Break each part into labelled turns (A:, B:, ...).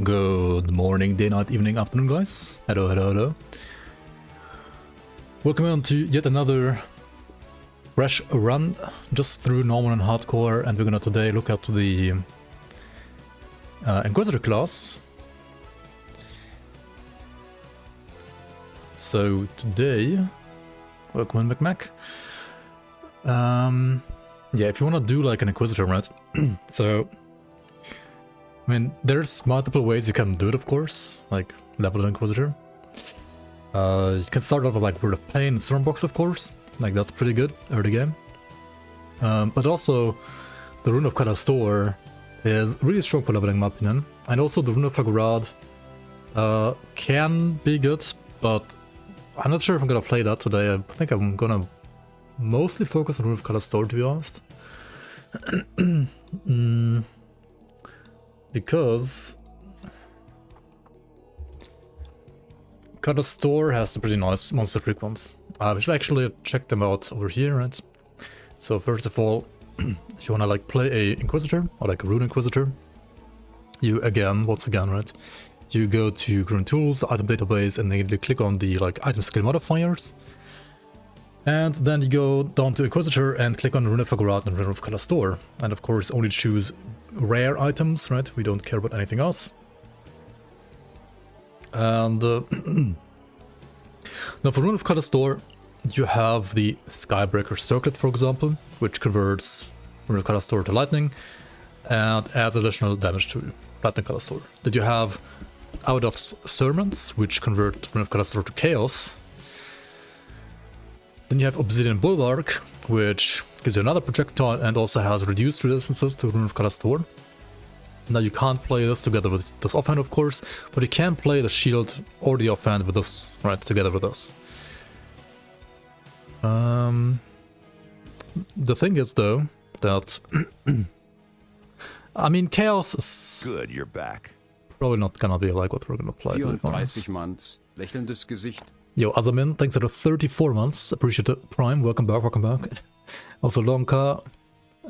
A: Good morning, day, night, evening, afternoon, guys. Hello, hello, hello. Welcome on to yet another fresh run just through normal and hardcore, and we're gonna today look at the Inquisitor class. So today, welcome in McMac. Yeah, if you wanna do like an Inquisitor, right? So I mean, there's multiple ways you can do it, of course, like level an Inquisitor. You can start off with like Word of Pain and Stormbox, of course, like that's pretty good early game. But also, the Rune of Kalastor is really strong for leveling, in my opinion. And also the Rune of Kalastor can be good, but I'm not sure if I'm gonna play that today. I think I'm gonna mostly focus on Rune of Kalastor, to be honest. Because Kalastor has some pretty nice monster frequencies. We should actually check them out over here, right? So first of all, if you wanna like play a Inquisitor or like a Rune Inquisitor, you once again, right? You go to Rune Tools, Item Database, and then you click on the like item skill modifiers. And then you go down to Inquisitor and click on Rune of Kalastor and Rune of Kalastor. And of course only choose rare items, right? We don't care about anything else. And now for Rune of Kalastor, you have the Skybreaker Circlet, for example, which converts Rune of Kalastor to lightning and adds additional damage to Lightning Kalastor. Then you have Out of Sermons, which convert Rune of Kalastor to chaos. Then you have Obsidian Bulwark, which gives you another projectile and also has reduced resistances to Rune of Kalastor. Now you can't play this together with this offhand, of course, but you can play the shield or the offhand with this, right, together with this. The thing is, though, that I mean, chaos is
B: good. You're back.
A: Probably not gonna be like what we're gonna play.
B: 34 months, lächelndes Gesicht.
A: Yo, Azamin, thanks for the 34 months. Appreciate it. Prime, welcome back, welcome back. Also, Lonka,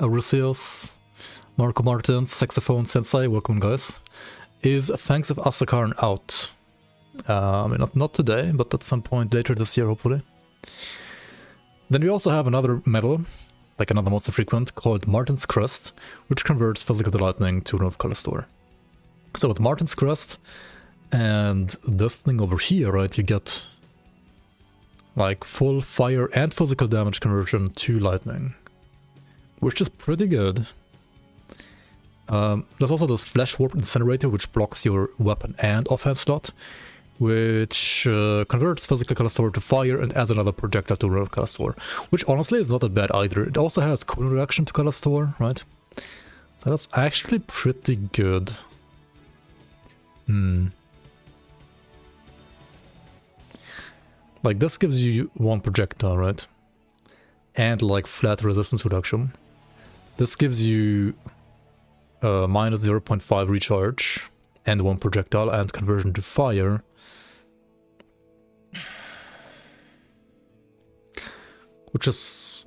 A: Arusios, Marco Martins, Saxophone Sensei, welcome, guys. Is Thanks of Asakarn out? I mean, not today, but at some point later this year, hopefully. Then we also have another medal, like another monster frequent, called Martin's Crest, which converts physical to lightning to Rune of Kalastor. So with Martin's Crest and this thing over here, right, you get like full fire and physical damage conversion to lightning, which is pretty good. There's also this Flesh Warp Incinerator, which blocks your weapon and offhand slot, which converts physical Kalastor to fire and adds another projectile to Rune of Kalastor, which honestly is not that bad either. It also has cooling reaction to Kalastor, right? So that's actually pretty good. Like this gives you one projectile, right? And like flat resistance reduction. This gives you minus 0.5 recharge and one projectile and conversion to fire. Which is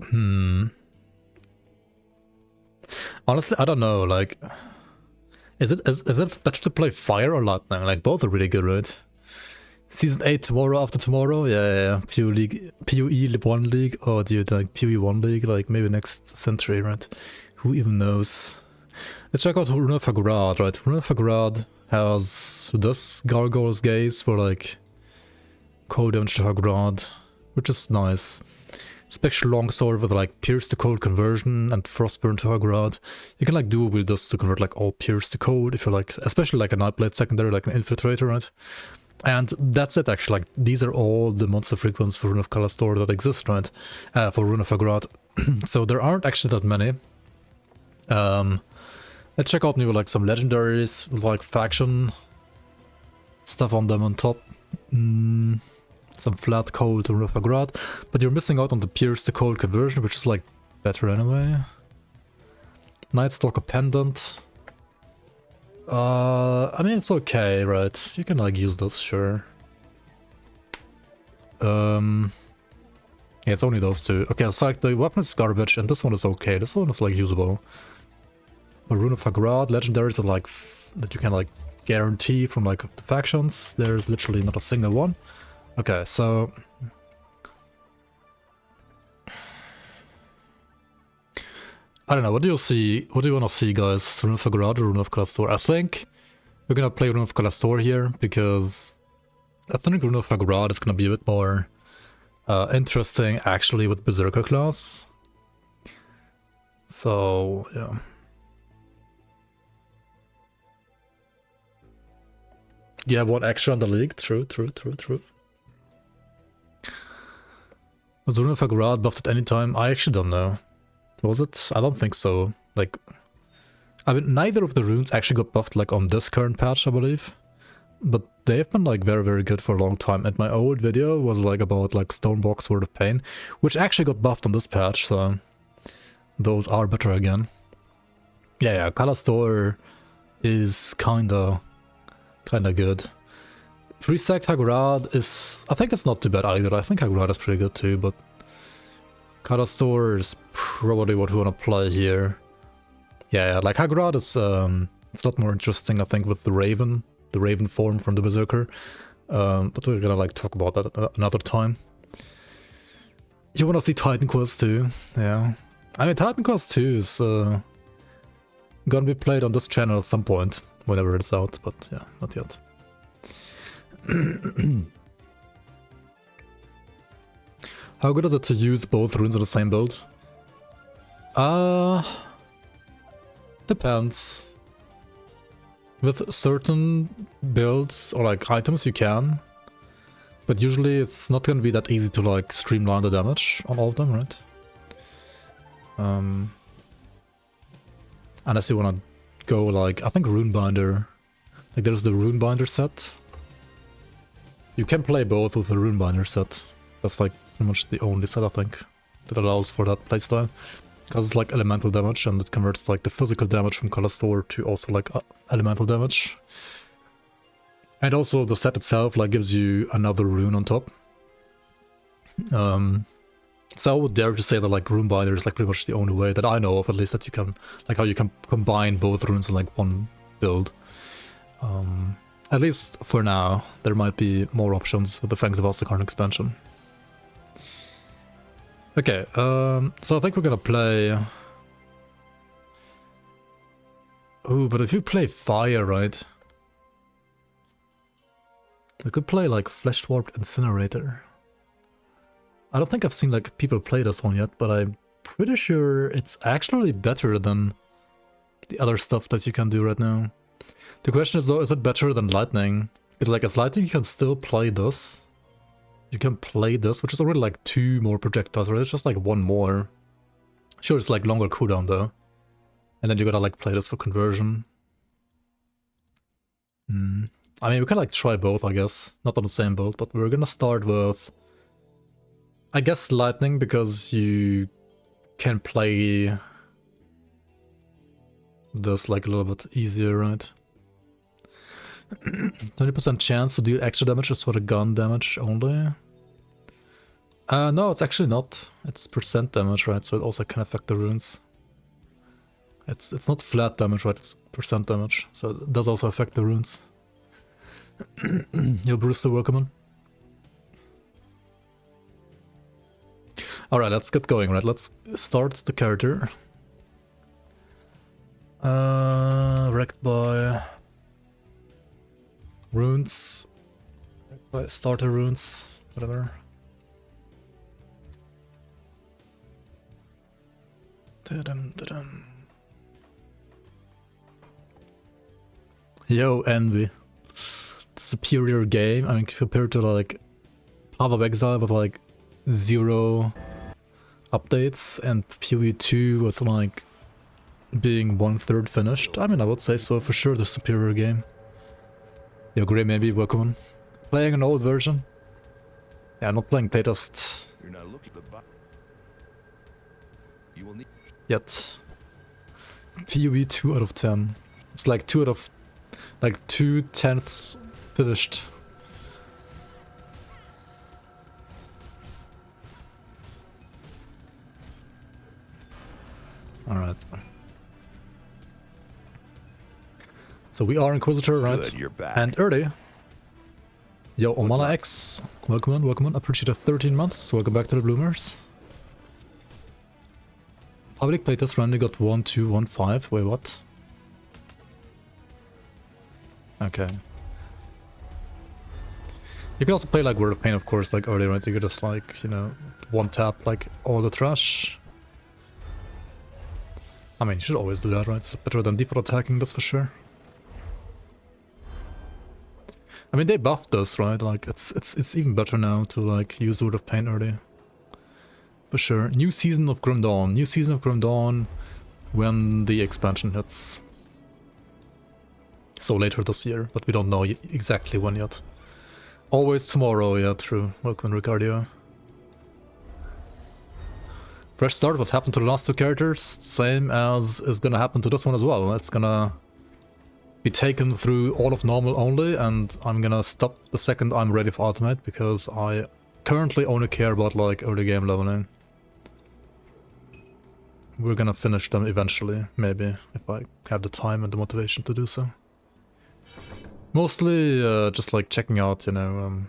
A: honestly, I don't know, like is it better to play fire or lightning? Like both are really good, right? Season 8 tomorrow after tomorrow? Yeah. PoE 1 League, or do you like PoE 1 League? Like maybe next century, right? Who even knows? Let's check out Rune of Kalastor, right? Rune of Kalastor has this Gargoyle's Gaze for like cold damage to Kalastor, which is nice. Special longsword with like pierce to cold conversion and frostburn to Kalastor. You can like dual wield this to convert like all pierce to cold if you like, especially like a Nightblade secondary, like an infiltrator, right? And that's it actually, like these are all the monster frequencies for Rune of Kalastor that exist, right? For Rune of Kalastor. So there aren't actually that many. Let's check out maybe like some legendaries with like faction stuff on them on top. Some flat cold to Rune of Kalastor, but you're missing out on the pierce to cold conversion, which is like better anyway. Nightstalker Pendant. I mean, it's okay, right? You can like use this, sure. Yeah, it's only those two. Okay, so like the weapon is garbage, and this one is okay. This one is like usable. A Rune of Kalastor, legendaries are like that you can like guarantee from like the factions. There's literally not a single one. Okay, so I don't know. What do you see? What do you want to see, guys? Rune of Kalastor or Rune of Kalastor? I think we're gonna play Rune of Kalastor here because I think Rune of Kalastor is gonna be a bit more interesting actually with Berserker class. So yeah. Yeah, one extra in the league. True. Was Rune of Kalastor buffed at any time? I actually don't know. Was it? I don't think so. Like, I mean, neither of the runes actually got buffed like on this current patch, I believe. But they've been like very good for a long time. And my old video was like about like Stonebox Sword of Pain, which actually got buffed on this patch, so those are better again. Yeah, Kalastor is kinda good. 3-stack Hagurad is, I think it's not too bad either. I think Hagurad is pretty good too, but Kalastor is probably what we want to play here. Yeah, like Hagurad is it's a lot more interesting, I think, with the Raven form from the Berserker. But we're gonna like talk about that another time. You want to see Titan Quest 2? Yeah, I mean Titan Quest 2 is gonna be played on this channel at some point, whenever it's out. But yeah, not yet. How good is it to use both runes in the same build? Depends. With certain builds or like items you can, but usually it's not gonna be that easy to like streamline the damage on all of them, right? Unless you wanna go like, I think Runebinder, like there's the Runebinder set. You can play both with the Runebinder set. That's like pretty much the only set I think that allows for that playstyle. Because it's like elemental damage and it converts like the physical damage from Kalastor to also like elemental damage. And also the set itself like gives you another rune on top. So I would dare to say that like Runebinder is like pretty much the only way that I know of, at least, that you can, like how you can combine both runes in like one build. At least for now. There might be more options with the Fangs of Ossicorn expansion. Okay, so I think we're gonna play... Ooh, but if you play fire, right? We could play like Flesh Warped Incinerator. I don't think I've seen like people play this one yet, but I'm pretty sure it's actually better than the other stuff that you can do right now. The question is though, is it better than Lightning? Because like as Lightning you can still play this. You can play this, which is already like 2 more projectiles, right? It's just like 1 more. Sure, it's like longer cooldown though. And then you gotta like play this for conversion. I mean, we can like try both, I guess. Not on the same build, but we're gonna start with... I guess Lightning, because you can play this like a little bit easier, right? 20% chance to deal extra damage is for the gun damage only. No, it's actually not. It's percent damage, right? So it also can affect the runes. It's not flat damage, right? It's percent damage. So it does also affect the runes. Yo, Brewster, welcome. Alright, let's get going, right? Let's start the character. Wrecked by runes. Wrecked by starter runes, whatever. Da-dum. Yo, Envy. Superior game. I mean, compared to like Path of Exile with like 0 updates and FoA 2 with like being 1/3 finished. I mean, I would say so for sure. The superior game. Yo, Grey, maybe welcome. Playing an old version. Yeah, not playing playtest yet. FoA 2 out of 10. It's like 2 out of like 2/10 finished. Alright. So we are Inquisitor, right?
B: Good, you're back.
A: And early. Yo, Omana X. Welcome on, welcome on. Appreciate the 13 months. Welcome back to the Bloomers. Public playtest randomly got 1, 2, 1, 5. Wait, what? Okay. You can also play like Word of Pain, of course, like earlier, right? You could just like, you know, one tap like all the trash. I mean, you should always do that, right? It's better than default attacking, that's for sure. I mean, they buffed us, right? Like, it's even better now to like use Word of Pain early. For sure. New Season of Grim Dawn. New Season of Grim Dawn when the expansion hits. So later this year, but we don't know exactly when yet. Always tomorrow, yeah, true. Welcome, Ricardio. Fresh start, what happened to the last two characters? Same as is gonna happen to this one as well. It's gonna be taken through all of normal only, and I'm gonna stop the second I'm ready for ultimate, because I currently only care about like early game leveling. We're gonna finish them eventually, maybe, if I have the time and the motivation to do so. Mostly just like checking out, you know,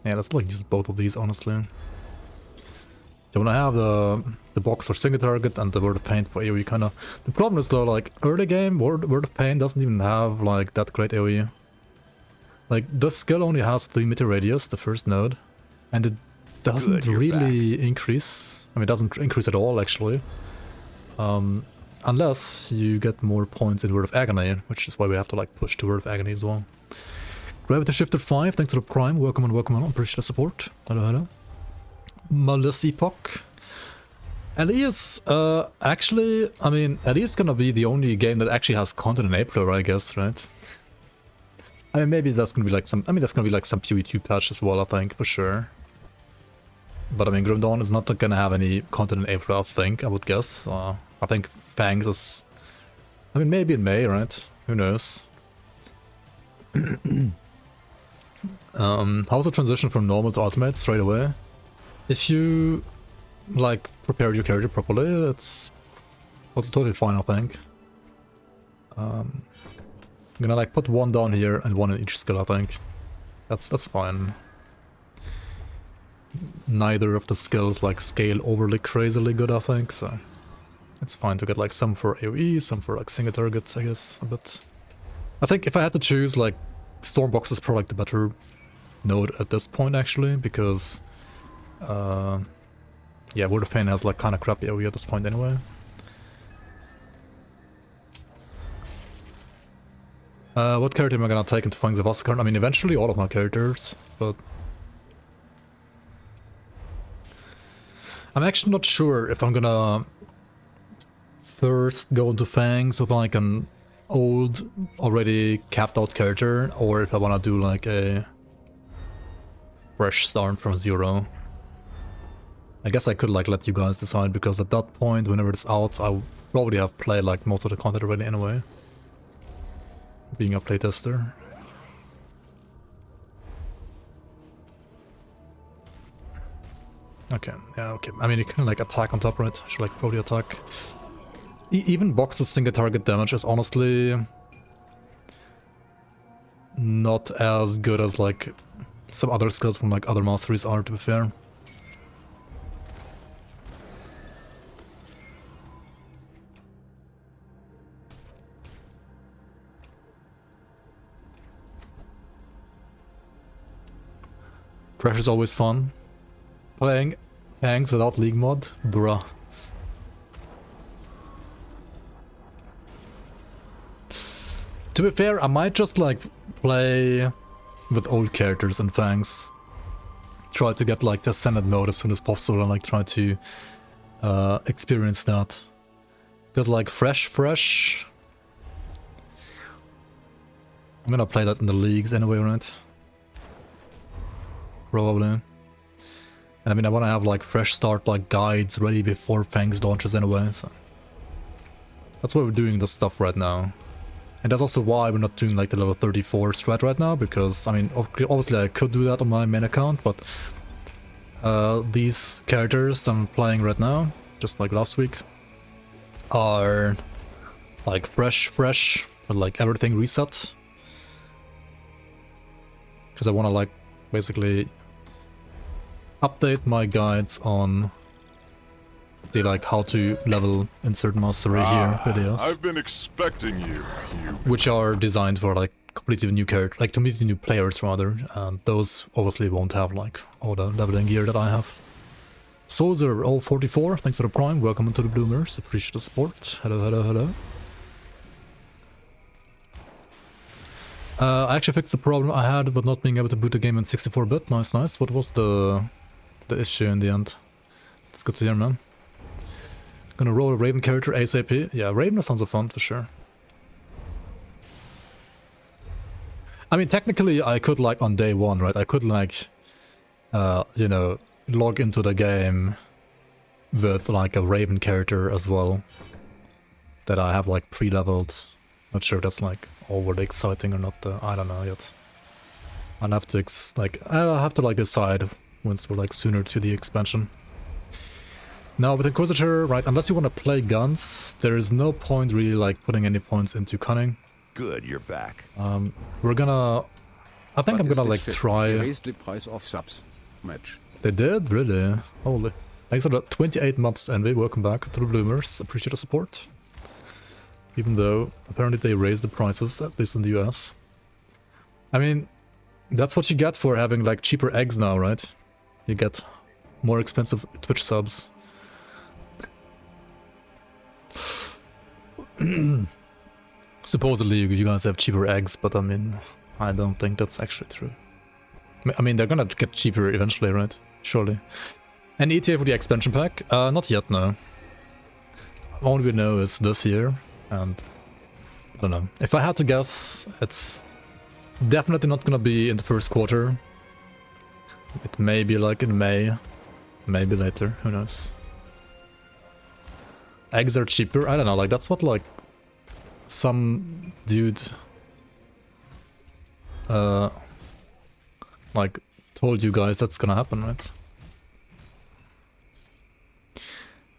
A: yeah, let's like use both of these, honestly. So when I have the box for single target and the Word of Pain for AoE, kinda... The problem is though, like, early game, Word of Pain doesn't even have like that great AoE. Like, this skill only has 3 meter radius, the first node, and it doesn't really increase. I mean, it doesn't increase at all, actually. Unless you get more points in Word of Agony, which is why we have to like push to Word of Agony as well. Gravity Shifter 5, thanks to the Prime, welcome on, appreciate the support. Hello, hello. Malus Epoch. Elias, actually, I mean, Elias is gonna be the only game that actually has content in April, I guess, right? I mean, maybe that's gonna be like some, that's gonna be like some PoE 2 patch as well, I think, for sure. But I mean, Grim Dawn is not gonna have any content in April, I think, I would guess. I think Fangs is... I mean, maybe in May, right? Who knows? How's the transition from normal to ultimate straight away? If you, like, prepare your character properly, it's totally fine, I think. I'm gonna, like, put one down here and one in each skill, I think. That's fine. Neither of the skills, like, scale overly crazily good, I think, so... It's fine to get like some for AoE, some for like single targets, I guess, a bit. I think if I had to choose, like, Stormbox is probably like the better node at this point, actually, because yeah, Word of Pain has like kind of crappy AoE at this point anyway. What character am I gonna take into Fangs of Asgard? I mean, eventually all of my characters, but I'm actually not sure if I'm gonna first go into Fangs with like an old, already capped out character, or if I wanna do like a fresh start from zero. I guess I could like let you guys decide, because at that point, whenever it's out, I'll probably have played like most of the content already anyway. Being a playtester. Okay, yeah, okay. I mean, you can like attack on top, right? I should like probably attack. Even Box's single target damage is honestly not as good as like some other skills from like other masteries are, to be fair. Pressure's always fun. Playing Fangs without League mod? Bruh. To be fair, I might just like play with old characters in Fangs. Try to get like the Ascended mode as soon as possible and like try to experience that. Because like fresh... I'm gonna play that in the leagues anyway, right? Probably. And I mean, I wanna have like fresh start like guides ready before Fangs launches anyway, so... That's why we're doing this stuff right now. And that's also why we're not doing like the level 34 strat right now, because, I mean, obviously I could do that on my main account, but these characters I'm playing right now, just like last week, are like fresh, with like everything reset. Because I want to like basically update my guides on the like how to level in certain mastery here videos.
C: I've been expecting you.
A: Which are designed for like completely new character, like completely new players rather, and those obviously won't have like all the leveling gear that I have. Sozer 044, thanks for the prime, welcome into the Bloomers, appreciate the support. Hello, hello, hello. I actually fixed the problem I had with not being able to boot the game in 64-bit, nice, nice. What was the issue in the end? It's good to hear, man. Gonna roll a Raven character ASAP. Yeah, Raven sounds fun for sure. I mean, technically I could like on day one, right? I could like, you know, log into the game with like a Raven character as well. That I have like pre-leveled. Not sure that's like overly exciting or not, I don't know yet. I'll have to I'll have to like decide once we're like sooner to the expansion. Now with Inquisitor, right, unless you want to play guns, there is no point really like putting any points into cunning.
B: Good, you're back.
A: We're gonna... I think I'm gonna like try...
B: They raised the price of subs. Match.
A: They did? Really? Holy. Thanks for the 28 months, Envy. Welcome back to the Bloomers. Appreciate the support. Even though apparently they raised the prices, at least in the US. I mean, that's what you get for having like cheaper eggs now, right? You get more expensive Twitch subs. Supposedly you guys have cheaper eggs, but I mean, I don't think that's actually true. I mean, they're gonna get cheaper eventually, right? Surely. And ETA for the expansion pack? Not yet, no. All we know is this year, and I don't know. If I had to guess, it's definitely not gonna be in the first quarter. It may be like in May, maybe later, who knows. Eggs are cheaper, I don't know, like that's what like some dude like told you guys that's gonna happen, right?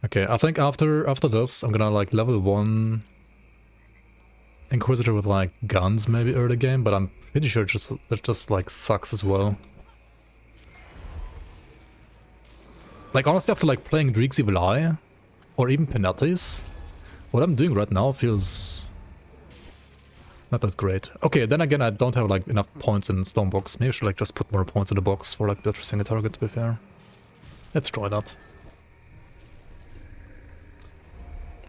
A: Okay, I think after this I'm gonna like level 1 Inquisitor with like guns maybe early game, but I'm pretty sure it just like sucks as well. Like honestly after like playing Dreek's Evil Eye or even Penates, what I'm doing right now feels not that great. Okay, then again I don't have like enough points in Stonebox. Maybe I should like just put more points in the box for like that single target, to be fair. Let's try that.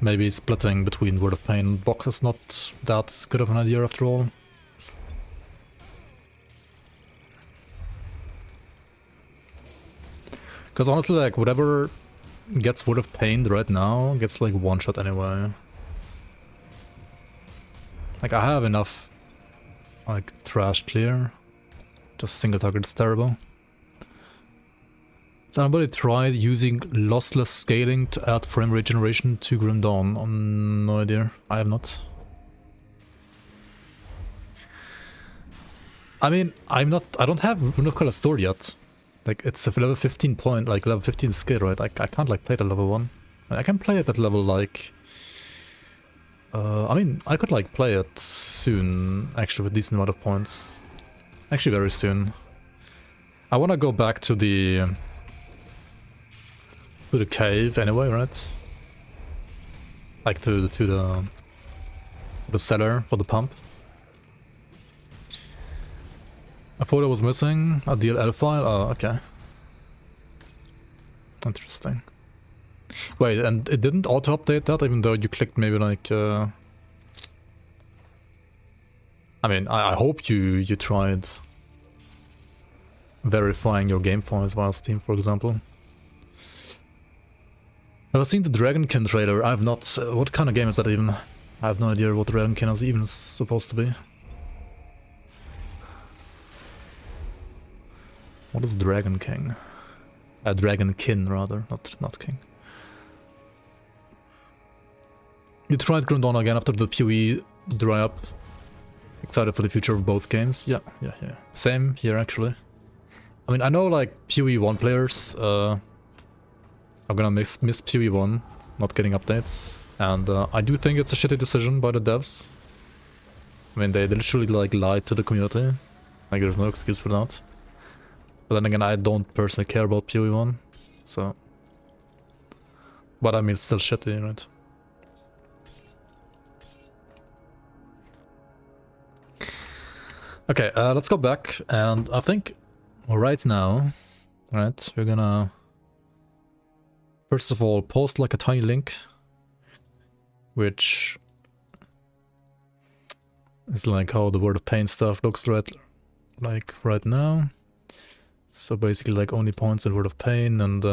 A: Maybe splitting between Word of Pain and box is not that good of an idea after all. Because honestly, like, whatever gets Word of Pain right now gets like one shot anyway. Like, I have enough, like, trash clear. Just single target is terrible. Has anybody tried using lossless scaling to add frame rate generation to Grim Dawn? No idea. I have not. I mean, I don't have Rune of Kalastor yet. Like, it's a level 15 point, like level 15 skill, right? I can't like play it at level 1. I can play it at level like... I mean, I could like play it soon, actually, with a decent amount of points. Actually, very soon. I want to go back to the cave anyway, right? Like to the cellar for the pump. I thought it was missing a DLL file. Oh, okay. Interesting. Wait, and it didn't auto-update that, even though you clicked maybe like... I mean, I hope you tried verifying your game files via Steam, for example. I've seen the Dragonkin trailer. I have not. What kind of game is that even? I have no idea what Dragonkin is even supposed to be. What is Dragon King? Dragonkin rather, not king. You tried Grim Dawn again after the PoE dry up. Excited for the future of both games. Yeah. Same here actually. I mean, I know like PoE 1 players I'm gonna miss PoE1, not getting updates. And I do think it's a shitty decision by the devs. I mean, they literally like lied to the community. Like, there's no excuse for that. But then again, I don't personally care about PoE1, so... But I mean, it's still shitty, right? Okay, let's go back, and I think right now, right, we're gonna... First of all, post like a tiny link, which is like how the Word of Pain stuff looks right now. So basically like only points in Word of Pain and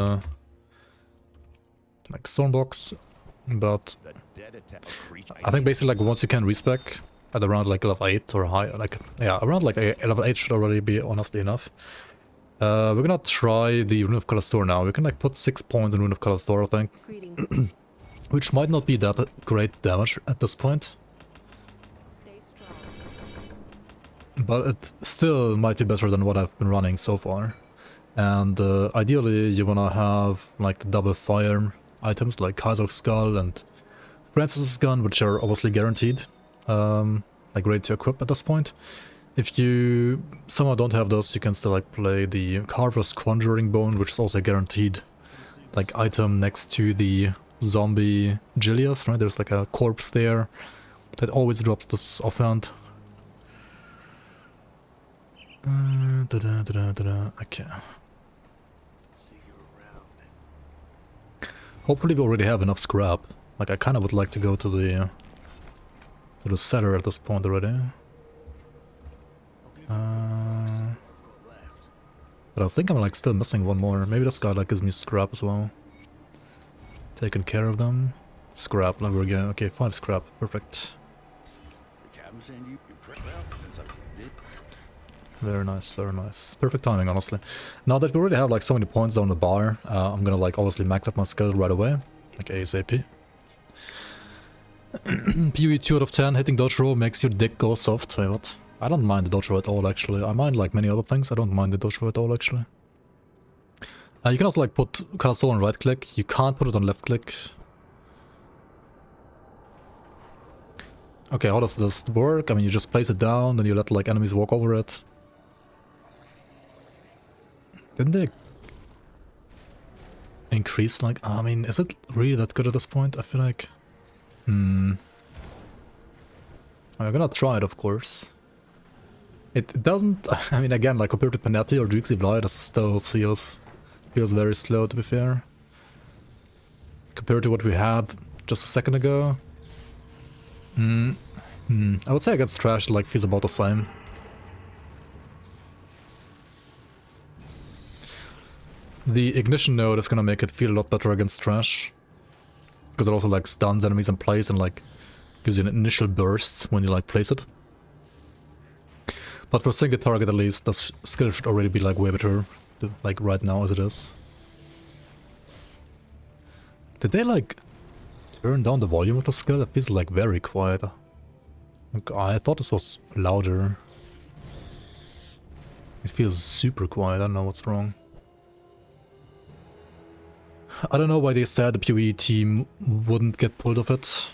A: like Stormbox, but I think basically like once you can respec at around like level 8 or high, like yeah, around like level 8 should already be honestly enough. We're gonna try the Rune of Kalastor now. We can like put 6 points in Rune of Kalastor, I think. Which might not be that great damage at this point. But it still might be better than what I've been running so far. And ideally you wanna have like the double fire items like Kaiser's Skull and Francis's Gun, which are obviously guaranteed, like ready to equip at this point. If you somehow don't have those, you can still like play the Carver's Conjuring Bone, which is also a guaranteed like item next to the zombie Gilias, right? There's like a corpse there that always drops this offhand. Okay. Hopefully we already have enough scrap. Like I kind of would like to go to the cellar at this point already. But I think I'm like still missing one more. Maybe this guy like gives me scrap as well. Taking care of them. Scrap, there we go. Okay, 5 scrap. Perfect. Very nice, very nice. Perfect timing, honestly. Now that we already have like so many points down the bar, I'm gonna like obviously max up my skill right away. Like ASAP. PoE 2 out of 10, hitting dodge roll makes your dick go soft. Wait, what? I don't mind the dodge roll at all, actually. I mind like many other things. I don't mind the dodge roll at all, actually. You can also like put Kalastor on right click. You can't put it on left click. Okay, how does this work? I mean, you just place it down, then you let like enemies walk over it. Didn't they increase like... I mean, is it really that good at this point? I feel like... I'm gonna try it, of course. It doesn't... I mean, again, like compared to Panetti or Dukes of Light, this still feels very slow, to be fair. Compared to what we had just a second ago. I would say against Trash, like, feels about the same. The Ignition node is gonna make it feel a lot better against Trash. Because it also, like, stuns enemies in place and, like, gives you an initial burst when you, like, place it. But for single target, at least, this skill should already be, like, way better, like, right now as it is. Did they, like, turn down the volume of the skill? It feels, like, very quiet. I thought this was louder. It feels super quiet, I don't know what's wrong. I don't know why they said the PoE team wouldn't get pulled of it.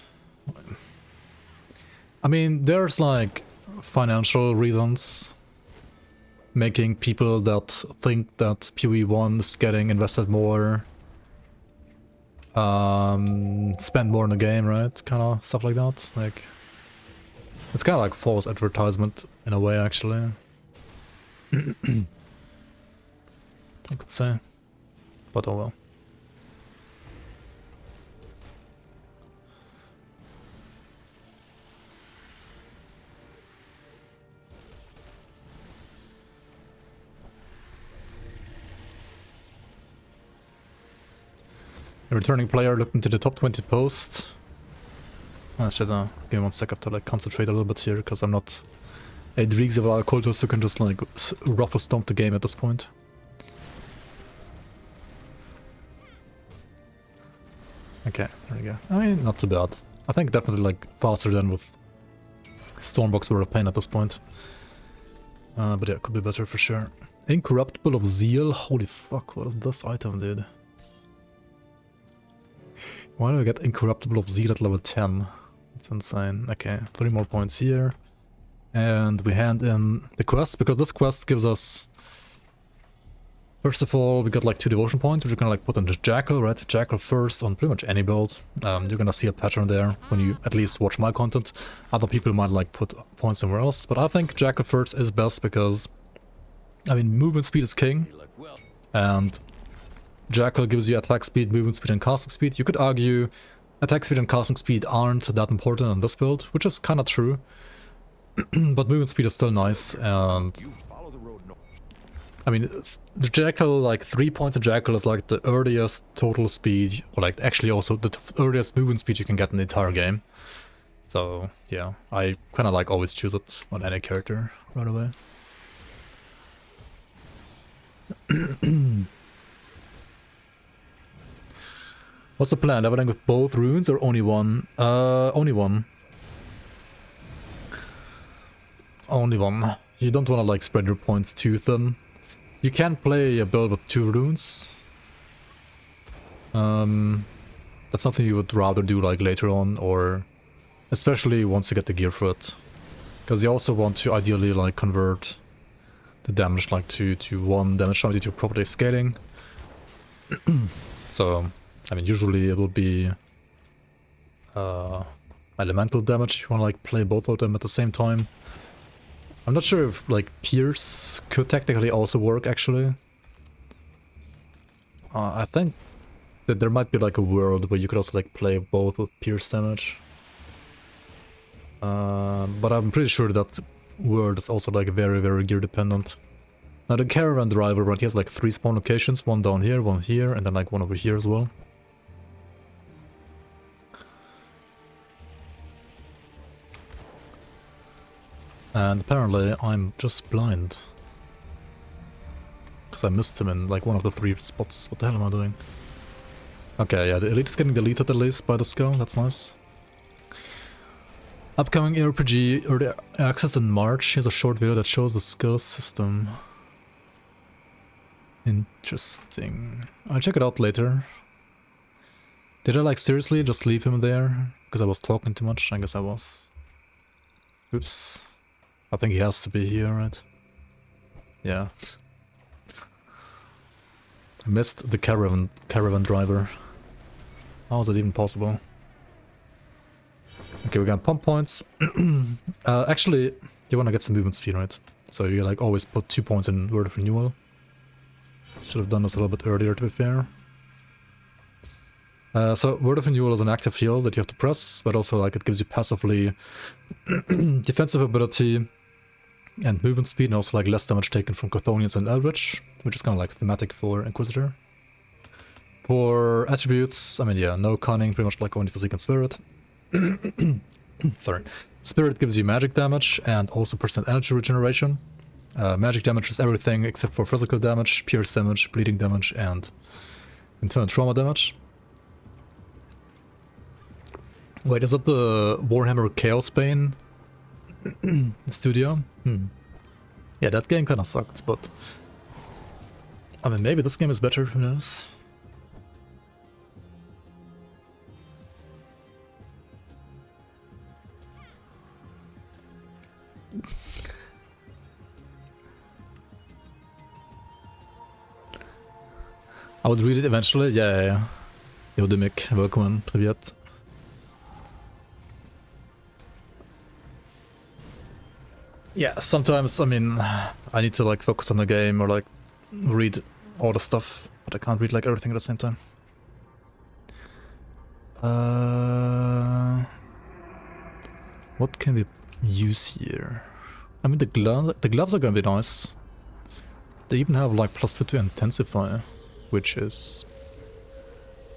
A: I mean, there's like financial reasons making people that think that PoE 1 is getting invested more, spend more in the game, right? Kind of stuff like that. Like, it's kind of like false advertisement in a way, actually. I could say, but oh well. A returning player looked into the top 20 post. I should give me 1 second to like concentrate a little bit here, because I'm not a Drigzivla cultist who can just like ruffle stomp the game at this point. Okay, there we go. I mean, not too bad. I think definitely like faster than with Stormbox Word of Pain at this point. But yeah, could be better for sure. Incorruptible of Zeal? Holy fuck, what is this item, dude? Why do I get Incorruptible of Zeal at level 10? That's insane. Okay, 3 more points here. And we hand in the quest, because this quest gives us... First of all, we got like 2 devotion points, which you're gonna like put into Jackal, right? Jackal first on pretty much any build. You're gonna see a pattern there when you at least watch my content. Other people might like put points somewhere else, but I think Jackal first is best because, I mean, movement speed is king, and Jackal gives you attack speed, movement speed, and casting speed. You could argue attack speed and casting speed aren't that important in this build, which is kind of true, but movement speed is still nice, and I mean, the Jackal, like 3 points of Jackal is like the earliest total speed, or like actually also the earliest movement speed you can get in the entire game. So yeah, I kind of like always choose it on any character right away. What's the plan? Leveling with both runes or only one? Only one. Only one. You don't want to like spread your points too thin. You can play a build with 2 runes. That's something you would rather do like later on, or especially once you get the gear for it. Because you also want to ideally like convert the damage like to 1 damage due to property scaling. So, I mean, usually it will be elemental damage if you want to like play both of them at the same time. I'm not sure if like Pierce could technically also work actually. I think that there might be like a world where you could also like play both with Pierce damage. But I'm pretty sure that world is also like very gear dependent. Now the caravan driver, right, he has like 3 spawn locations, 1 down here, 1 here, and then like 1 over here as well. And apparently I'm just blind. Because I missed him in like one of the 3 spots. What the hell am I doing? Okay, yeah, the elite is getting deleted at least by the skull, that's nice. Upcoming RPG early access in March. Here's a short video that shows the skill system. Interesting. I'll check it out later. Did I like seriously just leave him there? Because I was talking too much? I guess I was. Oops. I think he has to be here, right? Yeah. I missed the caravan driver. How is it even possible? Okay, we got pump points. Actually, you want to get some movement speed, right? So you like always put 2 points in Word of Renewal. Should have done this a little bit earlier, to be fair. So Word of Renewal is an active heal that you have to press, but also like it gives you passively defensive ability and movement speed, and also like less damage taken from Chthonians and Eldritch, which is kind of like thematic for Inquisitor. For attributes, I mean, yeah, no cunning, pretty much like only physique and spirit. Sorry. Spirit gives you magic damage and also percent energy regeneration. Magic damage is everything except for physical damage, pierce damage, bleeding damage, and internal trauma damage. Wait, is that the Warhammer Chaos Bane studio? Yeah, that game kinda sucked, but... I mean, maybe this game is better, who knows? I would read it eventually, yeah. Yo, Dimik, welcome, привет. Yeah, sometimes, I mean, I need to like focus on the game or like read all the stuff, but I can't read like everything at the same time. What can we use here? I mean, the gloves are gonna be nice. They even have like +2 to intensify, which is...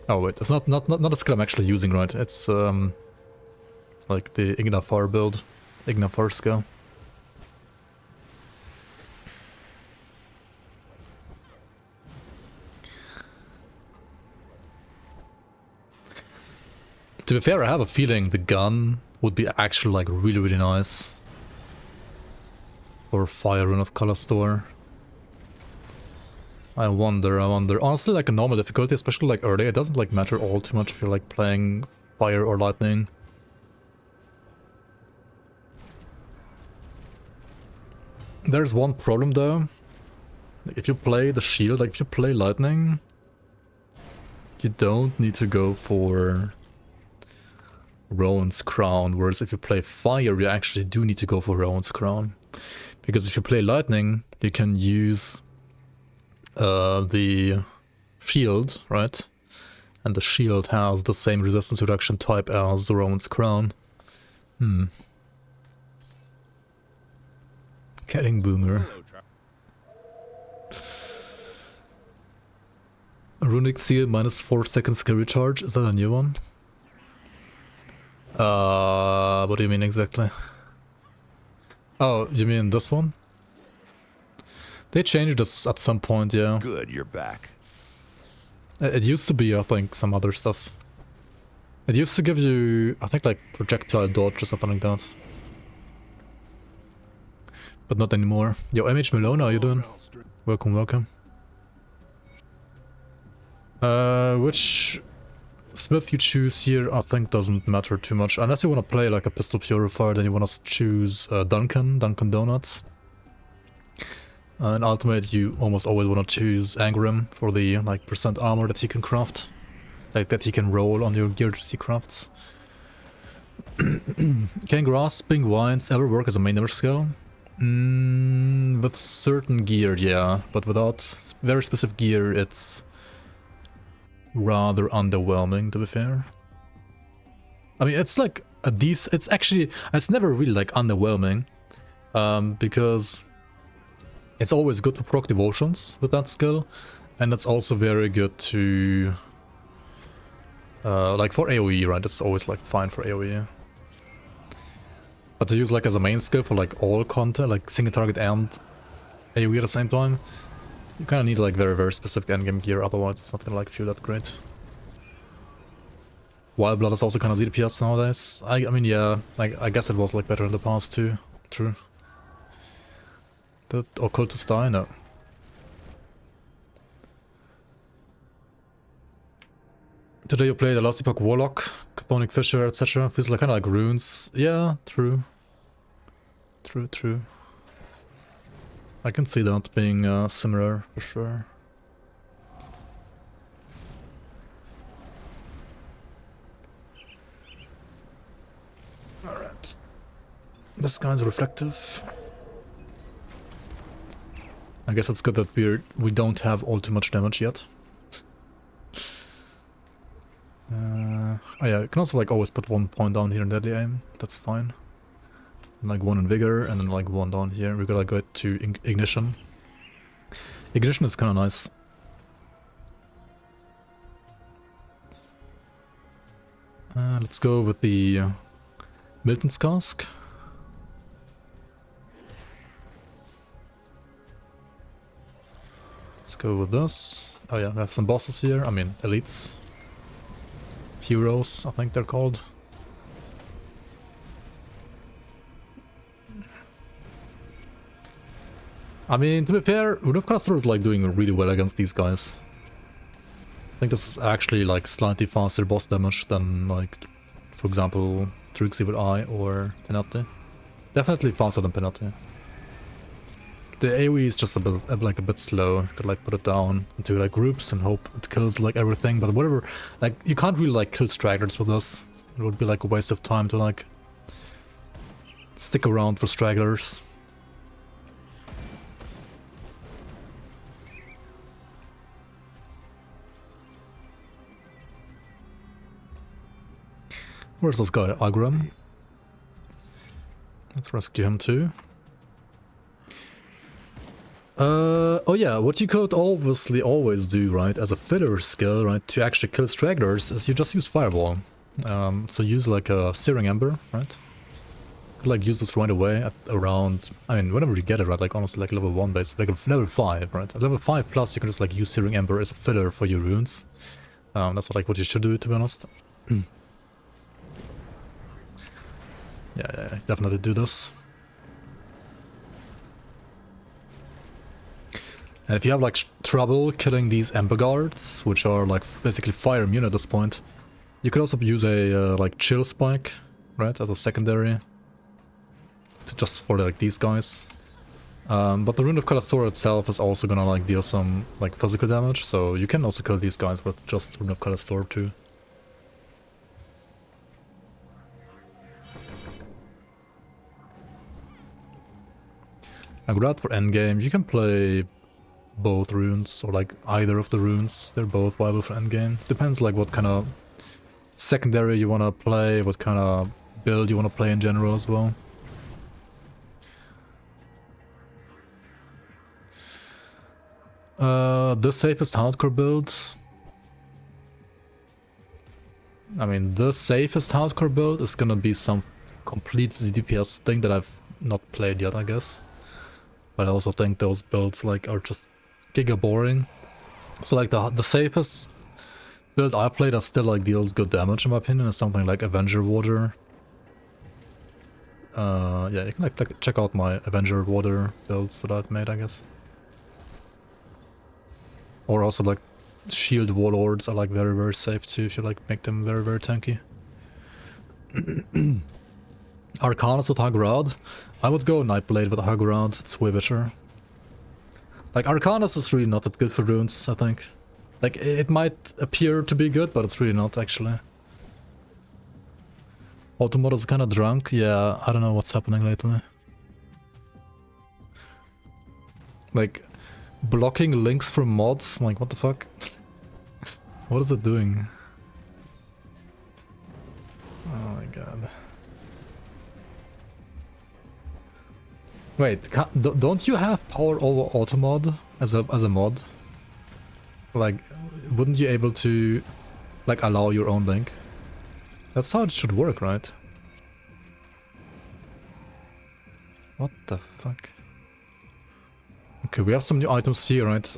A: Oh wait, it's not a skill I'm actually using, right? It's like the Ignafar build, Ignafar skill. To be fair, I have a feeling the gun would be actually like really nice for Rune of Kalastor. I wonder. Honestly, like a normal difficulty, especially like early, it doesn't like matter all too much if you're like playing fire or lightning. There's one problem though. Like, if you play the shield, like if you play lightning, you don't need to go for Rowan's Crown, whereas if you play fire, you actually do need to go for Rowan's Crown. Because if you play lightning, you can use the shield, right? And the shield has the same resistance reduction type as the Rowan's Crown. Getting boomer. Runic Seal minus 4 seconds skill recharge. Is that a new one? What do you mean exactly? Oh, you mean this one? They changed this at some point, yeah.
B: Good, you're back.
A: It used to be, I think, some other stuff. It used to give you, I think, like projectile dodge or something like that. But not anymore. Yo, MH Malone, how you doing? Welcome, welcome. Which smith you choose here, I think, doesn't matter too much. Unless you want to play like a pistol purifier, then you want to choose Duncan Donuts. In ultimate, you almost always want to choose Angrim for the like percent armor that he can craft. Like that he can roll on your gear that he crafts. Can grasping winds ever work as a main damage skill? With certain gear, yeah, but without very specific gear, it's rather underwhelming, to be fair. I mean, it's like a decent. It's never really like underwhelming, because it's always good to proc devotions with that skill, and it's also very good to like for AoE, right? It's always like fine for AoE. But to use like as a main skill for like all content, like single target and AoE at the same time, you kind of need like very specific endgame gear, otherwise it's not gonna like feel that great. Wild Blood is also kind of ZDPS nowadays. I mean, yeah, like I guess it was like better in the past too. True. Did Occultist die? No. Today you play the Last Epoch Warlock, Chthonic Fisher, etc. Feels like kind of like runes. Yeah, true. True. I can see that being similar for sure. Alright. This guy's reflective. I guess it's good that we don't have all too much damage yet. Oh yeah, you can also like always put 1 point down here in deadly aim. That's fine. And like 1 in vigor, and then like 1 down here. We're gonna go to ignition. Ignition is kind of nice. Let's go with the Milton's Cask. Let's go with this. Oh yeah, we have some bosses here. I mean, elites. Heroes, I think they're called. I mean, to be fair, Rune of Kalastor is like doing really well against these guys. I think this is actually like slightly faster boss damage than like, for example, Trixie with Eye or Penalty. Definitely faster than Penalty. The AoE is just a bit slow. You could like put it down into like groups and hope it kills like everything, but whatever, like you can't really like kill stragglers with this. It would be like a waste of time to like stick around for stragglers. Where's this guy? Agram? Let's rescue him too. Oh yeah, what you could obviously always do, right, as a filler skill, right, to actually kill stragglers is you just use Fireball. So use like a Searing Ember, right? You could like use this right away at around, I mean, whenever you get it, right, like honestly like level 1 base, like level 5, right? At level 5 plus you can just like use Searing Ember as a filler for your runes. That's what you should do, to be honest. Yeah, definitely do this. And if you have like trouble killing these Ember Guards, which are like basically fire immune at this point, you could also use a like chill spike, right, as a secondary, just for like these guys. But the Rune of Kalastor itself is also gonna like deal some like physical damage, so you can also kill these guys with just Rune of Kalastor too. And glad for endgame, you can play both runes, or like either of the runes. They're both viable for endgame. Depends like what kind of secondary you wanna play, what kind of build you wanna play in general as well. The safest hardcore build. I mean, the safest hardcore build is gonna be some complete DPS thing that I've not played yet, I guess. But I also think those builds like are just giga boring. So like the safest build I played that still like deals good damage in my opinion is something like Avenger Water. Yeah, you can like check out my Avenger Water builds that I've made, I guess. Or also like Shield Warlords are like very safe too if you like make them very tanky. Arcanus with Hagrad. I would go Nightblade with Hagrad, it's way better. Like Arcanus is really not that good for runes, I think. Like it might appear to be good, but it's really not actually. Automod is kinda drunk, yeah, I don't know what's happening lately. Like blocking links from mods, like what the fuck? What is it doing? Oh my god. Wait, don't you have power over automod as a mod? Like, wouldn't you able to like allow your own link? That's how it should work, right? What the fuck? Okay, we have some new items here, right?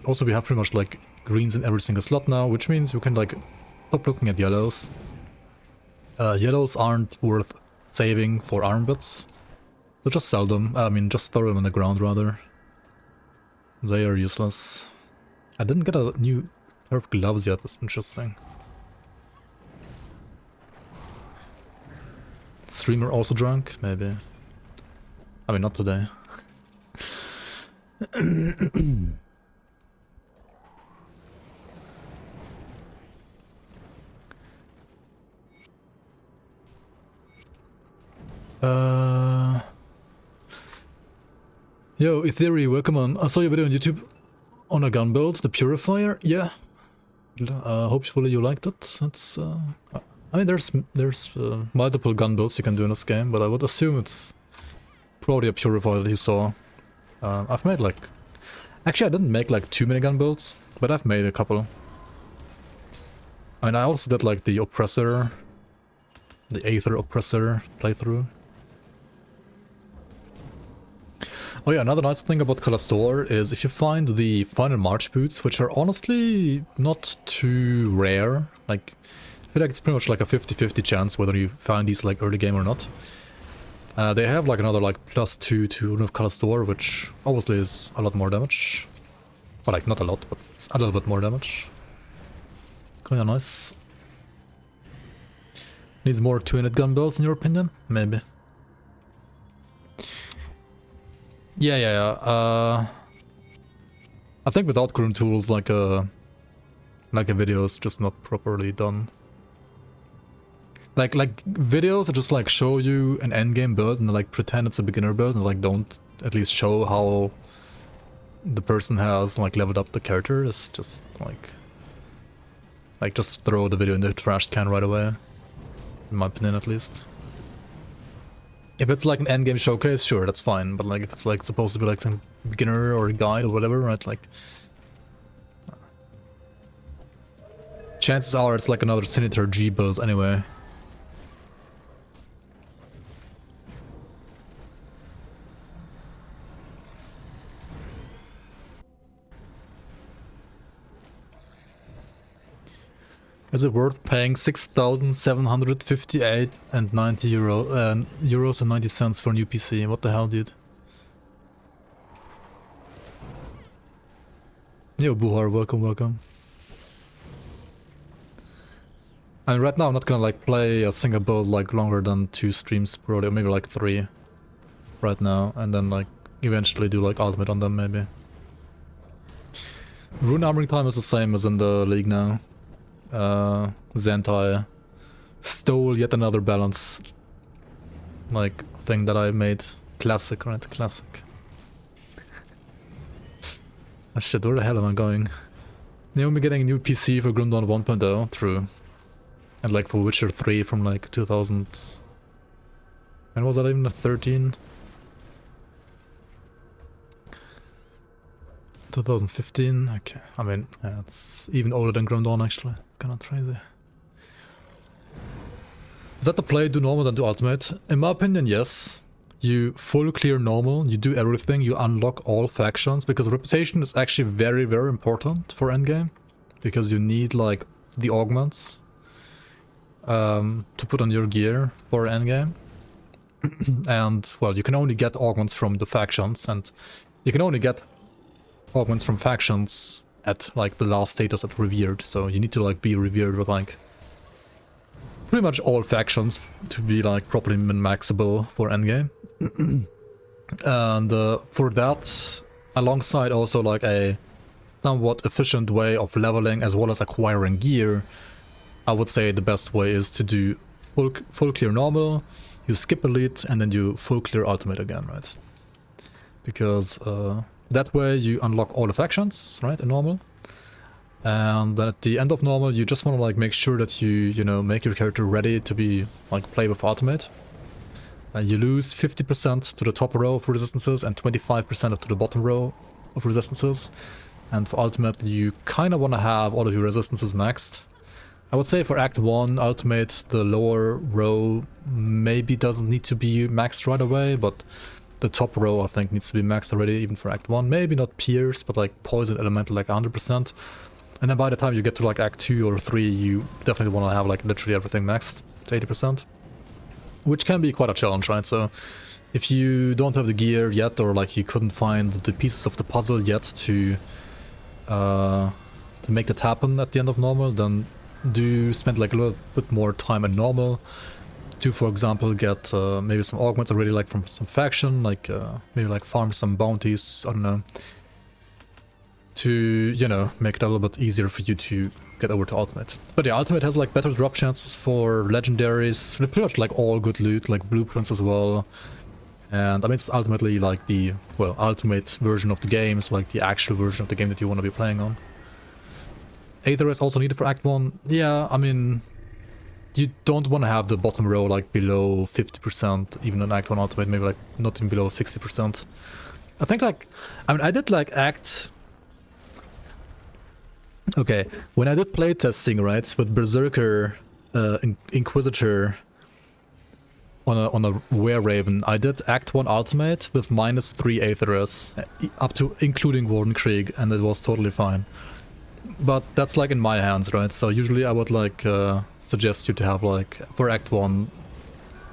A: Also, we have pretty much like greens in every single slot now, which means we can like stop looking at yellows. Yellows aren't worth saving for arm bits. So just sell them. I mean, just throw them on the ground rather. They are useless. I didn't get a new pair of gloves yet. That's interesting. Streamer also drunk? Maybe. I mean, not today. Yo, Ethereum, welcome on. I saw your video on YouTube on a gun build, the Purifier. Yeah. Hopefully you liked it. It's I mean, there's multiple gun builds you can do in this game, but I would assume it's probably a Purifier that you saw. I've made like... Actually, I didn't make like too many gun builds, but I've made a couple. And I also did like the Oppressor, the Aether Oppressor playthrough. Oh yeah, another nice thing about Kalastor is if you find the final March boots, which are honestly not too rare, like I feel like it's pretty much like a 50-50 chance whether you find these like early game or not. They have like another like +2 to Rune of Kalastor, which obviously is a lot more damage. Or like not a lot, but it's a little bit more damage. Kinda nice. Needs more 2-unit gun builds in your opinion? Maybe. Yeah. I think without current tools, like a video is just not properly done. Like videos that just like show you an endgame build and like pretend it's a beginner build and like don't at least show how the person has like leveled up the character is just like just throw the video in the trash can right away. In my opinion, at least. If it's like an endgame showcase, sure, that's fine. But like if it's like supposed to be like some beginner or guide or whatever, right? Like chances are it's like another Senator G build anyway. Is it worth paying 6,758 and 90 euros and 90 cents for a new PC? What the hell, dude? Yo, Buhar, welcome, welcome. I mean, right now I'm not gonna like play a single build like longer than 2 streams per day, or maybe like 3 right now, and then like eventually do like ultimate on them maybe. Rune armoring time is the same as in the league now. Zentai stole yet another balance like thing that I made. Classic, right? Classic. Ah, shit, where the hell am I going? Naomi getting a new PC for Grim Dawn 1.0, true. And like for Witcher 3 from like 2000... When was that even? 13? 2015? Okay, I mean, yeah, it's even older than Grim Dawn actually. Kinda crazy. Is that the play, do normal then do ultimate? In my opinion, yes. You full clear normal, you do everything, you unlock all factions, because reputation is actually very, very important for endgame. Because you need like the augments to put on your gear for endgame. And, well, you can only get augments from the factions, and you can only get augments from factions at like the last status at revered, so you need to like be revered with like pretty much all factions to be like properly min-maxable for endgame. And for that, alongside also like a somewhat efficient way of leveling as well as acquiring gear, I would say the best way is to do full clear normal, you skip elite, and then you full clear ultimate again, right? Because that way you unlock all the factions, right, in normal. And then at the end of normal, you just want to like make sure that you know, make your character ready to be like play with ultimate. You lose 50% to the top row of resistances and 25% to the bottom row of resistances. And for ultimate, you kind of want to have all of your resistances maxed. I would say for Act 1 ultimate, the lower row maybe doesn't need to be maxed right away, but the top row I think needs to be maxed already even for Act 1. Maybe not Pierce, but like Poison Elemental like 100%. And then by the time you get to like Act 2 or 3, you definitely want to have like literally everything maxed to 80%. Which can be quite a challenge, right? So if you don't have the gear yet, or like you couldn't find the pieces of the puzzle yet to make that happen at the end of normal, then do spend like a little bit more time in normal to, for example, get maybe some augments already like from some faction, like maybe like farm some bounties, I don't know, to, you know, make it a little bit easier for you to get over to ultimate. But yeah, ultimate has like better drop chances for legendaries, pretty much like all good loot, like blueprints as well. And I mean, it's ultimately like the, well, ultimate version of the game, is like the actual version of the game that you want to be playing on. Aether is also needed for Act 1. Yeah, I mean, you don't want to have the bottom row like below 50%, even in Act 1 ultimate, maybe like not even below 60%. I think like, I mean, I did like Act... Okay, when I did playtesting, right, with Berserker Inquisitor on a Were-Raven, I did Act 1 Ultimate with -3 Aetherus, up to including Warden Krieg, and it was totally fine. But that's like in my hands, right? So usually I would like suggest you to have like, for Act 1,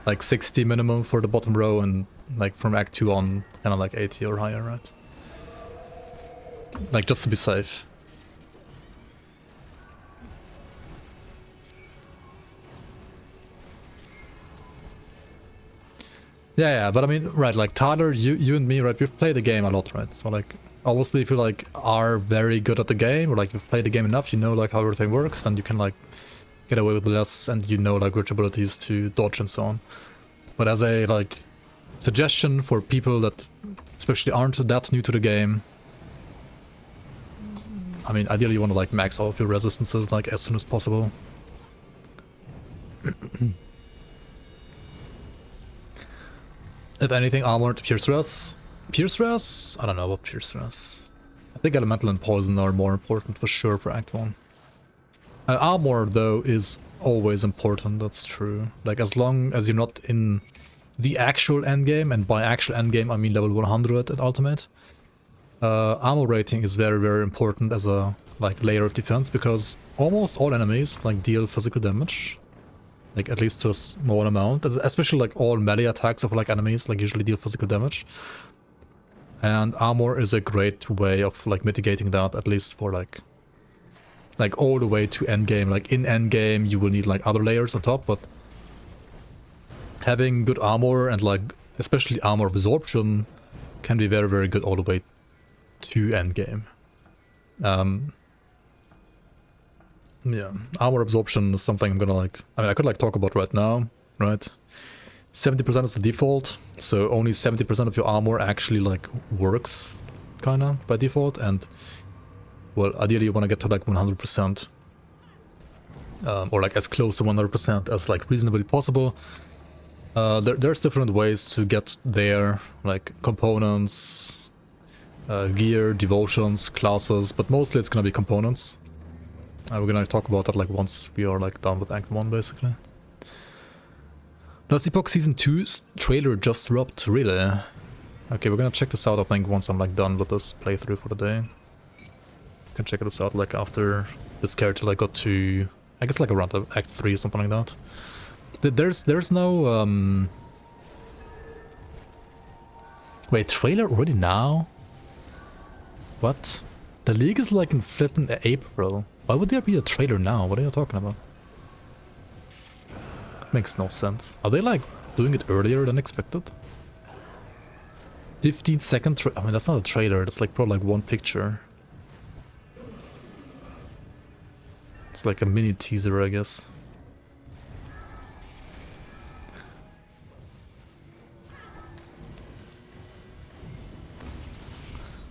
A: like 60 minimum for the bottom row, and like from Act 2 on, kind of like 80 or higher, right? Like just to be safe. Yeah, but I mean, right, like Tyler, you and me, right, we've played the game a lot, right? So like, obviously if you like are very good at the game, or like you've played the game enough, you know like how everything works, and you can like get away with less, and you know like which abilities to dodge and so on. But as a like suggestion for people that especially aren't that new to the game, I mean, ideally you want to like max all of your resistances like as soon as possible. If anything, armor to Pierce Res. Pierce Res? I don't know about Pierce Res. I think Elemental and Poison are more important for sure for Act 1. Armor, though, is always important, that's true. Like, as long as you're not in the actual endgame, and by actual endgame I mean level 100 at Ultimate, armor rating is very, very important as a like layer of defense, because almost all enemies like deal physical damage. Like, at least to a small amount, especially like all melee attacks of like enemies like usually deal physical damage. And armor is a great way of like mitigating that, at least for like all the way to endgame. Like in endgame you will need like other layers on top, but having good armor and like especially armor absorption can be very, very good all the way to endgame. Yeah, armor absorption is something I'm gonna like, I mean I could like talk about right now, right? 70% is the default, so only 70% of your armor actually like works kinda by default, and well, ideally you want to get to like 100%, or like as close to 100% as like reasonably possible. There's different ways to get there, like components, gear, devotions, classes, but mostly it's gonna be components. We're gonna talk about that like once we are like done with Act 1 basically. Lost Epoch Season 2's trailer just dropped, really? Okay, we're gonna check this out I think once I'm like done with this playthrough for the day. Can check this out like after this character like got to, I guess like around Act 3 or something like that. There's no wait, trailer already now? What? The league is like in flippin' April. Why would there be a trailer now? What are you talking about? Makes no sense. Are they like doing it earlier than expected? 15-second I mean that's not a trailer, that's like probably like one picture. It's like a mini teaser, I guess.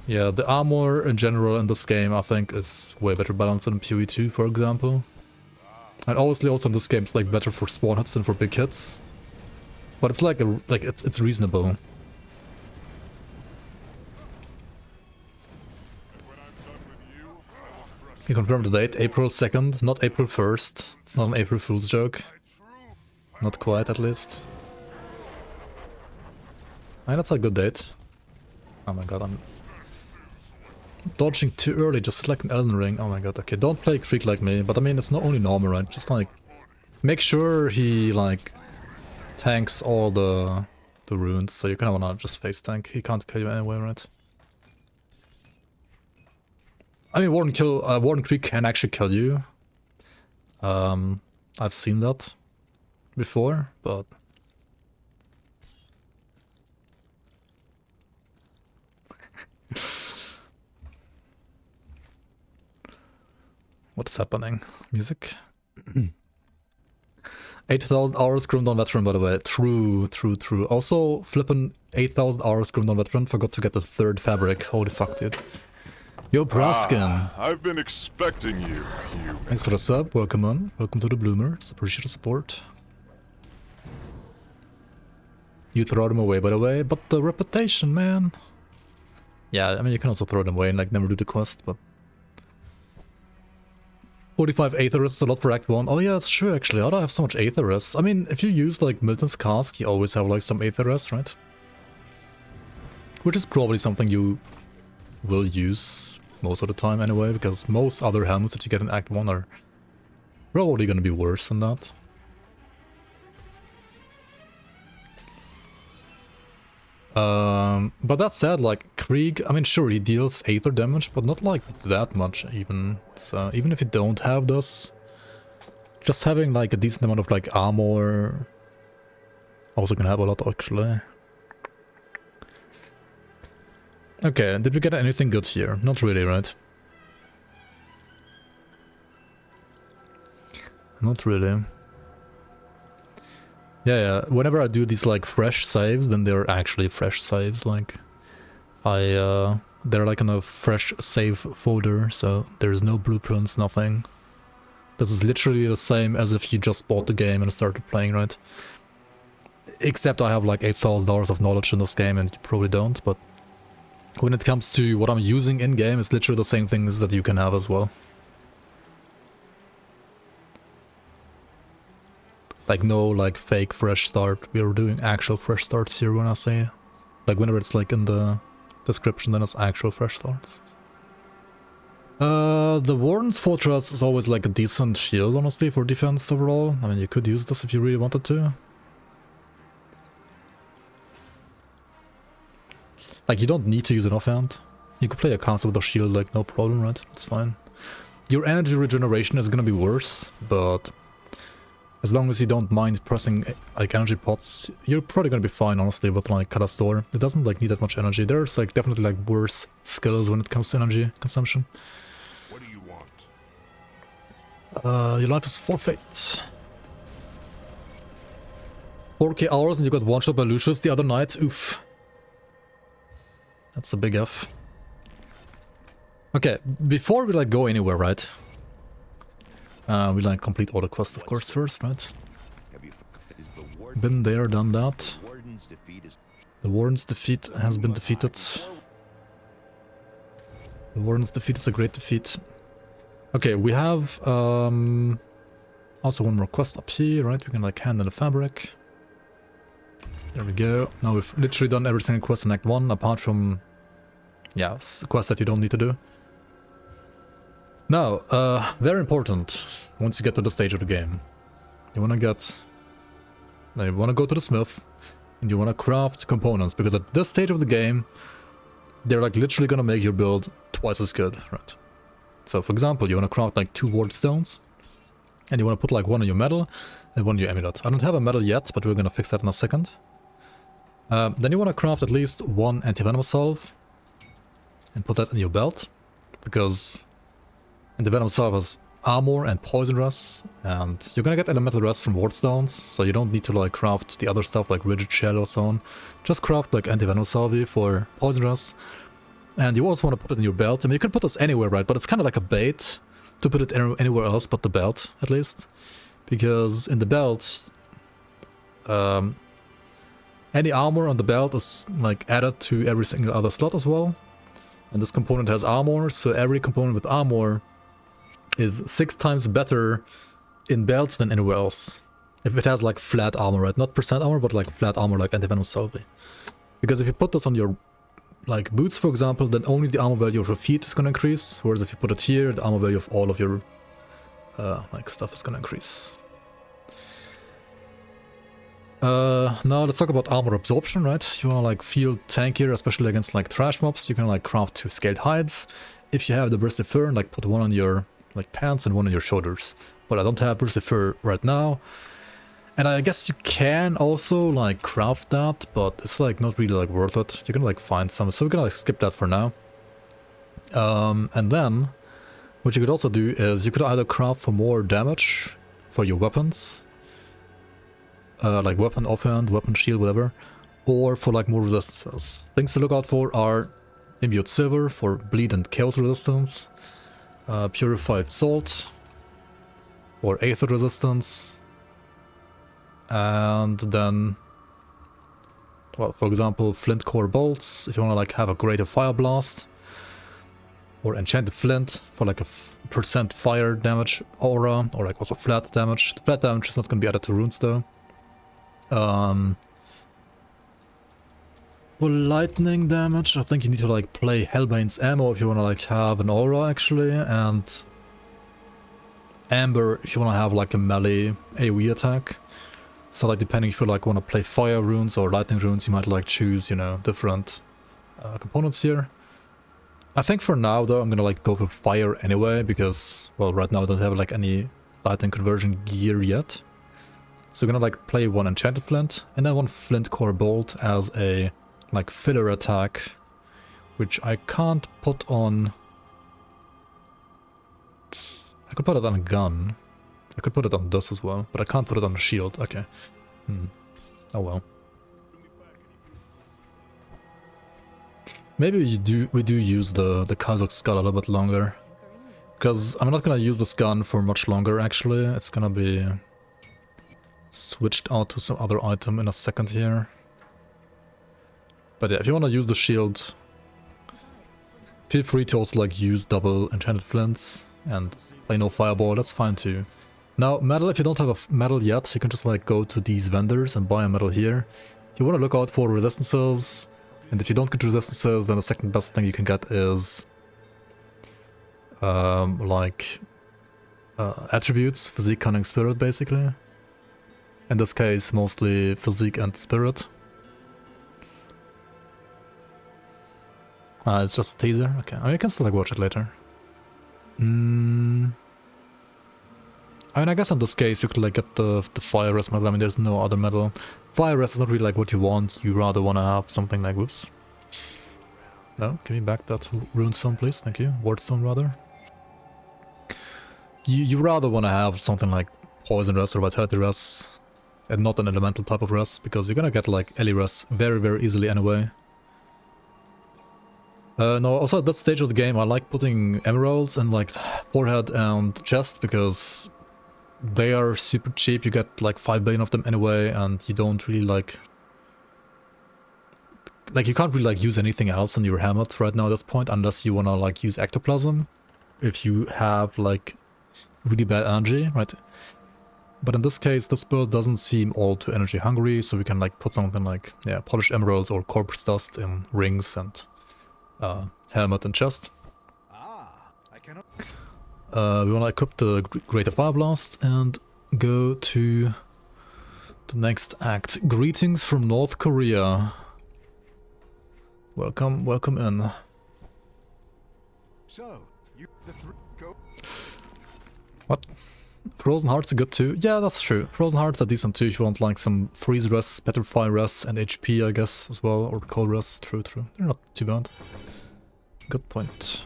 A: Yeah, the armor in general in this game I think is way better balanced than PoE 2, for example. And obviously also in this game it's like better for spawn hits than for big hits. But it's like it's reasonable. You confirmed the date, April 2nd, not April 1st. It's not an April Fool's joke. Not quite, at least. That's a good date. Oh my god, I'm dodging too early, just like an Elden Ring. Oh my god, okay, don't play Creek like me, but I mean, it's not only normal, right? Just like, make sure he like tanks all the runes, so you kind of wanna just face tank. He can't kill you anyway, right? I mean, Warden Creek can actually kill you. I've seen that before, but what's happening? Music? 8,000 hours Grim Dawn Veteran, by the way. True. Also, flippin' 8,000 hours Grim Dawn Veteran, forgot to get the third fabric. Holy fuck, dude. Yo, Braskin.
C: I've been expecting you.
A: Thanks for the sub. Welcome on. Welcome to the Bloomers. Appreciate the support. You throw them away, by the way, but the reputation, man. Yeah, I mean, you can also throw them away and like never do the quest, but 45 Aetherus is a lot for Act 1. Oh yeah, that's true actually. I don't have so much Aetherus. I mean, if you use like Milton's Cask, you always have like some Aetherus, right? Which is probably something you will use most of the time anyway, because most other helmets that you get in Act 1 are probably gonna be worse than that. But that said, like, Krieg, I mean, sure, he deals Aether damage, but not like that much even. So even if you don't have this, just having like a decent amount of like armor also can help a lot actually. Okay, did we get anything good here? Not really, right? Not really. Yeah, whenever I do these like fresh saves, then they're actually fresh saves, like they're like in a fresh save folder, so there's no blueprints, nothing. This is literally the same as if you just bought the game and started playing, right? Except I have like $8,000 of knowledge in this game and you probably don't, but when it comes to what I'm using in-game, it's literally the same things that you can have as well. Like no like fake fresh start, we are doing actual fresh starts here when I say, like whenever it's like in the description then it's actual fresh starts. The Warden's Fortress is always like a decent shield honestly for defense overall. I mean you could use this if you really wanted to. Like, you don't need to use an offhand. You could play a caster with a shield, like, no problem, right? It's fine. Your energy regeneration is gonna be worse, but as long as you don't mind pressing, like, energy pots, you're probably gonna be fine, honestly, with, like, Kalastor. It doesn't, like, need that much energy. There's, like, definitely, like, worse skills when it comes to energy consumption.
C: What do you want?
A: Your life is forfeit. 4k hours and you got one-shot by Lucius the other night. Oof. That's a big F. Okay, before we like go anywhere, right? We like complete all the quests, of course, first, right? Been there, done that. The Warden's defeat has been defeated. The Warden's defeat is a great defeat. Okay, we have also one more quest up here, right? We can like hand in the fabric. There we go. Now we've literally done every single quest in Act 1, apart from, yeah, quests that you don't need to do. Now, very important, once you get to the stage of the game, you wanna go to the smith, and you wanna craft components, because at this stage of the game, they're like literally gonna make your build twice as good, right? So for example, you wanna craft like 2 ward stones, and you wanna put like one on your medal, and one on your amulet. I don't have a medal yet, but we're gonna fix that in a second. Then you wanna craft at least 1 anti-venom salve, and put that in your belt, because anti-venom salve has armor and poison rest, and you're gonna get elemental rest from ward stones, so you don't need to like craft the other stuff like rigid shell or so on. Just craft like anti-venom salve for poison rest, and you also want to put it in your belt. I mean, you can put this anywhere, right? But it's kind of like a bait to put it anywhere else but the belt, at least, because in the belt, any armor on the belt is like added to every single other slot as well, and this component has armor, so every component with armor is 6 times better in belt than anywhere else. If it has like flat armor, right? Not percent armor, but like flat armor like anti-venom salve. Because if you put this on your like boots, for example, then only the armor value of your feet is gonna increase, whereas if you put it here, the armor value of all of your like stuff is gonna increase. Now let's talk about armor absorption, right? You wanna like feel tankier, especially against like trash mobs. You can like craft 2 scaled hides. If you have the bristly fur, like put one on your like pants and one on your shoulders. But I don't have bristly fur right now. And I guess you can also like craft that, but it's like not really like worth it. You're gonna like find some, so we're gonna like skip that for now. And then what you could also do is you could either craft for more damage for your weapons, like weapon offhand, weapon shield, whatever, or for like more resistances. Things to look out for are imbued silver for bleed and chaos resistance, purified salt or aether resistance, and then, well, for example, flint core bolts if you want to like have a greater fire blast, or enchanted flint for like a percent fire damage aura, or like also flat damage. The flat damage is not going to be added to runes though. For lightning damage, I think you need to like play Hellbane's ammo if you want to like have an aura actually, and Amber if you want to have like a melee AoE attack. So like depending if you like want to play fire runes or lightning runes, you might like choose, you know, different components here. I think for now though I'm gonna like go for fire anyway, because well right now I don't have like any lightning conversion gear yet. So I'm gonna like play 1 enchanted flint and then 1 flint core bolt as a like filler attack, which I can't put on. I could put it on a gun. I could put it on this as well, but I can't put it on a shield. Okay. Oh well. Maybe we do use the Kazakh skull a little bit longer, because I'm not gonna use this gun for much longer actually. It's gonna be switched out to some other item in a second here. But yeah, if you want to use the shield, feel free to also like use double enchanted flints and play no fireball, that's fine too. Now metal, if you don't have a metal yet, you can just like go to these vendors and buy a metal here. You want to look out for resistances, and if you don't get resistances, then the second best thing you can get is attributes, physique, cunning, spirit basically. In this case, mostly physique and spirit. It's just a teaser. Okay, I mean, I can still like watch it later. I mean, I guess in this case you could like get the fire rest medal. I mean, there's no other medal. Fire rest is not really like what you want. You rather want to have something like whoops. No, give me back that rune stone, please. Thank you. Ward stone, rather. You rather want to have something like poison rest or vitality rest, and not an elemental type of rest, because you're gonna get like Ellie rest very, very easily anyway. No, also at that stage of the game, I like putting emeralds in like forehead and chest because they are super cheap. You get like 5 billion of them anyway, and you don't really like you can't really like use anything else in your helmet right now at this point, unless you wanna like use ectoplasm if you have like really bad energy, right? But in this case, this build doesn't seem all too energy hungry, so we can like put something like, yeah, polished emeralds or corpse dust in rings and helmet and chest. We wanna equip the Greater Fire Blast and go to the next act. Greetings from North Korea. Welcome, welcome in.
B: So, go.
A: What? Frozen Hearts are good too. Yeah, that's true. Frozen Hearts are decent too if you want like some freeze rests, better fire rests, and HP, I guess, as well, or cold rests. True, true. They're not too bad. Good point.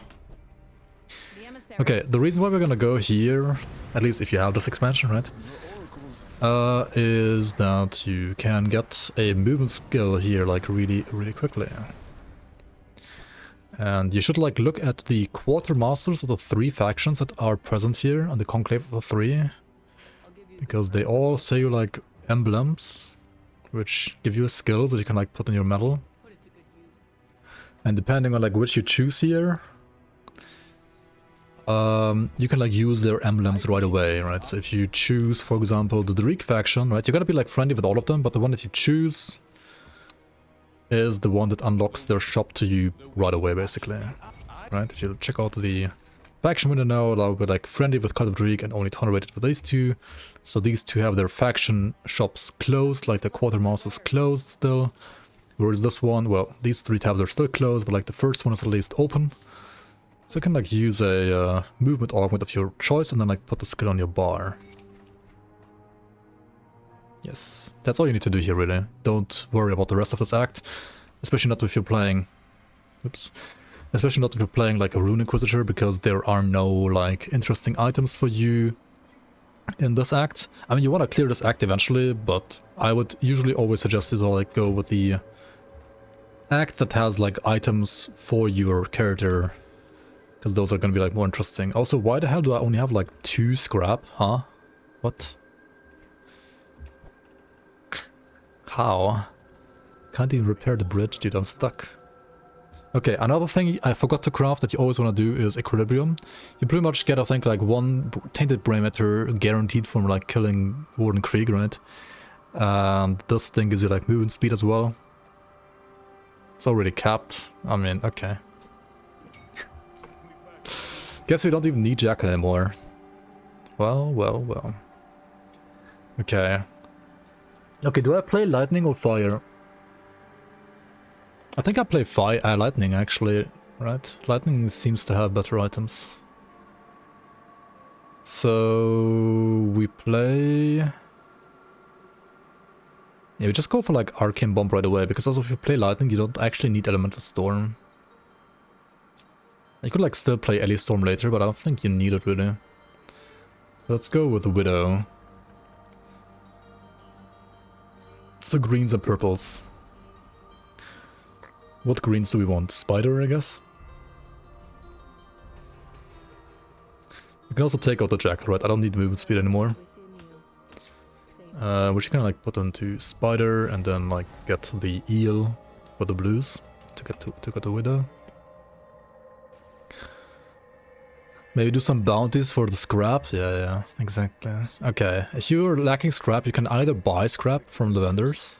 A: Okay, the reason why we're gonna go here, at least if you have this expansion, right? Is that you can get a movement skill here like really, really quickly. And you should like look at the quartermasters of the 3 factions that are present here on the conclave of the 3, because they all say you like emblems, which give you skills that you can like put in your medal. And depending on like which you choose here, you can like use their emblems right away, right? So if you choose, for example, the Dreek faction, right, you're gonna be like friendly with all of them, but the one that you choose is the one that unlocks their shop to you right away, basically. Right? If you check out the faction window now, I'll be like friendly with Cult of Dreek and only tolerated with these 2. So these 2 have their faction shops closed, like the quartermasters closed still. Whereas this one, well, these 3 tabs are still closed, but like the first one is at least open. So you can like use a movement augment of your choice and then like put the skill on your bar. Yes, that's all you need to do here, really. Don't worry about the rest of this act, especially not if you're playing... Oops. Especially not if you're playing like a Rune Inquisitor, because there are no like interesting items for you in this act. I mean, you want to clear this act eventually, but I would usually always suggest you to like go with the act that has like items for your character, because those are going to be like more interesting. Also, why the hell do I only have like 2 scrap, huh? What? How? Can't even repair the bridge, dude, I'm stuck. Okay, another thing I forgot to craft that you always want to do is Equilibrium. You pretty much get, I think, like 1 tainted brain matter guaranteed from like killing Warden Krieg, right? And this thing gives you like movement speed as well. It's already capped. I mean, okay. Guess we don't even need Jack anymore. Well, well, well. Okay. Okay, do I play lightning or fire? I think I play lightning actually, right? Lightning seems to have better items. So we play... Yeah, we just go for like Arcane Bomb right away, because also if you play lightning you don't actually need Elemental Storm. You could like still play Ellie Storm later, but I don't think you need it really. Let's go with the Widow. So greens and purples. What greens do we want? Spider, I guess? You can also take out the jacket, right? I don't need movement speed anymore. Which you can like put into Spider and then like get the eel for the blues to get the Widow. Maybe do some bounties for the scrap? Yeah, exactly. Okay, if you're lacking scrap, you can either buy scrap from the vendors,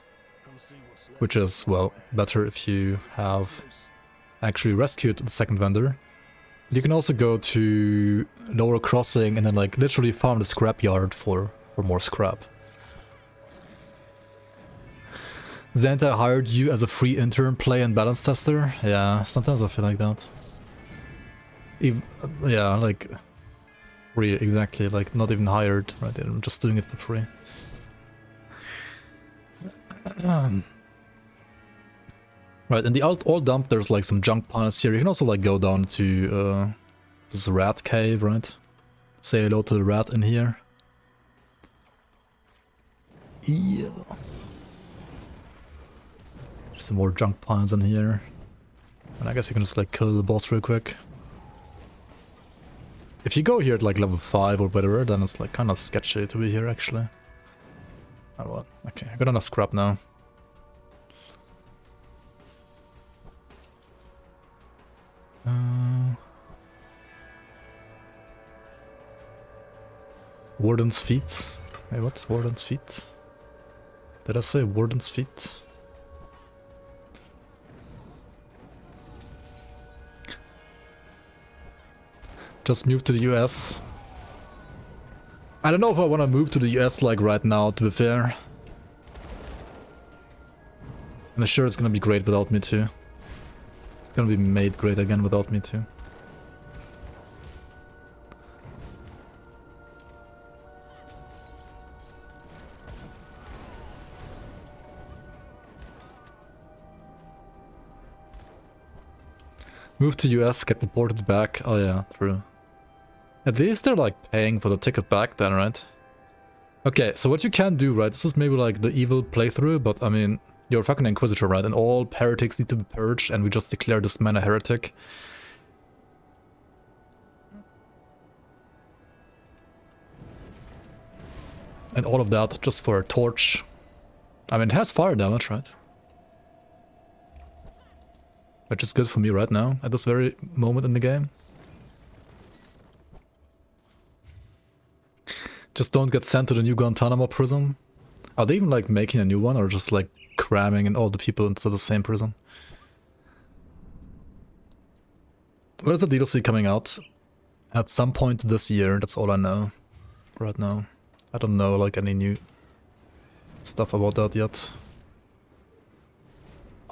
A: which is, well, better if you have actually rescued the second vendor. You can also go to Lower Crossing and then like literally farm the scrap yard for more scrap. Xanta hired you as a free intern play and balance tester? Yeah, sometimes I feel like that. Yeah, like... Free, exactly, like not even hired, right? I'm just doing it for free. Right, in the old dump there's like some junk piles here. You can also like go down to this rat cave, right? Say hello to the rat in here. Yeah. There's some more junk piles in here. And I guess you can just like kill the boss real quick. If you go here at like level 5 or whatever, then it's like kind of sketchy to be here actually. Oh well, okay, I got enough scrap now. Warden's feet? Wait, what? Warden's feet? Did I say Warden's feet? Just moved to the US. I don't know if I want to move to the US like right now, to be fair. I'm sure it's gonna be great without me too. It's gonna be made great again without me too. Move to US, get deported back. Oh yeah, true. At least they're like paying for the ticket back then, right? Okay, so what you can do, right? This is maybe like the evil playthrough, but I mean, you're a fucking Inquisitor, right? And all heretics need to be purged, and we just declare this man a heretic. And all of that just for a torch. I mean, it has fire damage, right? Which is good for me right now, at this very moment in the game. Just don't get sent to the new Guantanamo prison. Are they even like making a new one, or just like cramming in all the people into the same prison? Where's the DLC coming out? At some point this year, that's all I know. Right now. I don't know like any new stuff about that yet.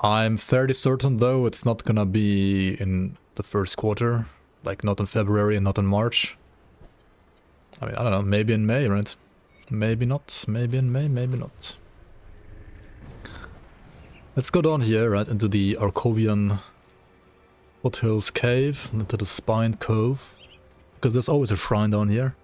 A: I'm fairly certain though it's not gonna be in the first quarter. Like not in February and not in March. I mean, I don't know, maybe in May, right? Maybe not, maybe in May, maybe not. Let's go down here, right, into the Arcovian Foothills Cave, into the Spined Cove. Because there's always a shrine down here.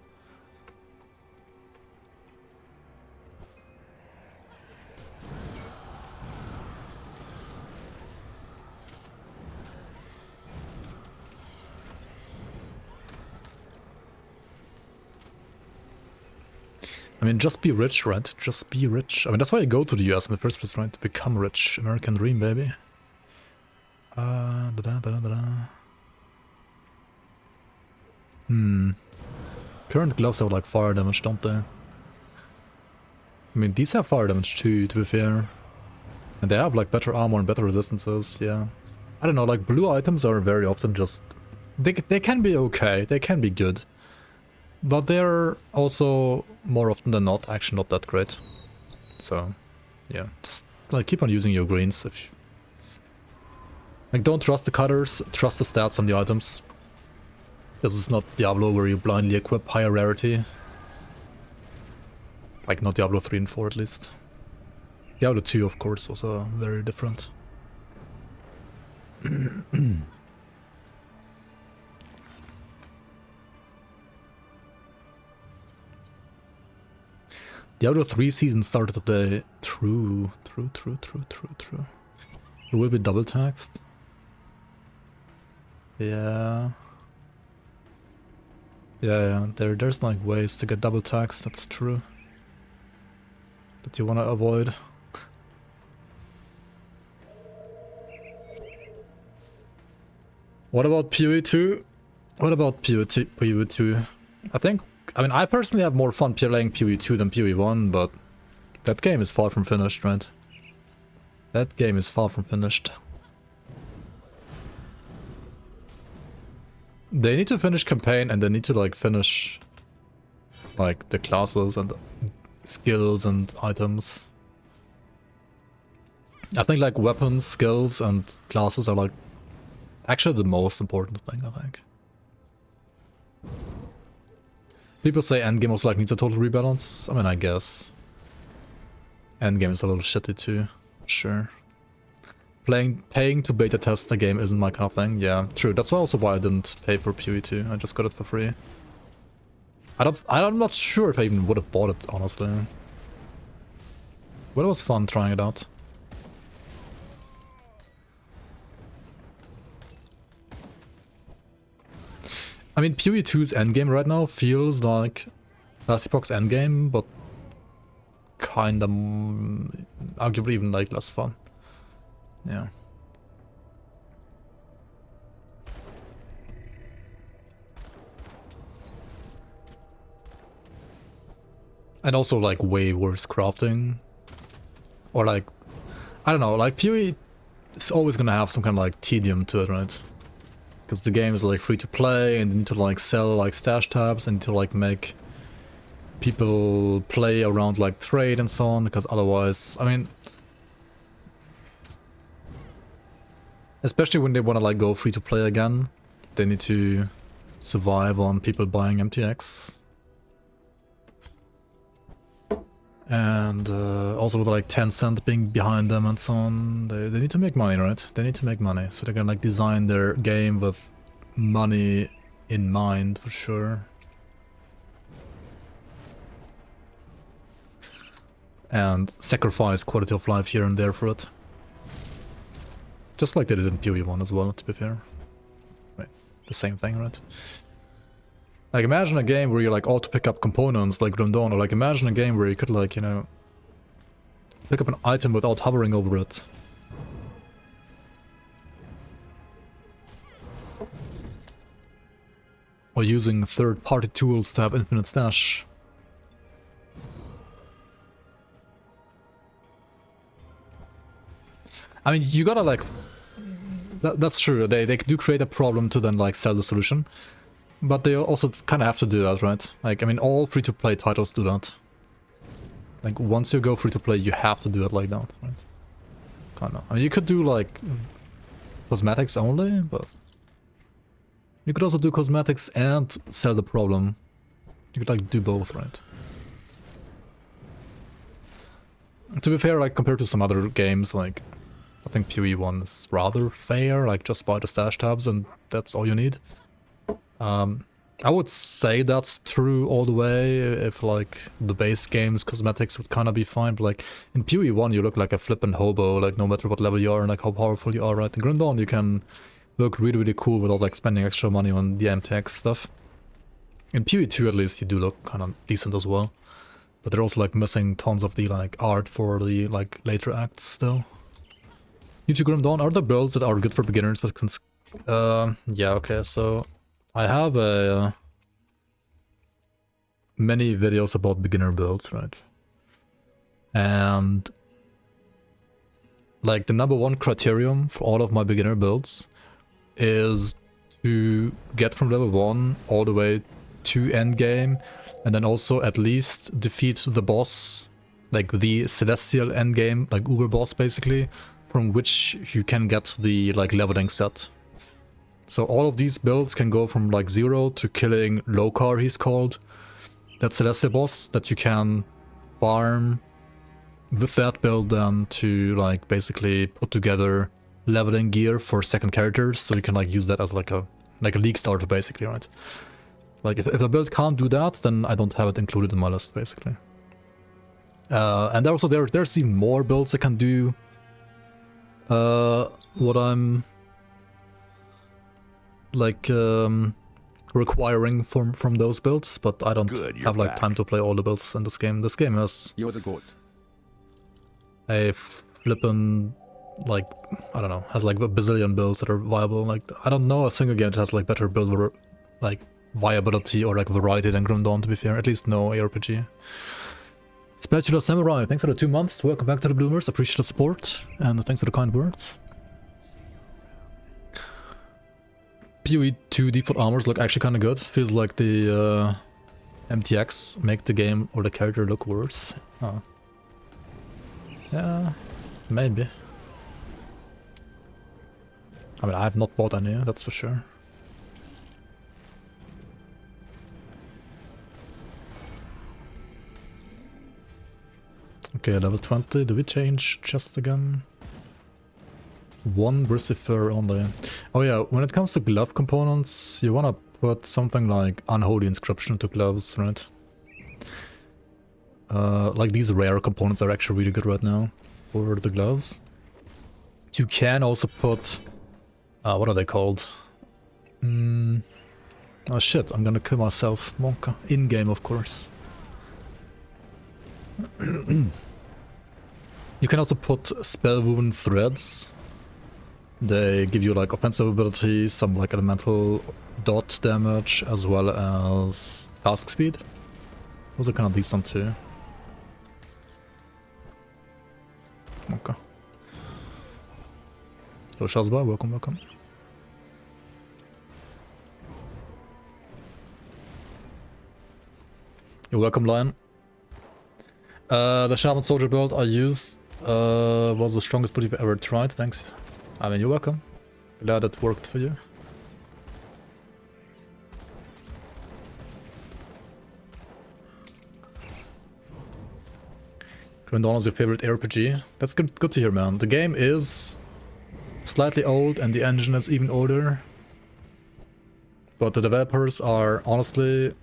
A: I mean, just be rich, right? Just be rich. I mean, that's why you go to the US in the first place, right? To become rich. American dream, baby. Current gloves have like fire damage, don't they? I mean, these have fire damage too, to be fair. And they have like better armor and better resistances, yeah. I don't know, like blue items are very often just... They can be okay, they can be good. But they're also, more often than not, actually not that great. So, yeah, just like keep on using your greens. If you... Like, don't trust the cutters, trust the stats on the items. This is not Diablo where you blindly equip higher rarity. Like, not Diablo 3 and 4 at least. Diablo 2, of course, was very different. Diablo 3 season started today. True. It will be double taxed. Yeah. Yeah, there's like ways to get double taxed, that's true. But you wanna avoid. What about PoE 2? What about PoE 2? I mean, I personally have more fun playing PoE 2 than PoE 1, but that game is far from finished, right? That game is far from finished. They need to finish campaign, and they need to like finish like the classes and skills and items. I think like weapons, skills, and classes are like actually the most important thing, I think. People say endgame also like needs a total rebalance. I mean, I guess. Endgame is a little shitty too, sure. Paying to beta test a game isn't my kind of thing. Yeah, true. That's also why I didn't pay for FoA 2. I just got it for free. I'm not sure if I even would have bought it, honestly. But it was fun trying it out. I mean, FoA 2's endgame right now feels like Last Epoch's endgame, but kinda arguably even like less fun. Yeah. And also like way worse crafting. Or like, I don't know, like FoA is always gonna have some kind of like tedium to it, right? Because the game is like free to play and you need to like sell like stash tabs and to like make people play around like trade and so on, because otherwise, I mean, especially when they want to like go free to play again, they need to survive on people buying MTX. And also with like Tencent being behind them and so on, they need to make money, right? They need to make money, so they're gonna like design their game with money in mind for sure. And sacrifice quality of life here and there for it. Just like they did in FoA 1 as well, to be fair. Right, the same thing, right? Like imagine a game where you like auto pick up components like Rune, or like imagine a game where you could like, you know, pick up an item without hovering over it. Or using third-party tools to have infinite stash. I mean, you gotta like... That's true, they do create a problem to then like sell the solution. But they also kind of have to do that, right? Like, I mean, all free-to-play titles do that. Like, once you go free-to-play, you have to do it like that, right? Kinda. I mean, you could do, like, cosmetics only, but... You could also do cosmetics and sell the problem. You could, like, do both, right? To be fair, like, compared to some other games, like... I think FoA 1 is rather fair, like, just buy the stash tabs and that's all you need. I would say that's true all the way if like the base game's cosmetics would kind of be fine, but like in FoA 1 you look like a flippin' hobo, like no matter what level you are and like how powerful you are, right? In Grim Dawn you can look really really cool without like spending extra money on the MTX stuff. In FoA 2 at least you do look kind of decent as well, but they're also like missing tons of the like art for the like later acts still. New to Grim Dawn, are there builds that are good for beginners but yeah, okay, so I have many videos about beginner builds, right? And like the #1 criterion for all of my beginner builds is to get from level 1 all the way to endgame, and then also at least defeat the boss, like the celestial endgame, like uber boss basically, from which you can get the like leveling set. So all of these builds can go from like 0 to killing Lokar, he's called. That Celestial boss that you can farm with that build then to like basically put together leveling gear for second characters, so you can like use that as like a league starter basically, right? Like if a build can't do that, then I don't have it included in my list basically. And also there's even more builds that can do what I'm like requiring from those builds, but I don't have like time to play all the builds in this game. This game has a flippin' like, I don't know, has like a bazillion builds that are viable. Like I don't know a single game that has like better build like viability or like variety than Grim Dawn, to be fair. At least no ARPG. Spatula Samurai, thanks for the 2 months. Welcome back to the Bloomers. Appreciate the support and thanks for the kind words. FoA 2 default armors look actually kind of good. Feels like the MTX make the game or the character look worse. Oh. Yeah, maybe. I mean, I have not bought any, that's for sure. Okay, level 20. Do we change chest again? One Brisifer only. Oh yeah, when it comes to glove components, you wanna put something like Unholy Inscription to gloves, right? Like these rare components are actually really good right now for the gloves. You can also put... what are they called? Oh shit, I'm gonna kill myself, Monka. In-game, of course. You can also put Spellwoven Threads. They give you like offensive ability, some like elemental dot damage, as well as task speed. Those are kind of decent too. Okay. So Shazba, welcome, welcome. You're welcome, Lion. The Shaman Soldier build I used was the strongest build you've ever tried, thanks. I mean, you're welcome. Glad it worked for you. Grim Dawn is your favorite RPG? That's good to hear, man. The game is slightly old and the engine is even older. But the developers are honestly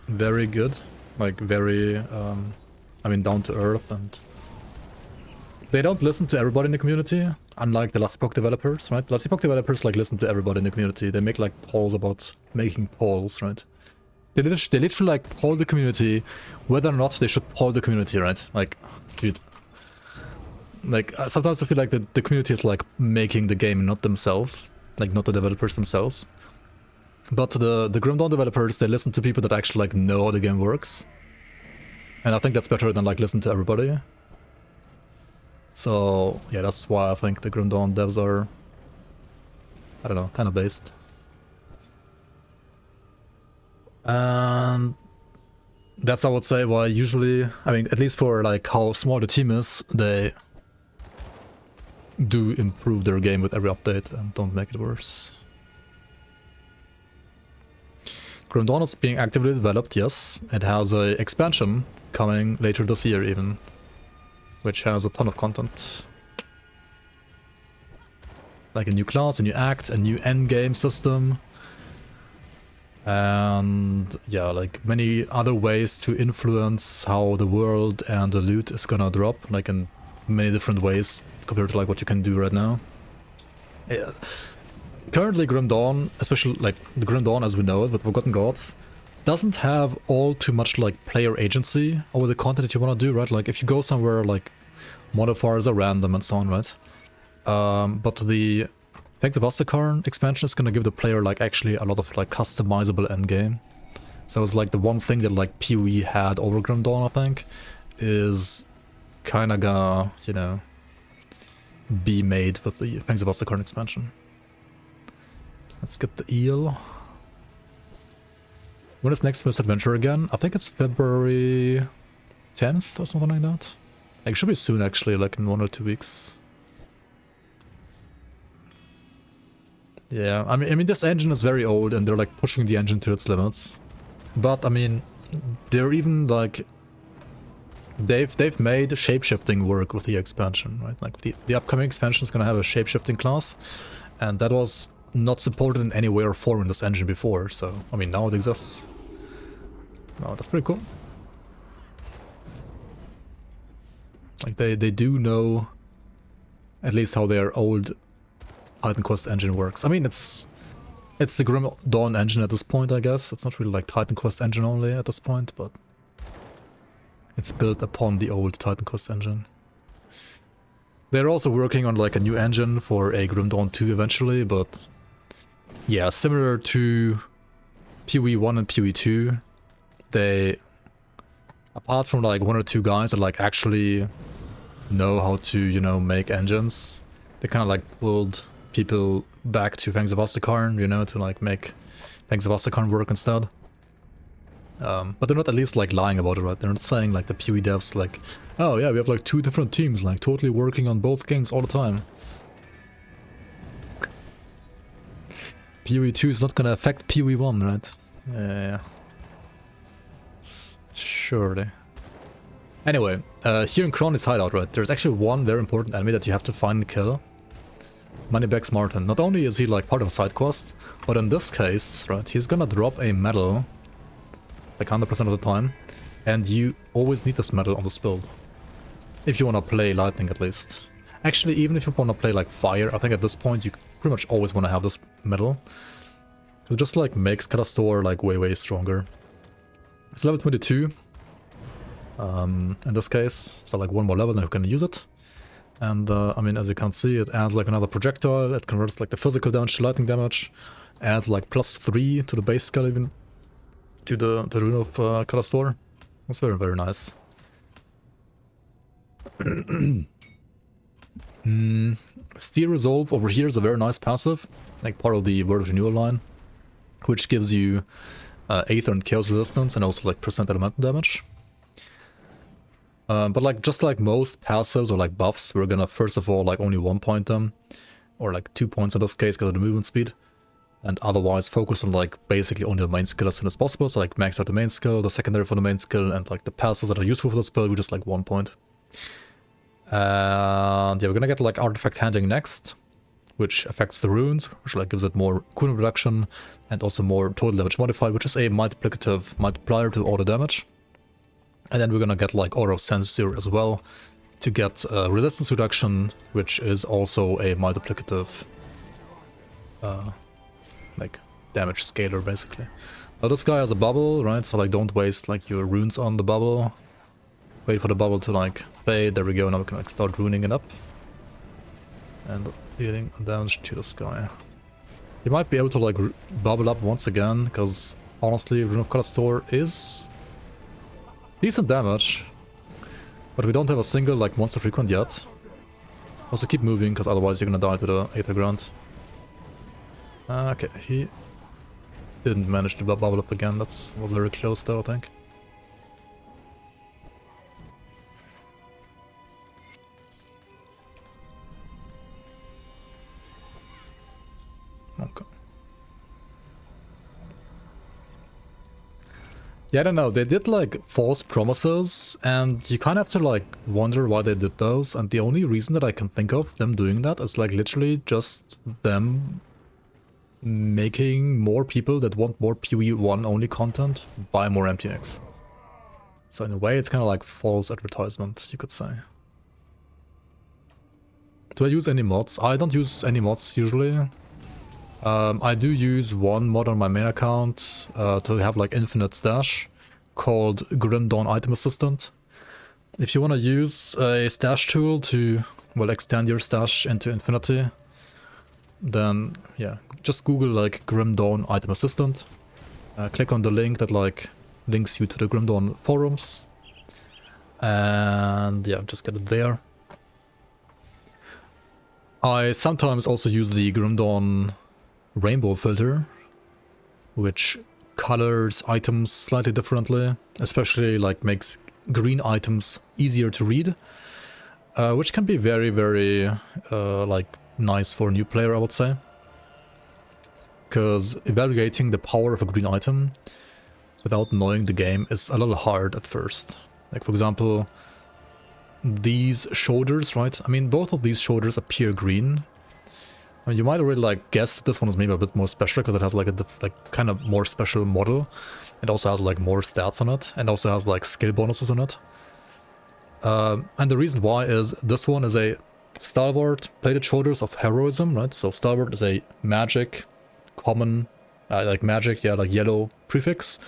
A: very good. Like, very, I mean, down to earth, and they don't listen to everybody in the community, unlike the Lassipok developers, right? Lassipok developers, like, listen to everybody in the community. They make, like, polls about making polls, right? They literally, like, poll the community whether or not they should poll the community, right? Like, dude. Like, sometimes I feel like the community is, like, making the game, not themselves. Like, not the developers themselves. But the Grim Dawn developers, they listen to people that actually, like, know how the game works. And I think that's better than, like, listen to everybody. So, yeah, that's why I think the Grim Dawn devs are, I don't know, kind of based. And that's, I would say, why usually, I mean, at least for, like, how small the team is, they do improve their game with every update and don't make it worse. Grim Dawn is being actively developed, yes. It has a expansion coming later this year even, which has a ton of content. Like a new class, a new act, a new endgame system. And yeah, like many other ways to influence how the world and the loot is gonna drop, like in many different ways compared to like what you can do right now. Yeah. Currently Grim Dawn, especially like the Grim Dawn as we know it with Forgotten Gods, doesn't have all too much like player agency over the content that you want to do, right? Like if you go somewhere like modifiers are random and so on, right? But the Fangs of Astakarn expansion is gonna give the player like actually a lot of like customizable endgame. So it's like the one thing that like PoE had over Grim Dawn, I think, is kinda gonna, you know, be made with the Fangs of Astakarn expansion. Let's get the eel. When is next misadventure again? I think it's February 10th or something like that. Like, it should be soon actually, like in 1 or 2 weeks. Yeah, I mean this engine is very old and they're like pushing the engine to its limits. But I mean, they're even like they've made shapeshifting work with the expansion, right? Like the upcoming expansion is gonna have a shapeshifting class, and that was not supported in any way or form in this engine before, so I mean now it exists. Oh, that's pretty cool. Like they do know at least how their old Titan Quest engine works. I mean it's the Grim Dawn engine at this point, I guess. It's not really like Titan Quest engine only at this point, but it's built upon the old Titan Quest engine. They're also working on like a new engine for a Grim Dawn 2 eventually, but yeah, similar to PoE 1 and PoE 2, they, apart from like 1 or 2 guys that like actually know how to, you know, make engines, they kind of like pulled people back to Fangs of Astakarn, you know, to like make Fangs of Astakarn work instead. But they're not at least like lying about it, right? They're not saying like the PoE devs like, oh yeah, we have like 2 different teams like totally working on both games all the time. PoE 2 is not gonna affect PoE 1, right? Yeah. Surely. Anyway, here in Kron's hideout, right, there's actually one very important enemy that you have to find and kill. Moneybags Martin. Not only is he like part of a side quest, but in this case, right, he's gonna drop a medal like 100% of the time, and you always need this medal on this build. If you wanna play lightning at least. Actually, even if you wanna play like fire, I think at this point you pretty much always wanna have this medal. It just like makes Kalastor like way stronger. It's level 22. In this case, so like one more level and you can use it. And I mean, as you can see, it adds like another projectile, it converts like the physical damage to lightning damage, adds like +3 to the base skill, even to the Rune of Kalastor. That's very nice. Steer Resolve over here is a very nice passive, like part of the Word of Renewal line, which gives you Aether and Chaos resistance and also like percent elemental damage. But like just like most passives or like buffs, we're gonna first of all like only 1 point them, or like 2 points in this case because of the movement speed, and otherwise focus on like basically only the main skill as soon as possible. So like max out the main skill, the secondary for the main skill, and like the passives that are useful for the spell, we just like 1 point. And yeah, we're gonna get like Artifact Handling next, which affects the runes, which like gives it more cooldown reduction and also more total damage modified, which is a multiplicative multiplier to all the damage. And then we're gonna get like Aura of Censure as well to get resistance reduction, which is also a multiplicative like damage scaler basically. Now this guy has a bubble, right? So like don't waste like your runes on the bubble. Wait for the bubble to like fade. There we go. Now we can like start runing it up and dealing damage to this guy. You might be able to like bubble up once again, because honestly, Rune of Kalastor is decent damage, but we don't have a single like monster frequent yet. Also keep moving, because otherwise you're gonna die to the Aether Grant. Okay, he didn't manage to bubble up again. That was very close though, I think. Okay. Yeah, I don't know, they did like false promises, and you kind of have to like wonder why they did those, and the only reason that I can think of them doing that is like literally just them making more people that want more PoE 1 only content buy more MTX. So in a way it's kind of like false advertisement, you could say. Do I use any mods? I don't use any mods usually. I do use one mod on my main account to have like infinite stash called Grim Dawn Item Assistant. If you want to use a stash tool to, well, extend your stash into infinity, then yeah, just Google like Grim Dawn Item Assistant. Click on the link that like links you to the Grim Dawn forums, and yeah, just get it there. I sometimes also use the Grim Dawn rainbow filter, which colors items slightly differently, especially like makes green items easier to read, which can be very like nice for a new player, I would say, because evaluating the power of a green item without knowing the game is a little hard at first. Like for example, these shoulders, right? I mean, both of these shoulders appear green. I mean, you might already like guess that this one is maybe a bit more special because it has like a kind of more special model. It also has like more stats on it, and also has like skill bonuses on it. And the reason why is this one is a Stalwart Plated Shoulders of Heroism, right? So Stalwart is a magic, common, like magic, yeah, like yellow prefix.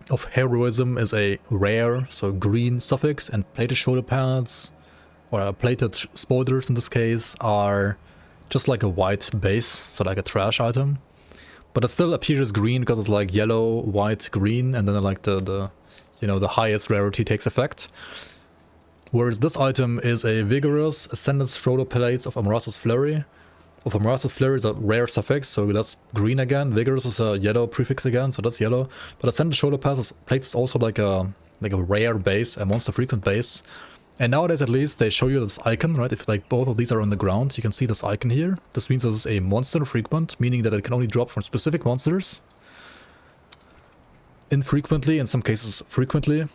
A: Of Heroism is a rare, so green suffix, and Plated Shoulder Pads, or Plated Spoders in this case, are just like a white base, so like a trash item. But it still appears green because it's like yellow, white, green, and then like the you know, the highest rarity takes effect. Whereas this item is a Vigorous Ascendant Shoulder Plates of Amarasa's Flurry. Of Amarasa's Flurry is a rare suffix, so that's green again. Vigorous is a yellow prefix again, so that's yellow. But Ascendant Shoulder Plates is also like a rare base, a monster frequent base. And nowadays, at least, they show you this icon, right? If like both of these are on the ground, you can see this icon here. This means this is a monster frequent, meaning that it can only drop from specific monsters. Infrequently, in some cases frequently.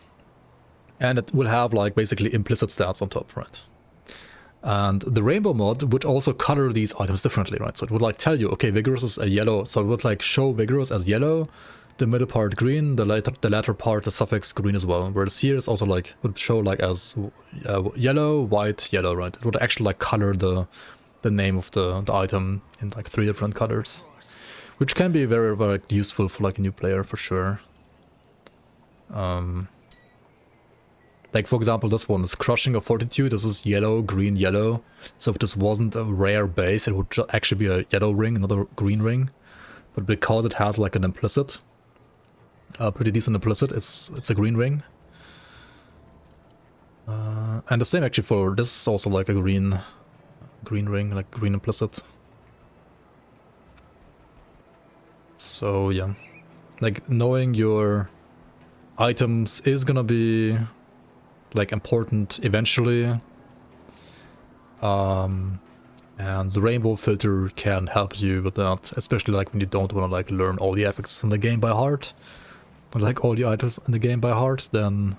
A: And it will have like basically implicit stats on top, right? And the rainbow mod would also color these items differently, right? So it would like tell you, okay, vigorous is a yellow, so it would like show vigorous as yellow, the middle part green, the latter part, the suffix green as well. Whereas here is also like, would show like as yellow, white, yellow, right? It would actually like color the name of the item in like 3 different colors. Which can be very, very useful for like a new player for sure. Like for example, this one is Crushing of Fortitude. This is yellow, green, yellow. So if this wasn't a rare base, it would actually be a yellow ring, another green ring. But because it has like an implicit, pretty decent implicit, it's a green ring. And the same actually for this is also like a green ring, like green implicit. So yeah, like knowing your items is gonna be like important eventually. And the rainbow filter can help you with that, especially like when you don't want to like learn all the effects in the game by heart, or like all the items in the game by heart. Then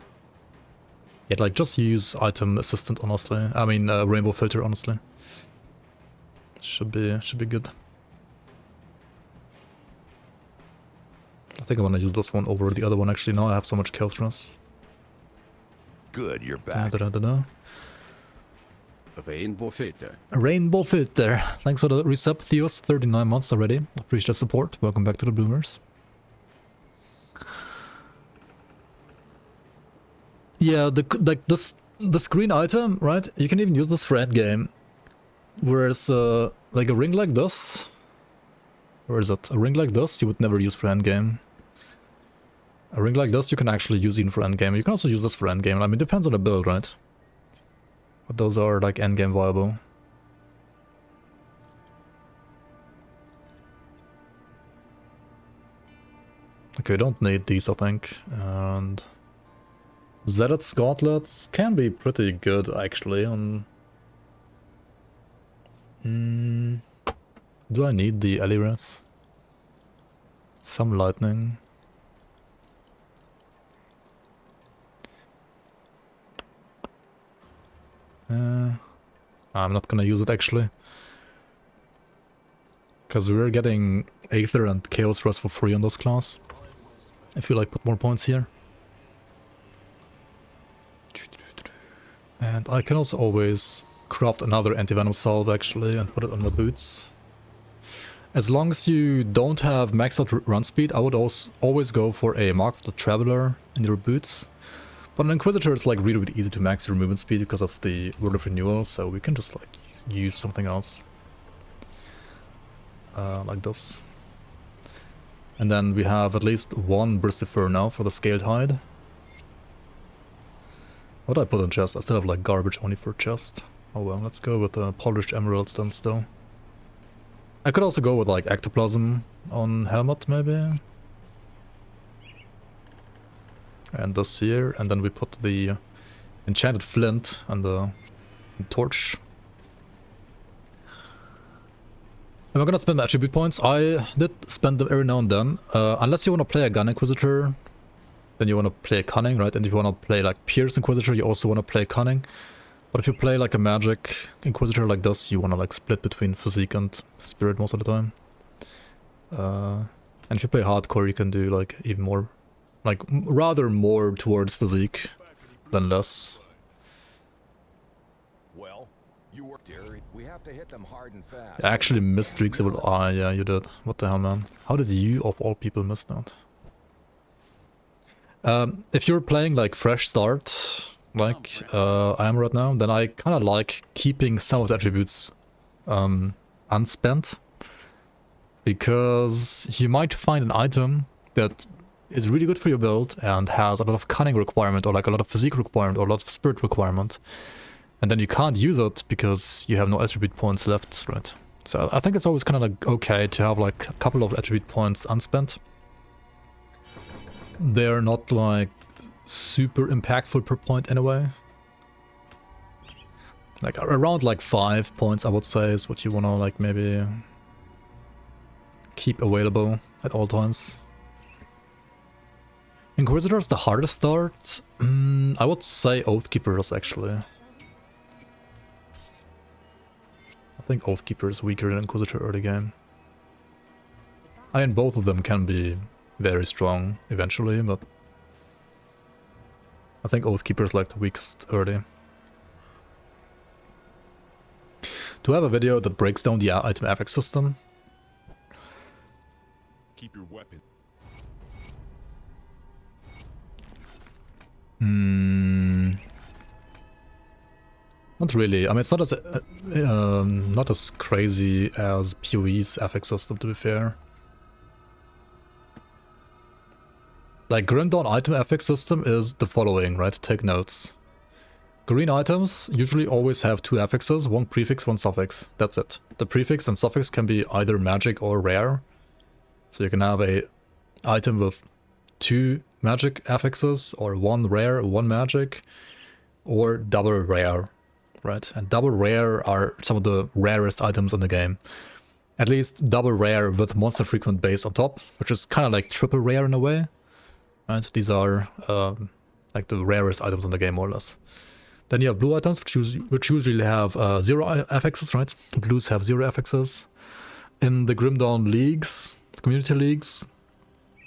A: yeah, like just use item assistant honestly. I mean rainbow filter honestly. Should be good. I think I want to use this one over the other one actually. Now I have so much kill stress.
B: Good, you're back.
D: Rainbow filter.
A: Rainbow filter. Thanks for the resub, Theos. 39 months already. Appreciate the support. Welcome back to the Bloomers. Yeah, this green item, right? You can even use this for endgame. Whereas like a ring like this, where is it? A ring like this you would never use for endgame. A ring like this you can actually use even for endgame. You can also use this for endgame. I mean, it depends on the build, right? But those are like endgame viable. Okay, we don't need these, I think. And Zealot's gauntlets can be pretty good actually on... Do I need the Eliras? Some lightning. I'm not gonna use it actually. Because we're getting Aether and Chaos Rust for free on this class. If you like put more points here. And I can also always craft another anti-venom salve actually and put it on the boots. As long as you don't have maxed out run speed, I would also always go for a Mark of the Traveler in your boots. But an Inquisitor is like really easy to max your movement speed because of the Word of Renewal, so we can just like use something else. Like this. And then we have at least one Bristifer now for the Scaled Hide. What do I put in chest? I still have like garbage only for chest. Oh well, let's go with the Polished Emeralds then still. I could also go with like Ectoplasm on Helmet maybe. And this here, and then we put the Enchanted Flint and the Torch. Am I gonna spend my attribute points? I did spend them every now and then. Unless you want to play a Gun Inquisitor, then you want to play Cunning, right? And if you want to play like Pierce Inquisitor, you also want to play Cunning. But if you play like a Magic Inquisitor like this, you want to like split between Physique and Spirit most of the time. And if you play Hardcore, you can do like even more, like rather more towards Physique than less.
B: Well, you were Derry. We have to hit them hard and fast.
A: I actually missed Streaks Evil. Ah, yeah, you did. What the hell, man? How did you, of all people, miss that? If you're playing like fresh start, like I am right now, then I kind of like keeping some of the attributes unspent. Because you might find an item that is really good for your build and has a lot of cunning requirement or like a lot of physique requirement or a lot of spirit requirement. And then you can't use it because you have no attribute points left, right? So I think it's always kind of like okay to have like a couple of attribute points unspent. They're not like super impactful per point anyway. Like around like 5 points, I would say, is what you wanna like maybe keep available at all times. Inquisitor is the hardest start. I would say Oathkeepers actually. I think Oathkeeper is weaker than Inquisitor early game. I mean, both of them can be very strong eventually, but I think Oathkeeper is like the weakest early. Do I have a video that breaks down the item affix system?
C: Keep your weapon.
A: Not really. I mean, it's not as crazy as FoE's affix system, to be fair. Like, Grim Dawn item affix system is the following, right? Take notes. Green items usually always have 2 affixes, 1 prefix, 1 suffix. That's it. The prefix and suffix can be either magic or rare. So you can have a item with 2 magic affixes, or 1 rare, 1 magic, or double rare, right? And double rare are some of the rarest items in the game. At least double rare with monster frequent base on top, which is kind of like triple rare in a way. Right? These are like the rarest items in the game, more or less. Then you have blue items, which usually have 0 affixes, right? Blues have 0 affixes. In the Grim Dawn leagues, community leagues,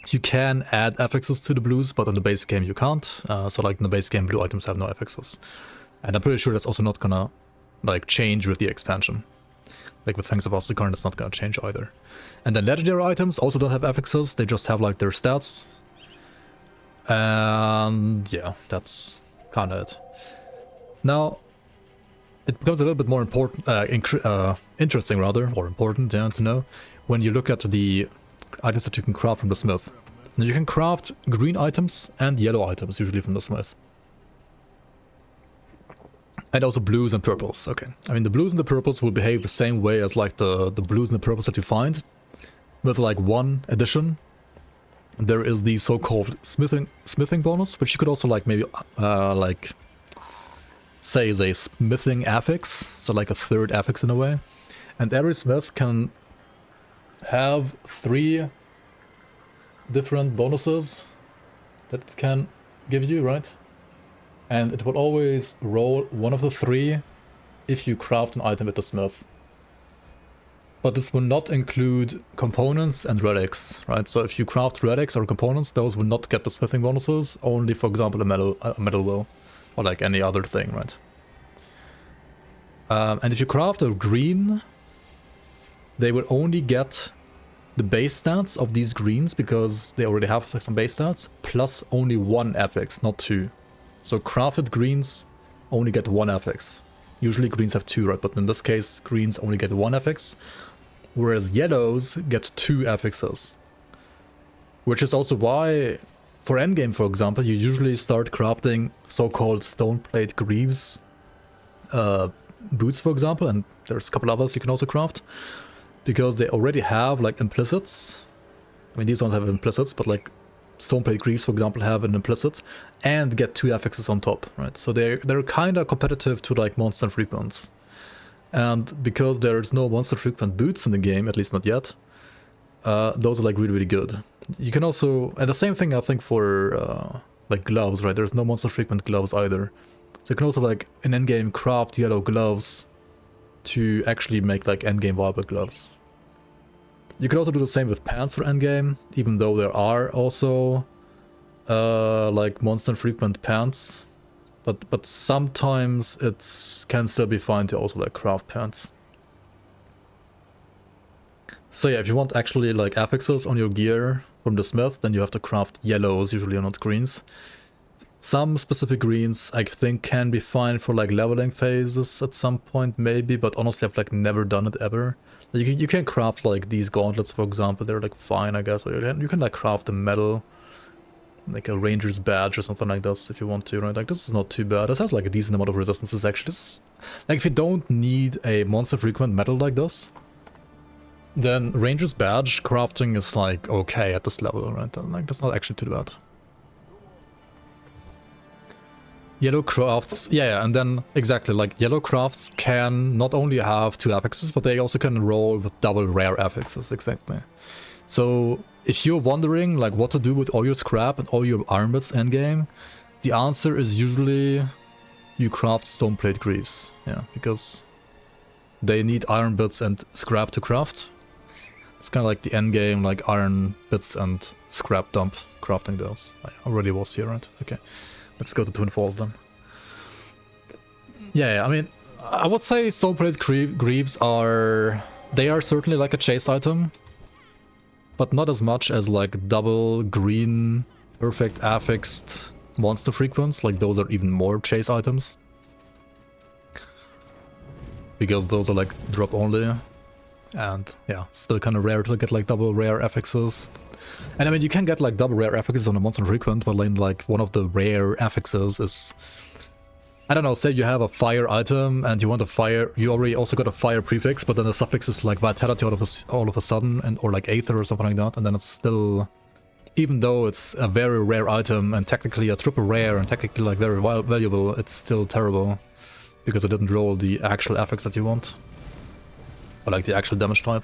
A: you can add affixes to the blues, but in the base game you can't. So like in the base game, blue items have no affixes. And I'm pretty sure that's also not gonna like change with the expansion. Like with Fangs of Ostakarn, it's not gonna change either. And then legendary items also don't have affixes, they just have like their stats. And yeah, that's kind of it. Now, it becomes a little bit more important, interesting rather, or important, yeah, to know, when you look at the items that you can craft from the smith. Now you can craft green items and yellow items, usually from the smith. And also blues and purples, okay. I mean, the blues and the purples will behave the same way as like the blues and the purples that you find, with like one addition. There is the so-called smithing bonus, which you could also like maybe like say is a smithing affix, so like a third affix in a way. And every smith can have 3 different bonuses that it can give you, right? And it will always roll one of the 3 if you craft an item with the smith. But this will not include components and relics, right? So if you craft relics or components, those will not get the smithing bonuses, only for example a metal will, or like any other thing, right? And if you craft a green, they will only get the base stats of these greens, because they already have like some base stats, plus only 1 affix, not 2. So crafted greens only get 1 affix. Usually greens have 2, right? But in this case, greens only get 1 affix, whereas yellows get 2 affixes. Which is also why, for endgame, for example, you usually start crafting so-called stoneplate greaves boots, for example, and there's a couple others you can also craft, because they already have like implicits. I mean, these don't have implicits, but like stoneplate greaves, for example, have an implicit and get 2 affixes on top, right? So they're kind of competitive to like monster frequents. And because there's no monster frequent boots in the game, at least not yet, those are like really, really good. You can also, and the same thing I think for like gloves, right? There's no monster frequent gloves either. So you can also like in endgame craft yellow gloves to actually make like endgame viable gloves. You can also do the same with pants for endgame, even though there are also like monster frequent pants. But sometimes it can still be fine to also like craft pants. So yeah, if you want actually like affixes on your gear from the smith, then you have to craft yellows, usually not greens. Some specific greens I think can be fine for like leveling phases at some point maybe, but honestly I've like never done it ever. You can craft like these gauntlets, for example, they're like fine, I guess. Or you can like craft a medal, like a ranger's badge or something like this if you want to, right? Like this is not too bad. This has like a decent amount of resistances actually. This is, like if you don't need a monster frequent medal like this, then ranger's badge crafting is like okay at this level, right? Like that's not actually too bad. Yellow crafts, yeah, and then exactly, like yellow crafts can not only have 2 affixes, but they also can roll with double rare affixes, exactly. So if you're wondering like what to do with all your scrap and all your iron bits endgame, the answer is usually you craft stone plate greaves, yeah, because they need iron bits and scrap to craft. It's kind of like the endgame, like iron bits and scrap dump crafting those. I already was here, right? Okay. Let's go to Twin Falls then. Yeah, I mean, I would say stone plate greaves are... They are certainly like a chase item, but not as much as like double green perfect affixed monster frequents. Like those are even more chase items. Because those are like drop only. And yeah, still kind of rare to get like double rare affixes. And I mean, you can get like double rare affixes on a monster frequent, but then like one of the rare affixes is, I don't know, say you have a fire item and you want a fire, you already also got a fire prefix, but then the suffix is like vitality all of a sudden, and or like aether or something like that, and then it's still, even though it's a very rare item and technically a triple rare and technically like very valuable, it's still terrible because it didn't roll the actual affix that you want. Or like the actual damage type.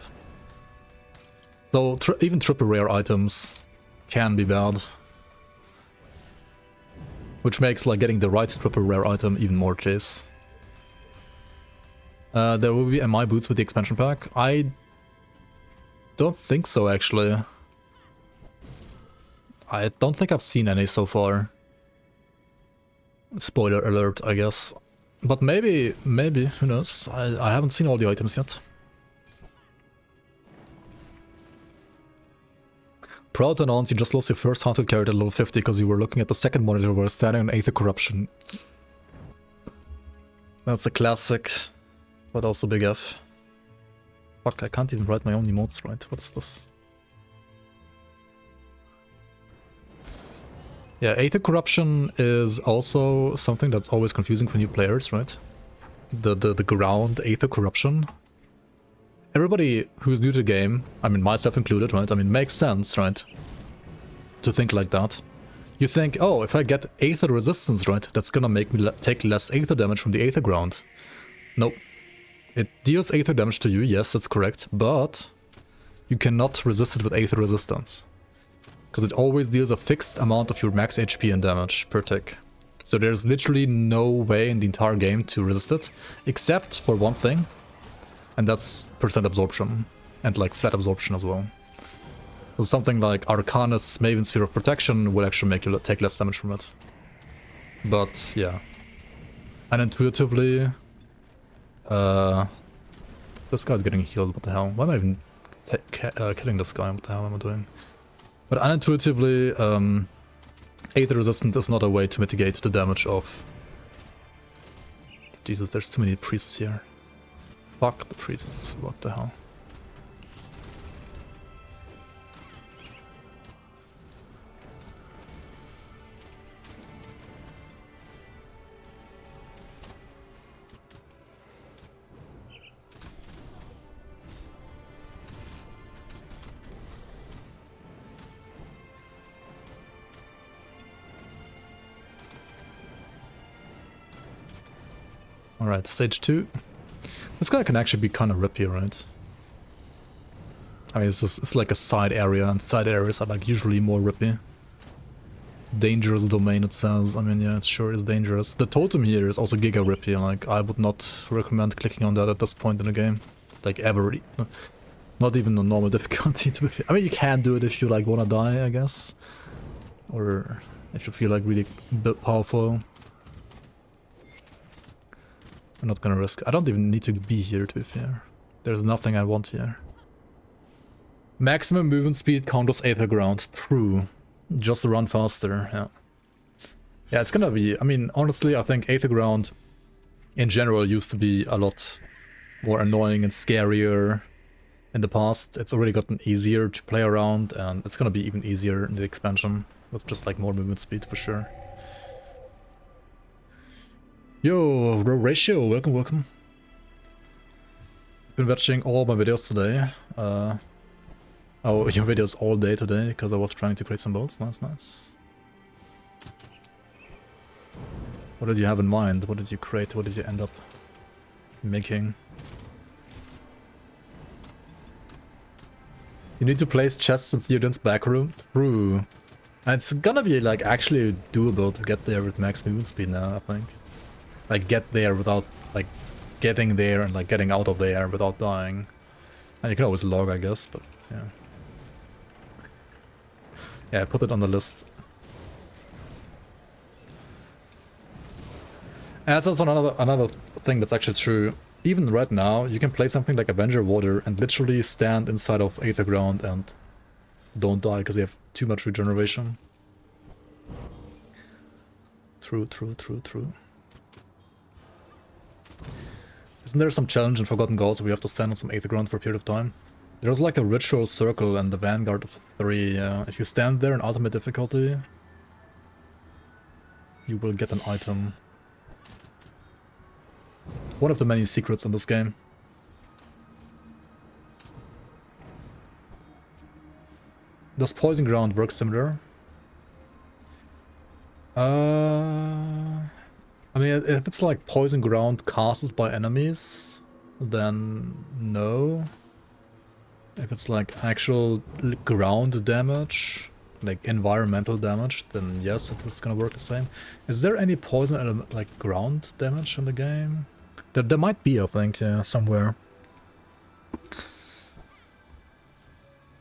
A: So even triple rare items can be bad. Which makes like getting the right triple rare item even more chase. There will be MI boots with the expansion pack. I don't think so actually. I don't think I've seen any so far. Spoiler alert, I guess. But maybe, who knows? I haven't seen all the items yet. Proud to announce you just lost your first hunter carry at level 50 because you were looking at the second monitor while standing on Aether Corruption. That's a classic, but also big F. Fuck, I can't even write my own emotes right. What is this? Yeah, Aether Corruption is also something that's always confusing for new players, right? The ground Aether Corruption. Everybody who's new to the game, I mean myself included, right? I mean, makes sense, right? To think like that. You think, oh, if I get Aether resistance, right? That's gonna make me take less Aether damage from the Aether ground. Nope. It deals Aether damage to you, yes, that's correct. But you cannot resist it with Aether resistance. Because it always deals a fixed amount of your max HP and damage per tick. So there's literally no way in the entire game to resist it. Except for one thing. And that's percent absorption, and like flat absorption as well. So something like Arcanus Maven Sphere of Protection will actually make you take less damage from it. But yeah. And intuitively... this guy's getting healed, what the hell? Why am I even killing this guy? What the hell am I doing? But unintuitively, Aether Resistant is not a way to mitigate the damage of... Jesus, there's too many priests here. Fuck the priests, what the hell. Alright, stage 2. This guy can actually be kind of rippy, right? I mean, it's like a side area, and side areas are like usually more rippy. Dangerous domain, it says. I mean, yeah, it sure is dangerous. The totem here is also giga rippy, like, I would not recommend clicking on that at this point in the game. Like, ever. Not even on normal difficulty, to be fair. I mean, you can do it if you, like, wanna die, I guess. Or if you feel, like, really powerful. I'm not gonna risk. I don't even need to be here, to be fair. There's nothing I want here. Maximum movement speed counters Aether Ground. True. Just to run faster, yeah. Yeah, it's gonna be... I mean, honestly, I think Aether Ground in general used to be a lot more annoying and scarier in the past. It's already gotten easier to play around, and it's gonna be even easier in the expansion with just like more movement speed for sure. Yo, Ratio, welcome. Been watching all my videos today. Oh, your videos all day today, because I was trying to create some builds. Nice, nice. What did you have in mind? What did you create? What did you end up making? You need to place chests in Theoden's back room? True. And it's gonna be like actually doable to get there with max movement speed now, I think. Like get there without like getting there and like getting out of there without dying. And you can always log, I guess, but yeah. Yeah, I put it on the list. And that's also another thing that's actually true. Even right now, you can play something like Avenger Water and literally stand inside of Aether Ground and don't die because you have too much regeneration. True. Isn't there some challenge in Forgotten Gods where you have to stand on some Aether Ground for a period of time? There's like a ritual circle and the Vanguard of 3. If you stand there in ultimate difficulty, you will get an item. One of the many secrets in this game. Does Poison Ground work similar? I mean, if it's like Poison Ground casted by enemies, then no. If it's like actual ground damage, like environmental damage, then yes, it's gonna work the same. Is there any poison element, like ground damage in the game? There might be, I think, yeah, somewhere.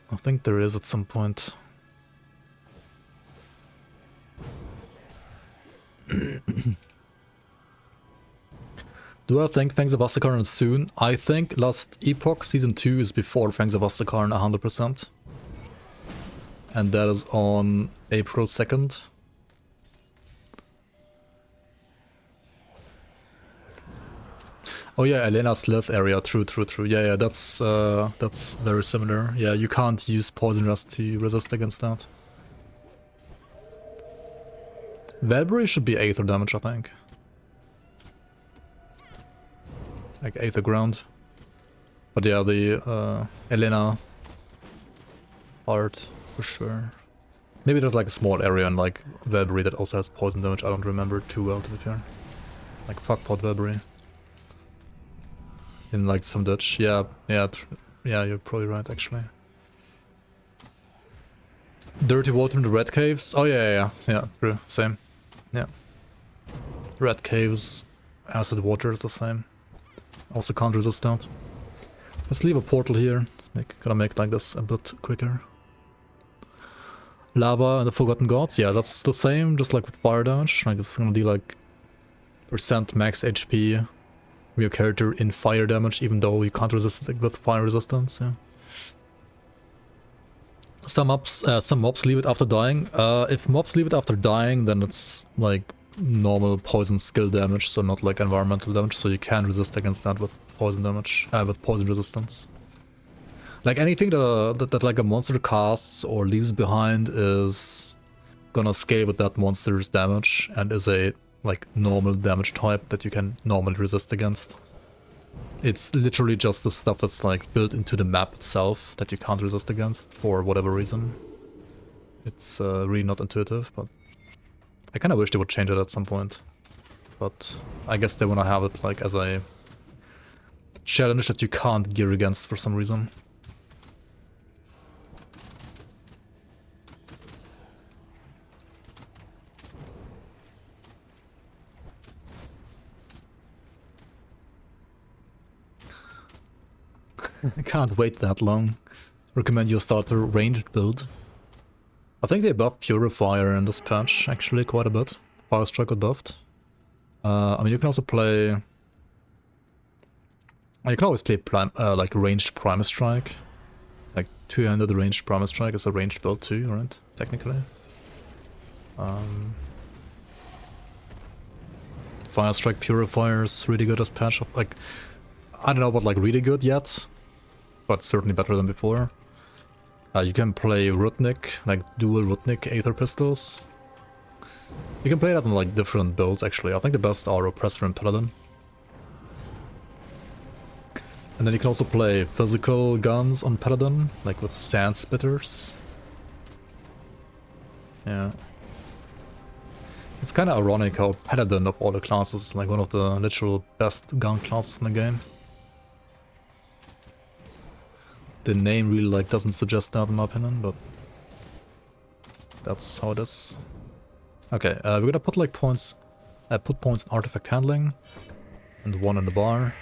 A: I think there is at some point. Do I think Fangs of Astakarn is soon? I think Last Epoch Season 2 is before Fangs of Astakarn 100%. And that is on April 2nd. Oh yeah, Elena's Slith area, true. Yeah, that's very similar. Yeah, you can't use Poison Rust to resist against that. Velbury should be Aether damage, I think. Like Aether Ground. But yeah, the Elena part, for sure. Maybe there's like a small area in like Velbury that also has poison damage, I don't remember too well to be fair. Like fuckpot Velbury. In like some Dutch, yeah, you're probably right actually. Dirty water in the red caves. Oh yeah, true, same. Yeah, red caves, acid water is the same. Also can't resist that. Let's leave a portal here. Gotta make like this a bit quicker. Lava and the Forgotten Gods. Yeah, that's the same, just like with fire damage. Like it's gonna be like % max HP. Your character in fire damage, even though you can't resist it with fire resistance. Yeah. Some mobs leave it after dying. If mobs leave it after dying, then it's like normal poison skill damage, so not like environmental damage. So you can resist against that with poison damage, with poison resistance. Like anything that like a monster casts or leaves behind is gonna scale with that monster's damage and is a like normal damage type that you can normally resist against. It's literally just the stuff that's like built into the map itself that you can't resist against for whatever reason. It's really not intuitive, but I kind of wish they would change it at some point. But I guess they want to have it like as a challenge that you can't gear against for some reason. I can't wait that long. Recommend you start a ranged build. I think they buffed Purifier in this patch, actually, quite a bit. Fire Strike got buffed. I mean, you can also play... You can always play like ranged Primus Strike. Like 2-handed ranged Primus Strike is a ranged build too, right? Technically. Fire Strike Purifier is really good as patch. Like, I don't know about like really good yet, but certainly better than before. You can play Rutnik, like dual Rutnik Aether Pistols. You can play that on like different builds actually. I think the best are Oppressor and Paladin. And then you can also play physical guns on Paladin, like with Sand Spitters. Yeah. It's kind of ironic how Paladin of all the classes is like one of the literal best gun classes in the game. The name really like doesn't suggest that in my opinion, but that's how it is. Okay, we're gonna put like points. Put points in artifact handling and one in the bar.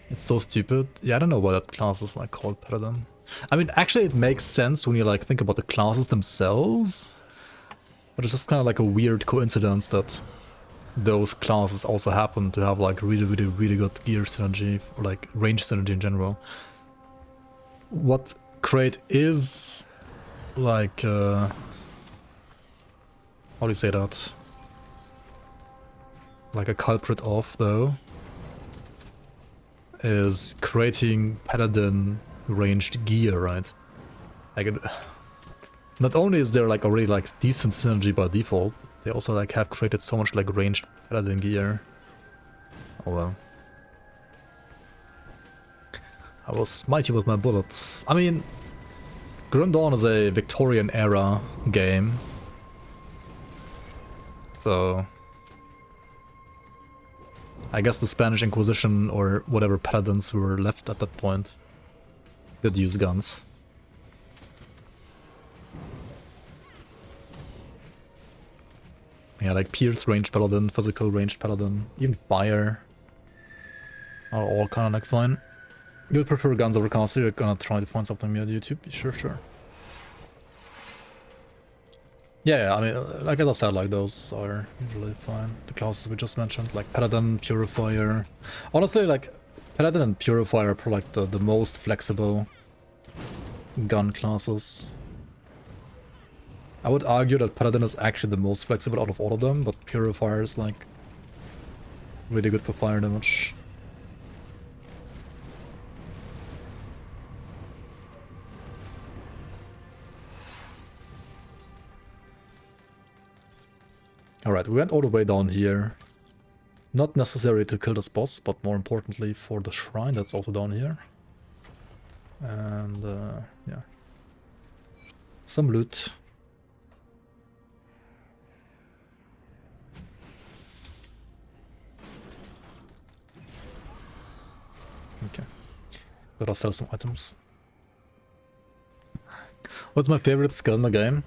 A: It's so stupid. Yeah, I don't know why that class is like called Paladin. I mean, actually, it makes sense when you like think about the classes themselves. But it's just kind of like a weird coincidence that those classes also happen to have like really good gear synergy or like range synergy in general. What Crate is like, how do you say that? Like a culprit of though, is creating Paladin ranged gear, right? Like not only is there like already like decent synergy by default, they also like have created so much like ranged Paladin gear. Oh well. I will smite you with my bullets. I mean, Grim Dawn is a Victorian era game. So I guess the Spanish Inquisition or whatever paladins were left at that point did use guns. Yeah, like Pierce ranged paladin, physical ranged paladin, even fire are all kind of like fine. You would prefer guns over caster, you're gonna try to find something new on YouTube? Sure. Yeah, I mean, like as I said, like those are usually fine. The classes we just mentioned, like Paladin, Purifier. Honestly, like Paladin and Purifier are probably like the most flexible gun classes. I would argue that Paladin is actually the most flexible out of all of them, but Purifier is like really good for fire damage. Alright, we went all the way down here. Not necessary to kill this boss, but more importantly for the shrine that's also down here. And yeah. Some loot. Okay. Gotta sell some items. What's my favorite skill in the game?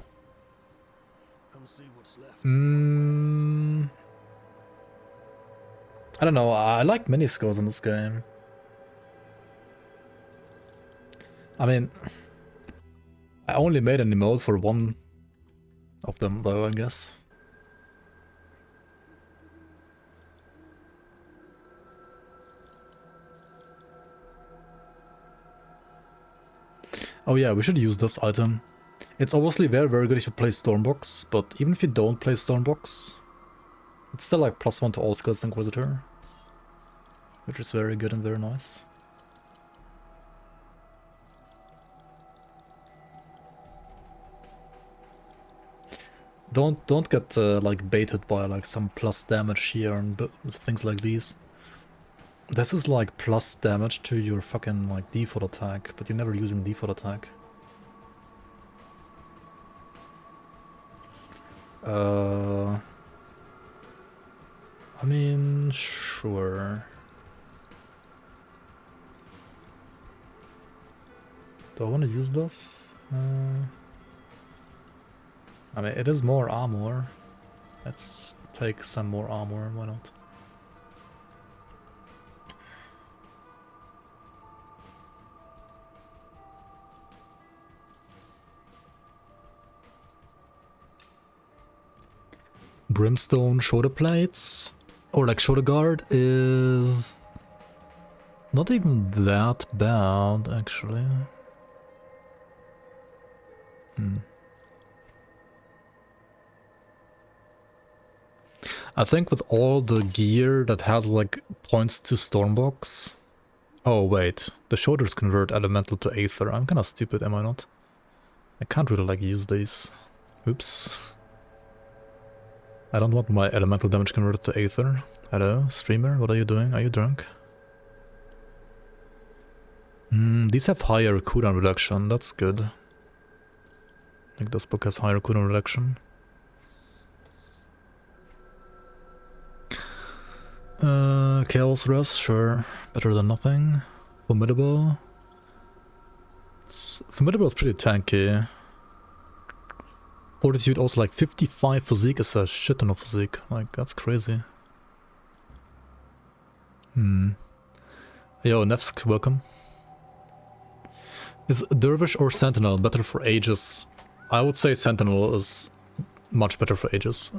A: I don't know, I like many skills in this game. I mean, I only made an emote for one of them though, I guess. Oh yeah, we should use this item. It's obviously very good if you play Stormbox, but even if you don't play Stormbox, it's still like +1 to all skills Inquisitor, which is very good and very nice. Don't get like baited by like some plus damage here and things like these. This is like plus damage to your fucking like default attack, but you're never using default attack. I mean, sure. Do I want to use this? I mean, it is more armor. Let's take some more armor, why not? Brimstone shoulder plates, or like shoulder guard, is not even that bad, actually. I think with all the gear that has like points to Stormbox... Oh wait, the shoulders convert elemental to Aether. I'm kinda stupid, am I not? I can't really like use these. Oops. I don't want my elemental damage converted to Aether. Hello, streamer, what are you doing? Are you drunk? These have higher cooldown reduction, that's good. I think this book has higher cooldown reduction. Chaos Res, sure. Better than nothing. Formidable. Formidable is pretty tanky. Fortitude also like 55 physique is a shit ton of physique. Like, that's crazy. Yo, Nevsk, welcome. Is Dervish or Sentinel better for Aegis? I would say Sentinel is much better for Aegis.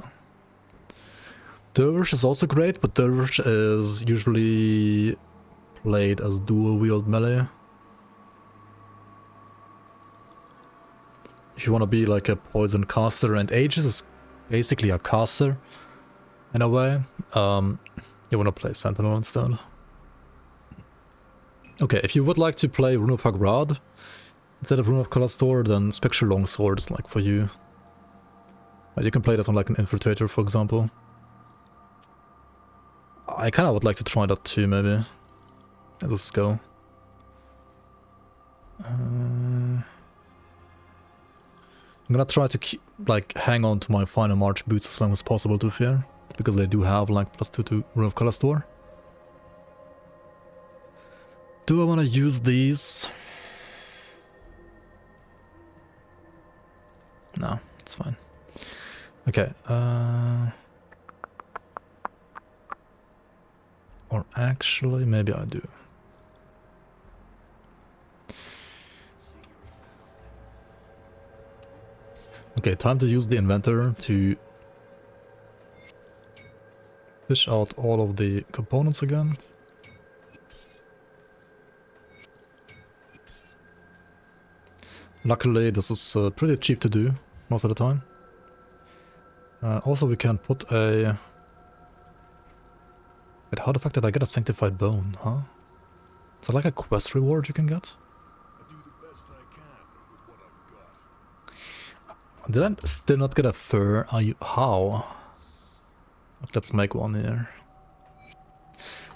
A: Dervish is also great, but Dervish is usually played as dual wield melee. If you want to be like a poison caster, and Aegis is basically a caster in a way, you want to play Sentinel instead. Okay, if you would like to play Rune of Kalastor instead of Rune of Kalastor, then Spectral Longsword is like for you. You can play this on like an Infiltrator, for example. I kind of would like to try that too, maybe, as a skill. I'm gonna try to keep, like, hang on to my Final March boots as long as possible, to be fair, because they do have like +2 to Rune of Kalastor. Do I want to use these? No, it's fine. Okay, or actually, maybe I do. Okay, time to use the inventor to fish out all of the components again. Luckily, this is pretty cheap to do most of the time. Also, we can put a... Wait, how the fuck did I get a sanctified bone, huh? Is that like a quest reward you can get?
C: I do the best I can with what I've got.
A: Did I still not get a fur? Are you... How? Let's make one here.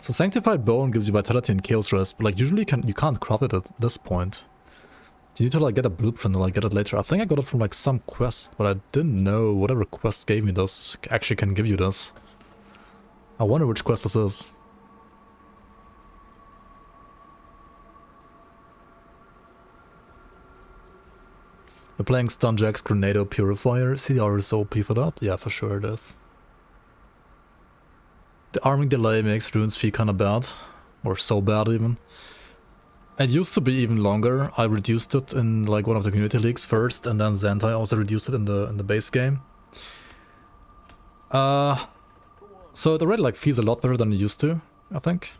A: So sanctified bone gives you vitality and chaos rest, but like usually you can't crop it at this point. You need to like get a blueprint and like get it later. I think I got it from like some quest, but I didn't know whatever quest gave me this actually can give you this. I wonder which quest this is. We're playing Stunjack's Grenado Purifier. CDR is OP for that? Yeah, for sure it is. The arming delay makes Rune's fee kinda bad. Or so bad even. It used to be even longer. I reduced it in like one of the community leagues first, and then Zentai also reduced it in the base game. So it already like feels a lot better than it used to, I think.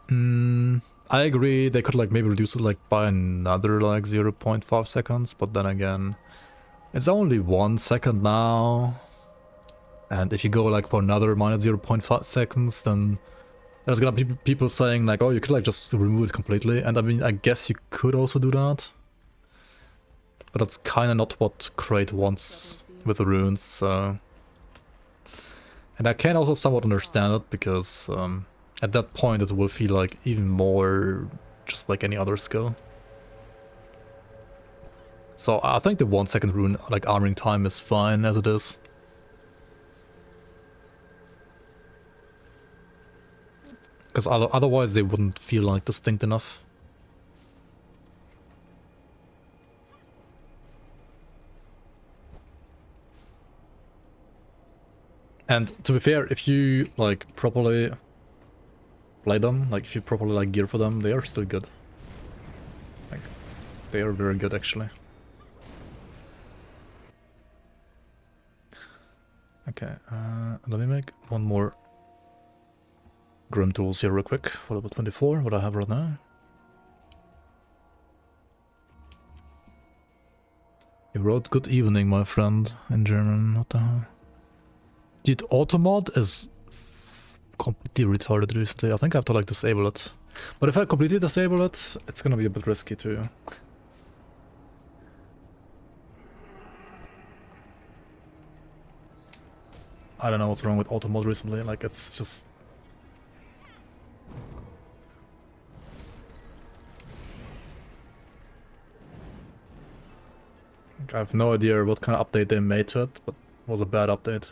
A: I agree, they could like maybe reduce it like by another like 0.5 seconds, but then again, it's only 1 second now. And if you go like for another minus 0.5 seconds, then there's gonna be people saying like, oh, you could like just remove it completely. And I mean, I guess you could also do that. But that's kind of not what Crate wants with the runes, so... And I can also somewhat understand it, because at that point it will feel like even more just like any other skill. So I think the 1 second rune like armoring time is fine as it is. Because otherwise they wouldn't feel like distinct enough. And to be fair, if you like properly play them, like if you properly like gear for them, they are still good. Like, they are very good actually. Okay, let me make one more Grim Tools here real quick for level 24, what I have right now. You wrote good evening, my friend, in German, what the hell? Dude, automod is completely retarded recently. I think I have to like disable it. But if I completely disable it, it's gonna be a bit risky too. I don't know what's wrong with automod recently, like it's just... I have no idea what kind of update they made to it, but it was a bad update.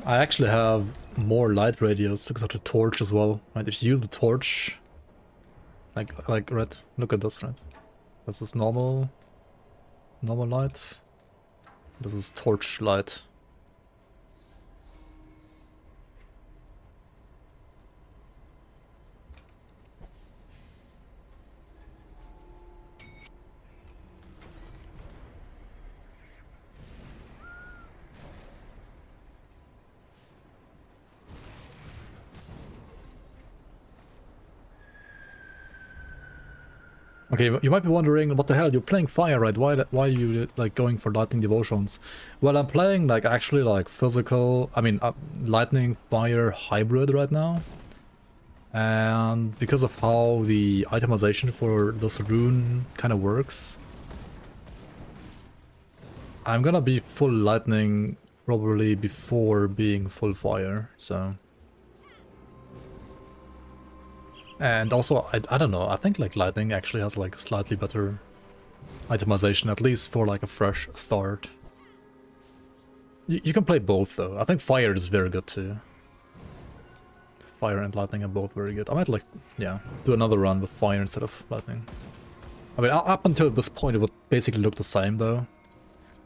A: I actually have more light radius because of the torch as well. Right, if you use the torch, like Red, look at this, right? This is normal light. This is torch light. Okay, you might be wondering, what the hell, you're playing fire, right? Why are you like going for lightning devotions? Well, I'm playing like actually like physical, lightning fire hybrid right now. And because of how the itemization for this rune kind of works, I'm gonna be full lightning probably before being full fire, so... And also, I don't know, I think like lightning actually has like slightly better itemization, at least for like a fresh start. You can play both though. I think fire is very good too. Fire and lightning are both very good. I might like, yeah, do another run with fire instead of lightning. I mean, up until this point it would basically look the same though.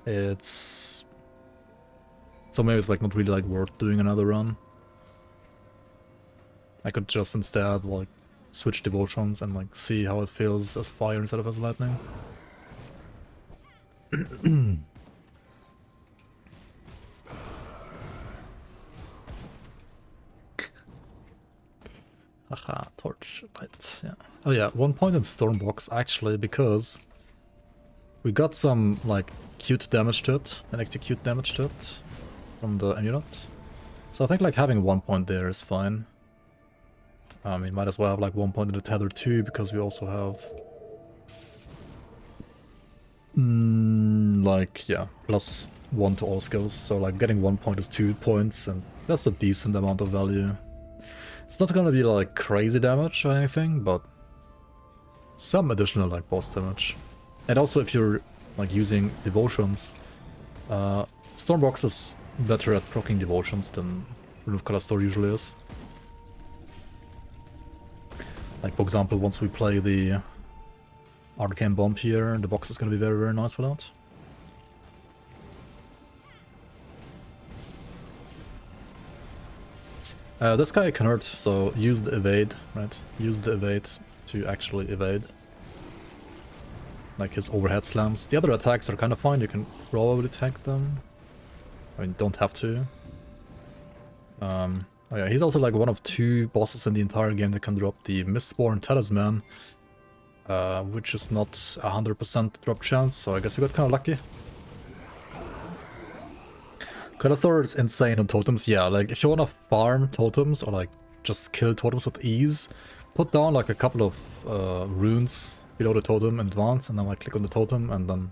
A: It's... So maybe it's like not really like worth doing another run. I could just instead like switch devotions and like see how it feels as fire instead of as lightning. Haha, torch light, yeah. Oh yeah, 1 point in Stormbox actually, because we got some like cute damage to it, and execute damage to it from the amulet. So I think like having 1 point there is fine. We might as well have like 1 point in the tether too, because we also have like, yeah, +1 to all skills. So like getting 1 point is 2 points, and that's a decent amount of value. It's not gonna be like crazy damage or anything, but some additional like boss damage. And also if you're like using devotions, Stormbox is better at proccing devotions than Rune of Kalastor usually is. Like for example, once we play the Arcane Bomb here, the box is gonna be very, very nice for that. This guy can hurt, so use the evade, right? Use the evade to actually evade. Like his overhead slams. The other attacks are kind of fine, you can probably tank them. I mean, don't have to. Oh yeah, he's also like one of 2 bosses in the entire game that can drop the Mistborn Talisman, which is not 100% drop chance, so I guess we got kind of lucky. Kalastor is insane on totems, yeah, like if you wanna farm totems or like just kill totems with ease, put down like a couple of runes below the totem in advance, and then like click on the totem, and then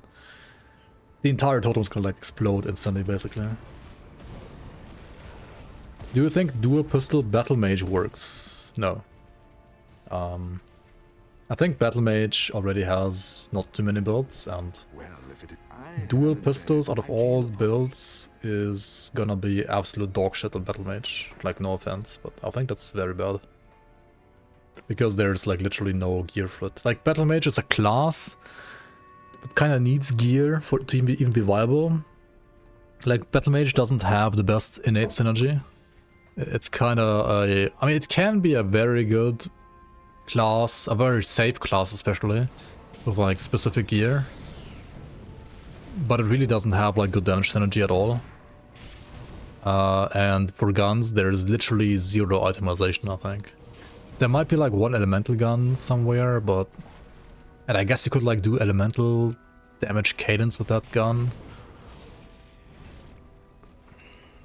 A: the entire totem's gonna like explode instantly basically. Do you think dual pistol battle mage works? No. I think battle mage already has not too many builds, and dual pistols out of all builds is gonna be absolute dog shit on battle mage. Like, no offense, but I think that's very bad. Because there's like literally no gear for it. Like, battle mage is a class that kind of needs gear for it to even be viable. Like, battle mage doesn't have the best innate synergy. It's kind of a... I mean, it can be a very good class, a very safe class especially, with like specific gear. But it really doesn't have like good damage synergy at all. And for guns, there's literally 0 itemization, I think. There might be like 1 elemental gun somewhere, but... And I guess you could like do elemental damage cadence with that gun.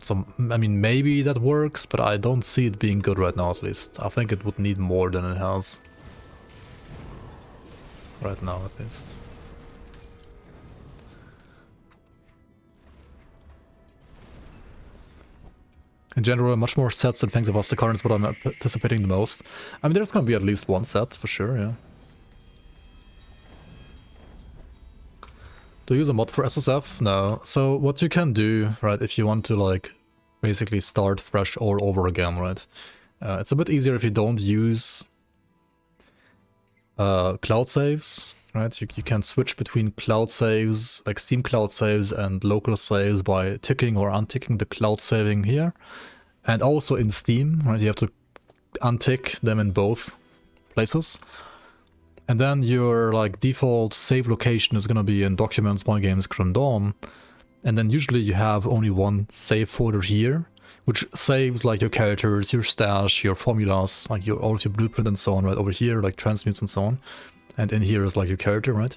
A: So, I mean, maybe that works, but I don't see it being good right now at least. I think it would need more than it has. Right now at least. In general, much more sets and things of us the current is what I'm anticipating the most. I mean, there's gonna be at least 1 set, for sure, yeah. Do you use a mod for SSF? No. So what you can do, right, if you want to like basically start fresh all over again, right? It's a bit easier if you don't use cloud saves, right? You can switch between cloud saves, like Steam cloud saves and local saves by ticking or unticking the cloud saving here. And also in Steam, right? You have to untick them in both places. And then your like default save location is gonna be in Documents, My Games, Grim Dawn. And then usually you have only one save folder here, which saves like your characters, your stash, your formulas, like all of your blueprint and so on, right? Over here, like transmutes and so on. And in here is like your character, right?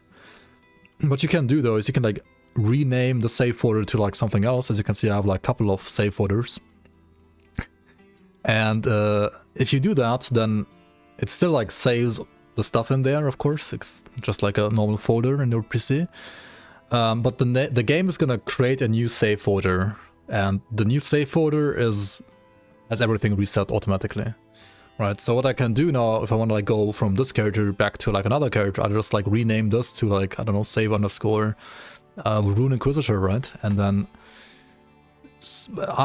A: What you can do though is you can like rename the save folder to like something else. As you can see, I have like a couple of save folders. And if you do that, then it still like saves the stuff in there, of course. It's just like a normal folder in your PC. But the game is gonna create a new save folder, and the new save folder has everything reset automatically, right? So what I can do now, if I want to like go from this character back to like another character, I just like rename this to like, I don't know, save underscore Rune Inquisitor, right? And then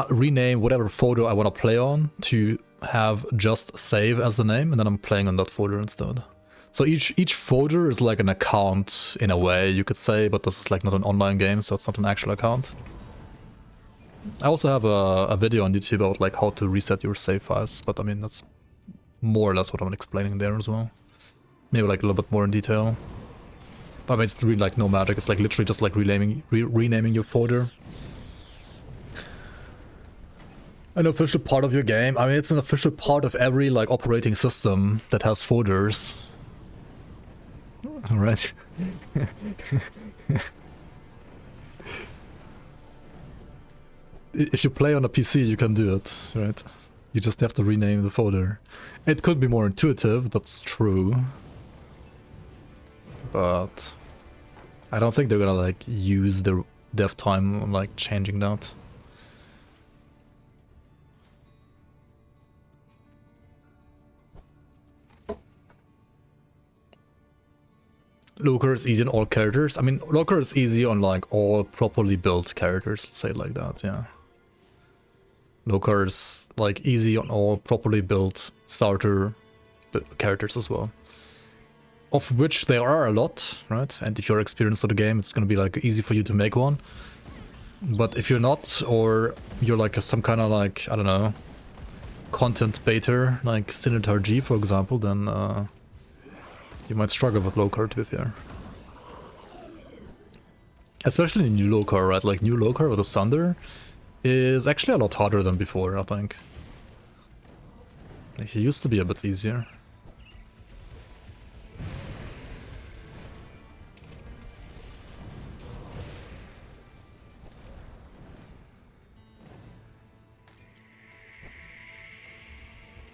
A: rename whatever folder I want to play on to have just save as the name, and then I'm playing on that folder instead. So each folder is like an account in a way, you could say, but this is like not an online game, so it's not an actual account. I also have a video on YouTube about like how to reset your save files, but I mean that's more or less what I'm explaining there as well. Maybe like a little bit more in detail. But I mean it's really like no magic, it's like literally just like renaming your folder. An official part of your game. I mean it's an official part of every like operating system that has folders. Alright. If you play on a PC, you can do it, right? You just have to rename the folder. It could be more intuitive, that's true. But I don't think they're gonna like use their dev time on like changing that. Loker is easy on all characters. I mean, Loker is easy on like all properly built characters, let's say it like that, yeah. Loker is like easy on all properly built starter characters as well. Of which there are a lot, right? And if you're experienced with the game, it's gonna be like easy for you to make one. But if you're not, or you're like some kind of like, I don't know, content baiter, like Sinitar G for example, then you might struggle with Loker, to be fair. Especially in new Loker, right? Like new Loker with the Sunder is actually a lot harder than before, I think. Like, he used to be a bit easier.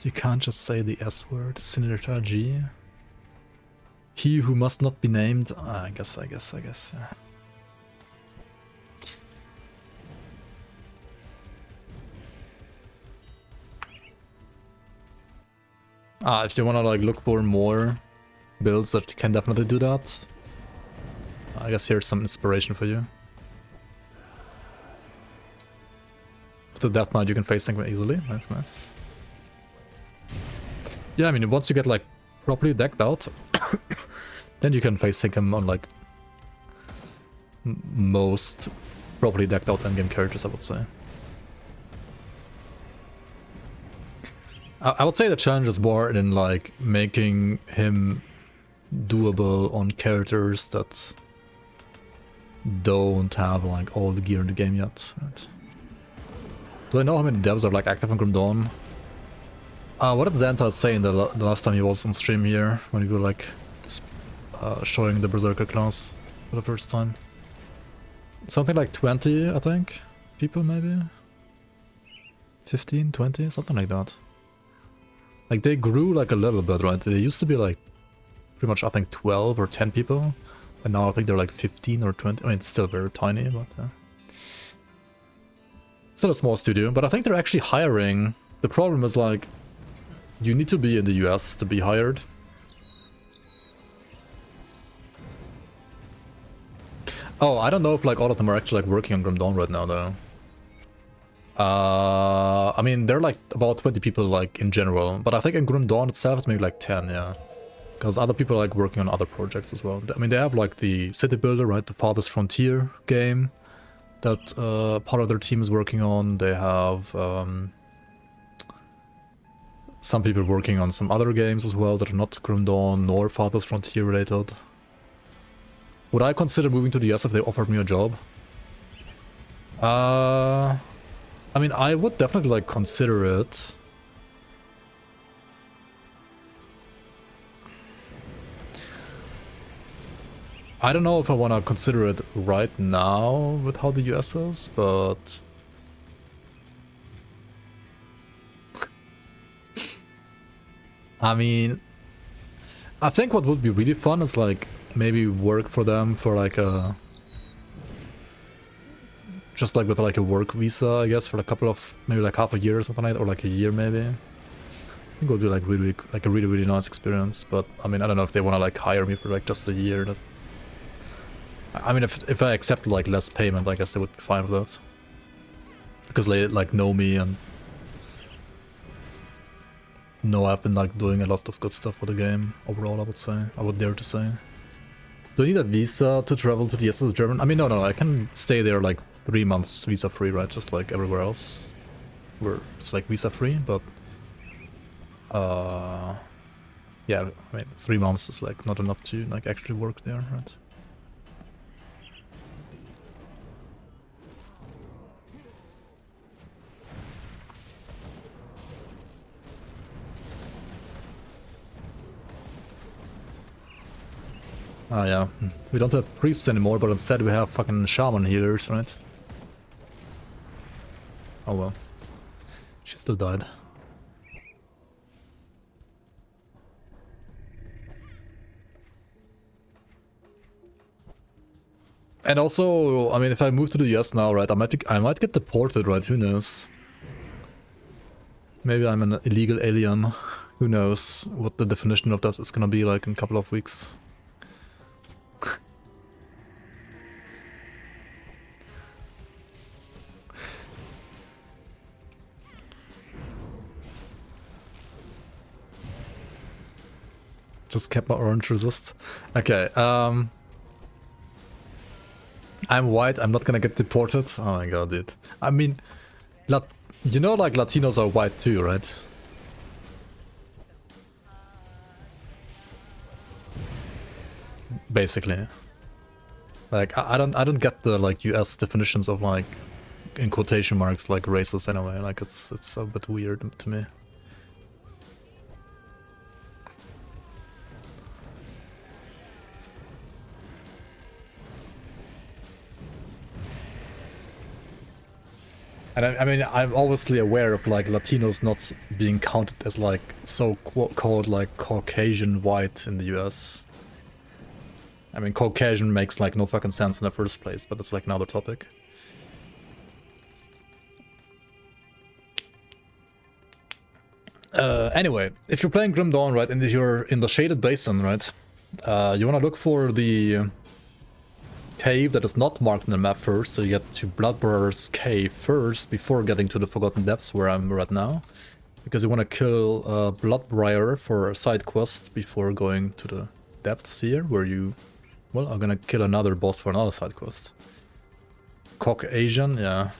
A: You can't just say the S word, Sinitar G. He who must not be named. I guess. Yeah. If you wanna like look for more builds that can definitely do that, I guess here's some inspiration for you. With the Death Knight you can face tank easily. Nice. Yeah, I mean once you get like properly decked out, then you can face tank him on like most properly decked out endgame characters, I would say. I would say the challenge is more in like making him doable on characters that don't have like all the gear in the game yet. Right? Do I know how many devs are like active on Grim Dawn? What did Xanta say the last time he was on stream here, when we were like showing the Berserker class for the first time? Something like 20, I think, people maybe? 15, 20, something like that. Like they grew like a little bit, right? They used to be like pretty much I think 12 or 10 people, and now I think they're like 15 or 20. I mean it's still very tiny, but still a small studio. But I think they're actually hiring. The problem is like you need to be in the US to be hired. Oh, I don't know if like all of them are actually like working on Grim Dawn right now though. I mean, there are like about 20 people like in general, but I think in Grim Dawn itself it's maybe like 10, yeah. Because other people are like working on other projects as well. I mean, they have like the City Builder, right? The Farthest Frontier game that part of their team is working on. They have some people working on some other games as well that are not Grim Dawn nor Farthest Frontier related. Would I consider moving to the US if they offered me a job? I mean, I would definitely like consider it. I don't know if I want to consider it right now with how the US is, but I mean, I think what would be really fun is like maybe work for them for like a just like with like a work visa, I guess, for a couple of maybe like half a year or something like that, or like a year maybe. I think it would be like really like a really nice experience. But I mean, I don't know if they want to like hire me for like just a year. That I mean, if I accept like less payment, I guess they would be fine with that, because they like know me and know I've been like doing a lot of good stuff for the game overall. I would say, I would dare to say. Do I need a visa to travel to the US as a German? I mean, no, I can stay there like 3 months visa free, right? Just like everywhere else, where it's like visa free. But yeah, I mean, 3 months is like not enough to like actually work there, right? Ah, yeah. We don't have priests anymore, but instead we have fucking shaman healers, right? Oh well. She still died. And also, I mean, if I move to the US now, right, I might get deported, right? Who knows? Maybe I'm an illegal alien. Who knows what the definition of that is gonna be like in a couple of weeks. Just kept my orange resist. Okay, I'm white, I'm not gonna get deported. Oh my god, dude. I mean, you know, like Latinos are white too, right? Basically. Like, I don't get the like US definitions of like, in quotation marks, like races anyway. Like it's a bit weird to me. And I mean, I'm obviously aware of like Latinos not being counted as like so-called like Caucasian white in the US. I mean, Caucasian makes like no fucking sense in the first place, but it's like another topic. Anyway, if you're playing Grim Dawn, right, and if you're in the Shaded Basin, right, you wanna look for the cave that is not marked in the map first, so you get to Bloodbrother's cave first before getting to the Forgotten Depths where I'm right now. Because you want to kill Bloodbriar for a side quest before going to the depths here, where you, well, are gonna kill another boss for another side quest. Caucasian, yeah.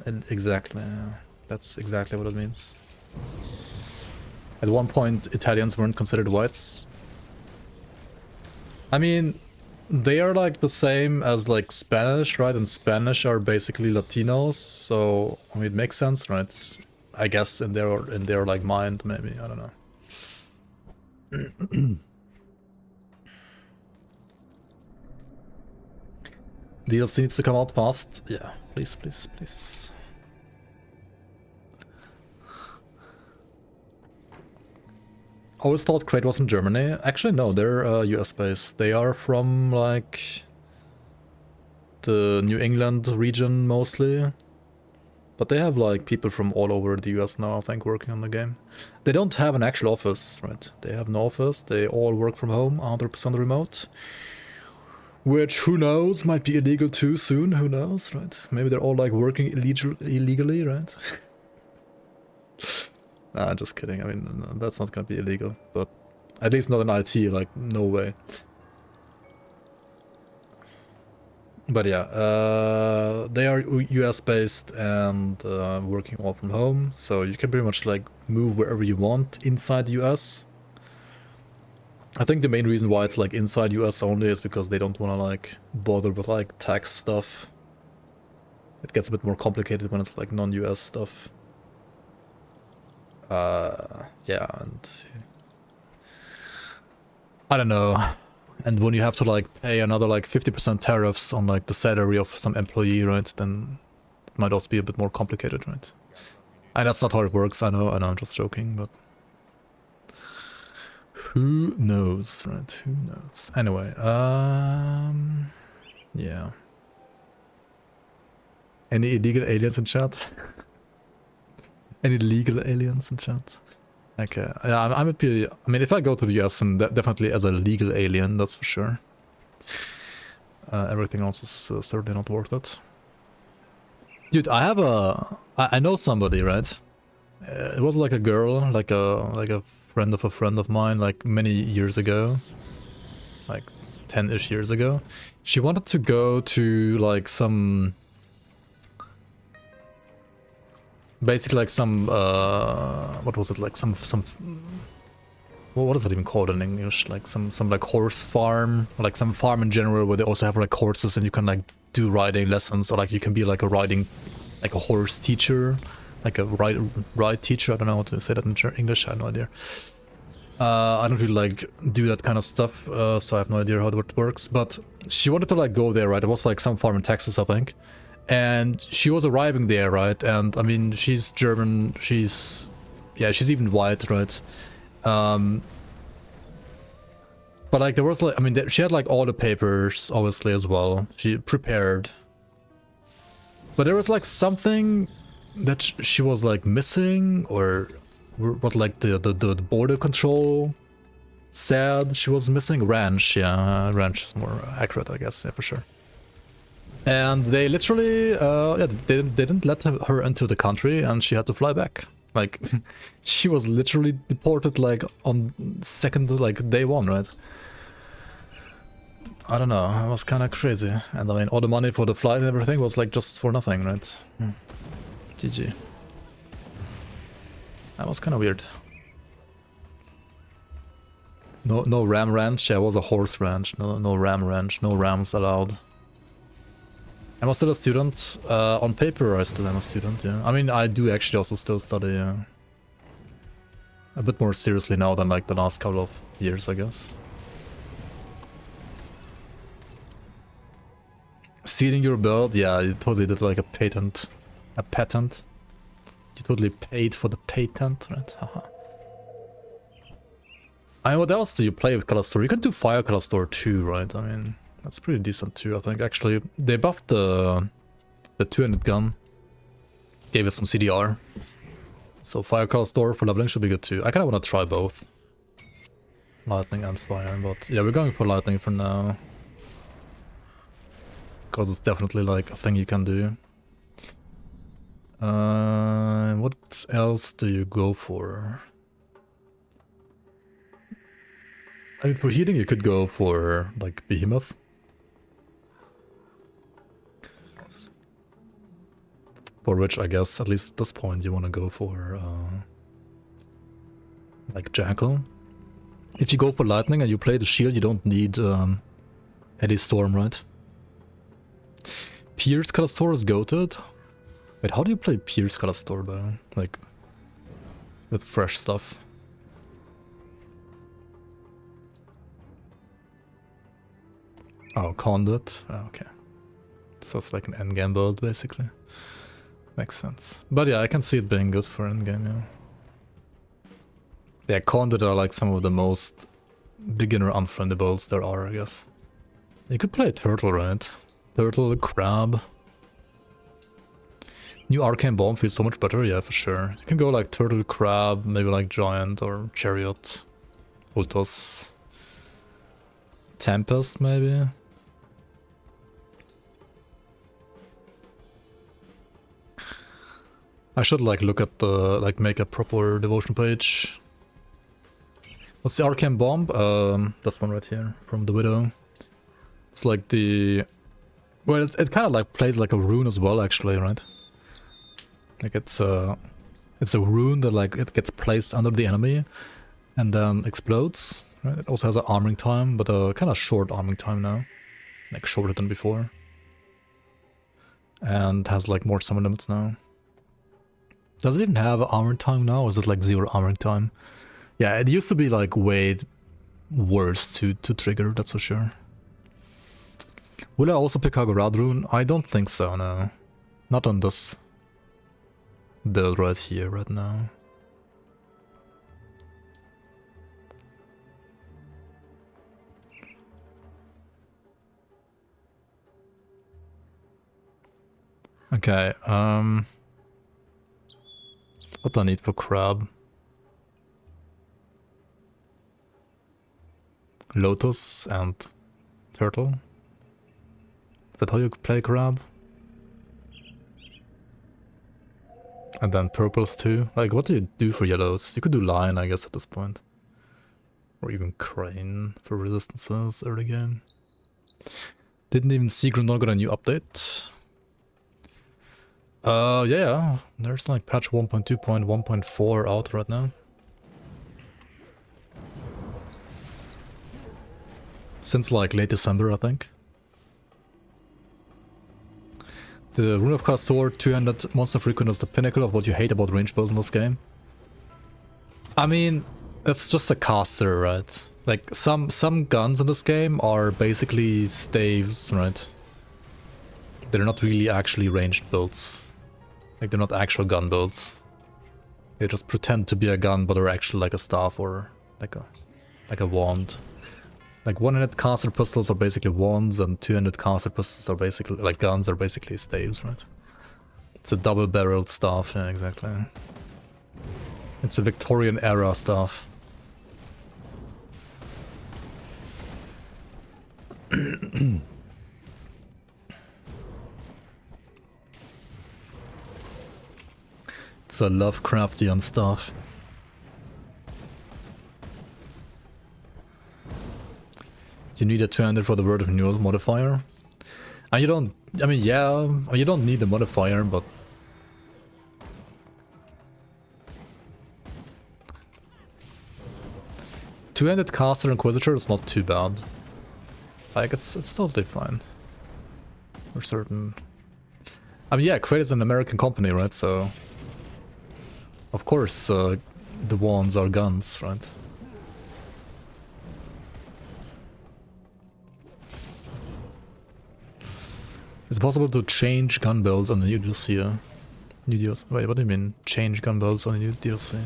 A: And exactly, yeah. That's exactly what it means. At one point, Italians weren't considered whites. I mean, they are like the same as like Spanish, right? And Spanish are basically Latinos, so I mean, it makes sense, right? I guess in their like mind, maybe, I don't know. DLC needs to come out fast. Yeah, please, please, please. Always thought Crate was in Germany. Actually, no, they're US based. They are from like the New England region mostly. But they have like people from all over the US now, I think, working on the game. They don't have an actual office, right? They have no office. They all work from home, 100% remote. Which, who knows, might be illegal too soon, who knows, right? Maybe they're all like working illegally, right? Nah, just kidding. I mean, no, that's not gonna be illegal, but at least not in IT, like, no way. But yeah, they are US based and working all from home, so you can pretty much like move wherever you want inside US. I think the main reason why it's like inside US only is because they don't want to like bother with like tax stuff. It gets a bit more complicated when it's like non-US stuff. Yeah, and I don't know. And when you have to like pay another like 50% tariffs on like the salary of some employee, right, then it might also be a bit more complicated, right? And that's not how it works, I know, I'm just joking, but who knows, right? Who knows? Anyway, yeah. Any illegal aliens in chat? Any legal aliens in chat? Okay, yeah, I'm a pretty, I mean, if I go to the US, then definitely as a legal alien, that's for sure. Everything else is certainly not worth it. Dude, I know somebody, right? It was like a girl, like a friend of mine, like many years ago, like 10-ish years ago. She wanted to go to like some, basically like some, what was it, like some, what is that even called in English? Like some like horse farm, or like some farm in general where they also have like horses and you can like do riding lessons, or like you can be like like a horse teacher, like a ride teacher. I don't know how to say that in English, I have no idea. I don't really like do that kind of stuff, so I have no idea how it works, but she wanted to like go there, right? It was like some farm in Texas, I think. And she was arriving there, right? And I mean, she's German, she's even white, right? But like there was like, I mean, she had like all the papers, obviously, as well. She prepared. But there was like something that she was like missing, or what like the border control said she was missing. Ranch, yeah, ranch is more accurate, I guess, yeah, for sure. And they literally, yeah, they didn't let her into the country, and she had to fly back. Like, she was literally deported, like, on day one, right? I don't know, it was kind of crazy. And I mean, all the money for the flight and everything was, like, just for nothing, right? GG. That was kind of weird. No ram ranch, yeah, it was a horse ranch. No ram ranch, no rams allowed. Am I still a student? On paper, I still am a student, yeah. I mean, I do actually also still study a bit more seriously now than like the last couple of years, I guess. Sealing your build? Yeah, you totally did like a patent. A patent. You totally paid for the patent, right? Haha. I mean, what else do you play with Kalastor? You can do Fire Kalastor too, right? I mean, that's pretty decent too, I think. Actually, they buffed the 200 gun. Gave it some CDR. So Fire Kalastor for leveling should be good too. I kind of want to try both. Lightning and fire, but yeah, we're going for lightning for now. Because it's definitely like a thing you can do. What else do you go for? I mean, for healing you could go for like Behemoth. For which I guess, at least at this point, you want to go for like Jackal. If you go for lightning and you play the shield, you don't need Eddy Storm, right? Pierce Kalastor is goated. Wait, how do you play Pierce Kalastor though? Like, with fresh stuff. Oh, Conduit? Oh, okay. So it's like an endgame build, basically. Makes sense. But yeah, I can see it being good for endgame, yeah. Yeah, Conduit are like some of the most beginner unfriendly builds there are, I guess. You could play Turtle, right? Turtle, Crab. New Arcane Bomb feels so much better, yeah, for sure. You can go like Turtle, Crab, maybe like Giant or Chariot. Ultos. Tempest, maybe? I should like look at the make a proper devotion page. What's the arcane bomb? This one right here from the Widow. It's like the it kind of like plays like a rune as well, actually, right? Like it's a rune that like it gets placed under the enemy and then explodes. Right? It also has an armoring time, but a kind of short armoring time now, like shorter than before, and has like more summon limits now. Does it even have an armoring time now, or is it like 0 armoring time? Yeah, it used to be like way worse to trigger, that's for sure. Will I also pick Hagorad rune? I don't think so, no. Not on this build right here, right now. Okay, what do I need for crab? Lotus and turtle. Is that how you play crab? And then purples too. Like, what do you do for yellows? You could do lion, I guess, at this point. Or even crane for resistances early game. Didn't even see Grenoble got a new update. Yeah, there's like patch 1.2.1.4 out right now. Since like late December, I think. The Rune of Kalastor 200 monster frequent is the pinnacle of what you hate about range builds in this game. I mean, it's just a caster, right? Like some guns in this game are basically staves, right? They're not really actually ranged builds. Like they're not actual gun builds. They just pretend to be a gun, but are actually like a staff or like a wand. Like 100 caster pistols are basically wands, and 200 caster pistols are basically like guns are basically staves, right? It's a double-barreled staff, yeah, exactly. It's a Victorian era staff. It's a Lovecraftian stuff. You need a 200 for the word of renewal modifier. And you don't, I mean, yeah, you don't need the modifier, but... Two-handed caster Inquisitor is not too bad. Like, it's totally fine. For certain... I mean, yeah, Crate is an American company, right, so... Of course, the wands are guns, right? It's possible to change gun builds on the new DLC. New DLC. Wait, what do you mean? Change gun builds on the new DLC?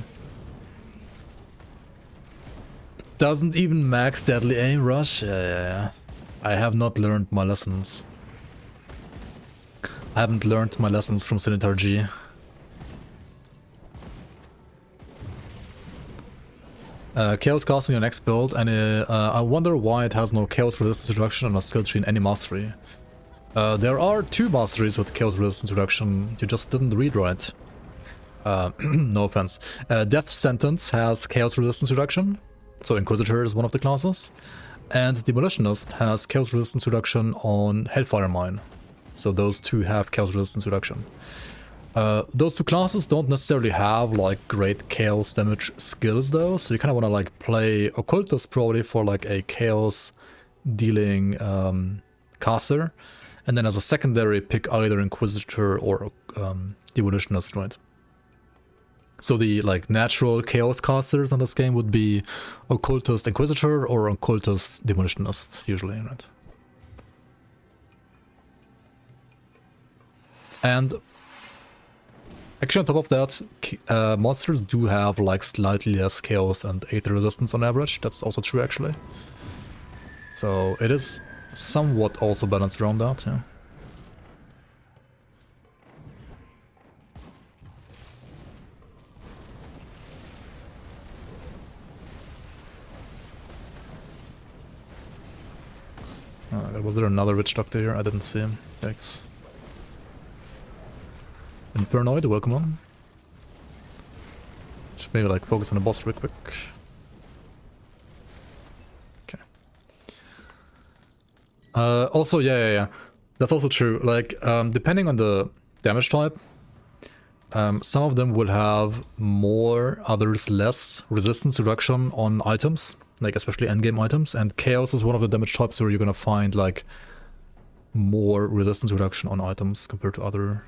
A: Doesn't even max deadly aim rush? Yeah. I have not learned my lessons. I haven't learned my lessons from Scimitar G. Chaos casting your next build, and I wonder why it has no chaos resistance reduction on a skill tree in any mastery. There are 2 masteries with chaos resistance reduction, you just didn't read right. No offense. Death Sentence has chaos resistance reduction, so Inquisitor is one of the classes. And Demolitionist has chaos resistance reduction on Hellfire Mine. So those 2 have chaos resistance reduction. Those 2 classes don't necessarily have like great chaos damage skills though, so you kind of want to like play Occultist probably for like a chaos dealing caster, and then as a secondary pick either Inquisitor or Demolitionist, right? So the like natural chaos casters in this game would be Occultist Inquisitor or Occultist Demolitionist usually, right? And actually on top of that, monsters do have like slightly less chaos and aether resistance on average. That's also true actually. So it is somewhat also balanced around that, yeah. Was there another witch doctor here? I didn't see him. Thanks. Infernoid, welcome on. Maybe like focus on the boss real quick. Okay. Also, yeah. That's also true. Like, depending on the damage type, some of them will have more, others less resistance reduction on items, like especially endgame items. And Chaos is one of the damage types where you're gonna find like more resistance reduction on items compared to other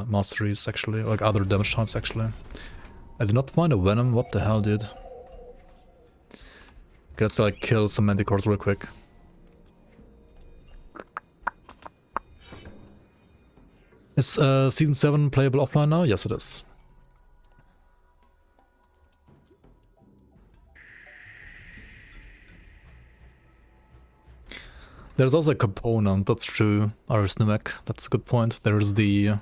A: masteries, actually, like other damage types, actually. I did not find a Venom. What the hell, dude? Okay, let's like kill some Manticores real quick. Is Season 7 playable offline now? Yes, it is. There's also a component, that's true, Arsenic, that's a good point. There's the...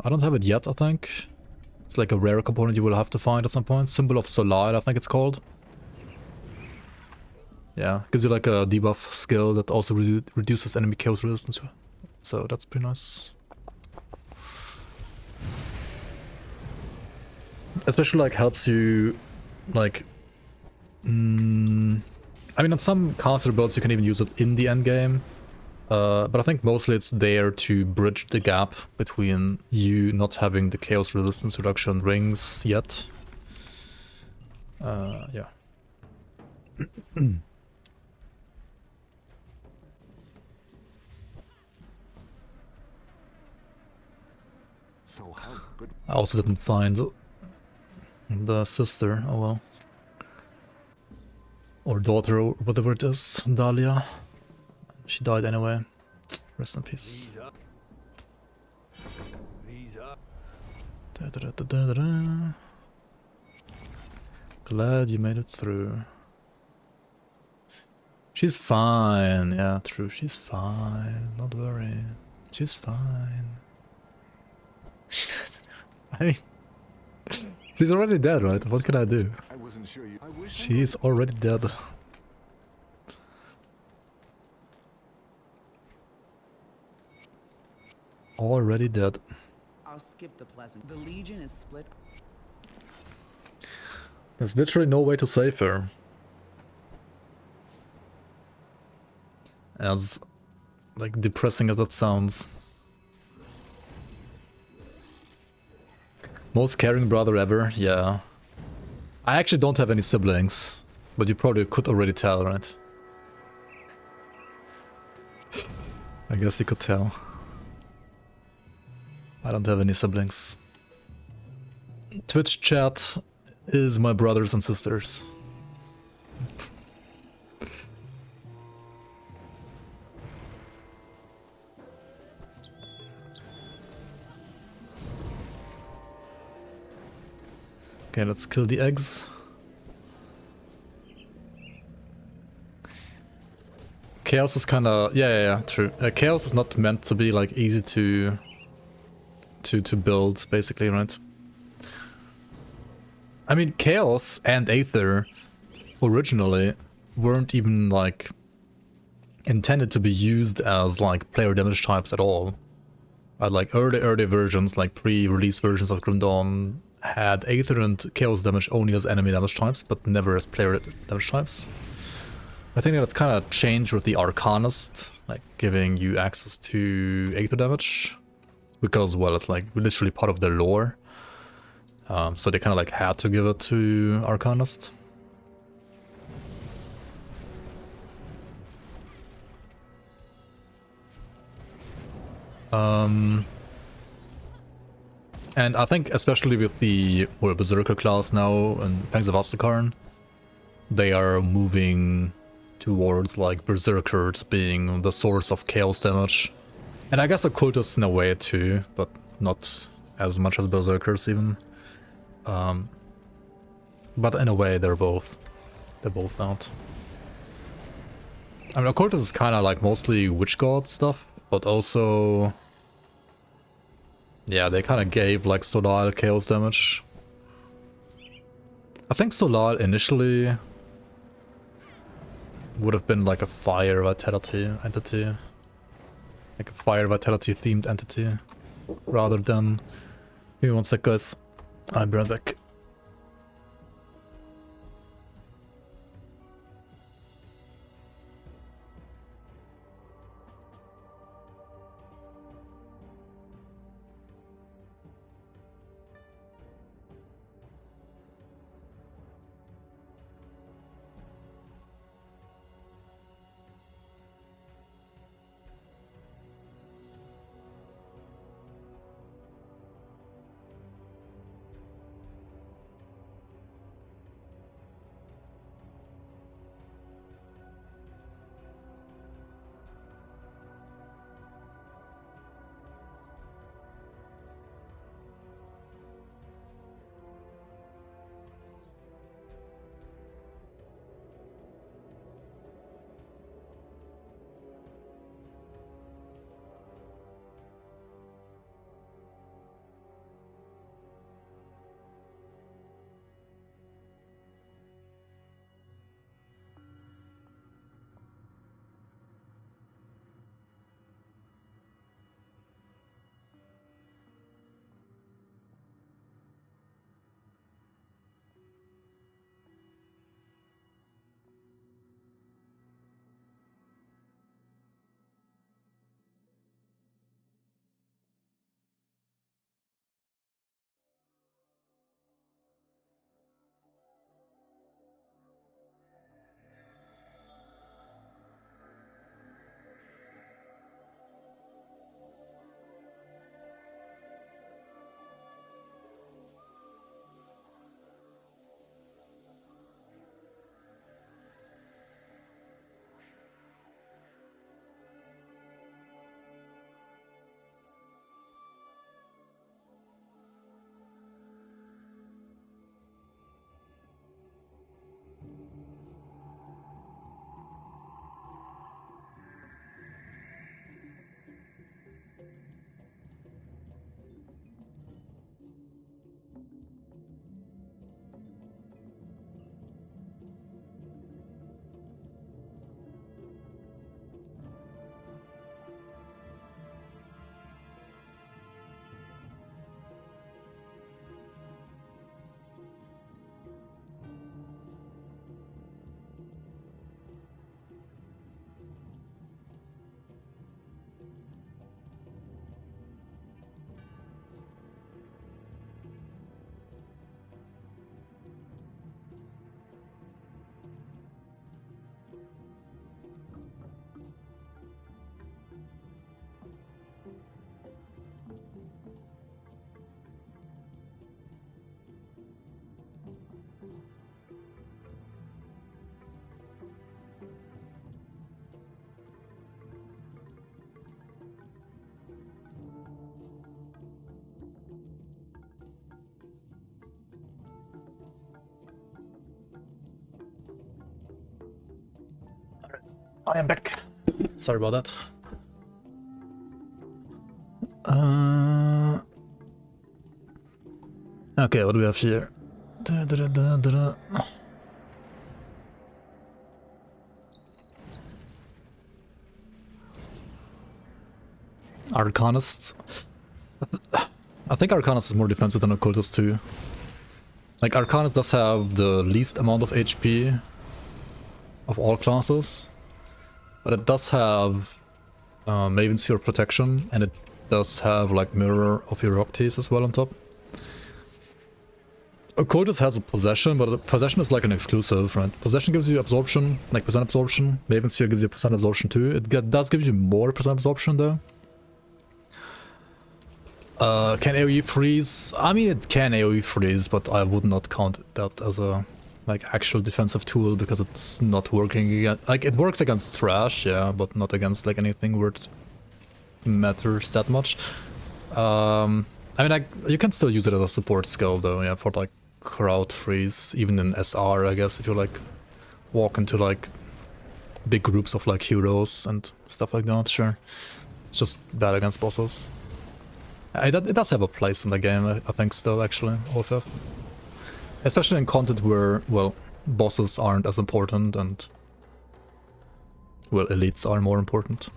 A: I don't have it yet, I think. It's like a rare component you will have to find at some point. Symbol of Solide, I think it's called. Yeah, gives you like a debuff skill that also reduces enemy chaos resistance. So that's pretty nice. Especially like helps you like... I mean, on some caster builds you can even use it in the end game. But I think mostly it's there to bridge the gap between you not having the chaos resistance reduction rings yet. Yeah.
B: So how good?
A: I also didn't find the sister, oh well. Or daughter, or whatever it is, Dahlia. She died anyway. Rest in peace.
C: These up. These up.
A: Da, da, da, da, da, da. Glad you made it through. She's fine. Yeah, true. She's fine. Don't worry. She's fine. I mean, she's already dead, right? What can I do?
B: I wasn't sure you. I wish.
A: She's already dead. Already dead.
D: I'll skip the pleasant. The Legion is split.
A: There's literally no way to save her. As like depressing as that sounds. Most caring brother ever, yeah. I actually don't have any siblings, but you probably could already tell, right? I guess you could tell. I don't have any siblings. Twitch chat is my brothers and sisters. Okay, let's kill the eggs. Chaos is kinda... Yeah, true. Chaos is not meant to be like easy to build, basically, right? I mean, Chaos and Aether originally weren't even like intended to be used as like player damage types at all. Like early versions, like pre-release versions of Grim Dawn, had Aether and Chaos damage only as enemy damage types, but never as player damage types. I think that's kind of changed with the Arcanist, like giving you access to Aether damage, because, well, it's like literally part of their lore. So they kind of like had to give it to Arcanist. And I think especially with the Berserker class now and Pangs of Astakarn, they are moving towards like Berserkers being the source of chaos damage. And I guess Occultists in a way too, but not as much as Berserkers even. But in a way they're both out. I mean, Occultist is kind of like mostly Witch God stuff, but also... yeah, they kind of gave like Solal chaos damage. I think Solal initially would have been like a fire vitality entity. Like a fire vitality themed entity. Rather than... Give me one sec, guys. I'll be right back. I am back. Sorry about that. Okay, what do we have here? Arcanist. I think Arcanist is more defensive than Occultist too. Like, Arcanist does have the least amount of HP of all classes, but it does have Maven Sphere protection, and it does have like Mirror of Hierarchies as well on top. Occultist has a Possession, but Possession is like an exclusive, right? Possession gives you Absorption, like percent Absorption. Maven Sphere gives you percent Absorption too. It does give you more percent Absorption though. Can AoE freeze? I mean, it can AoE freeze, but I would not count that as a like actual defensive tool because it's not working against, like, it works against trash, yeah, but not against like anything where it matters that much. I mean, like, you can still use it as a support skill though, yeah, for like crowd freeze, even in SR, I guess, if you like walk into like big groups of like heroes and stuff like that, sure. It's just bad against bosses. It does have a place in the game, I think, still, actually, OFF. Especially in content where, well, bosses aren't as important and, well, elites are more important.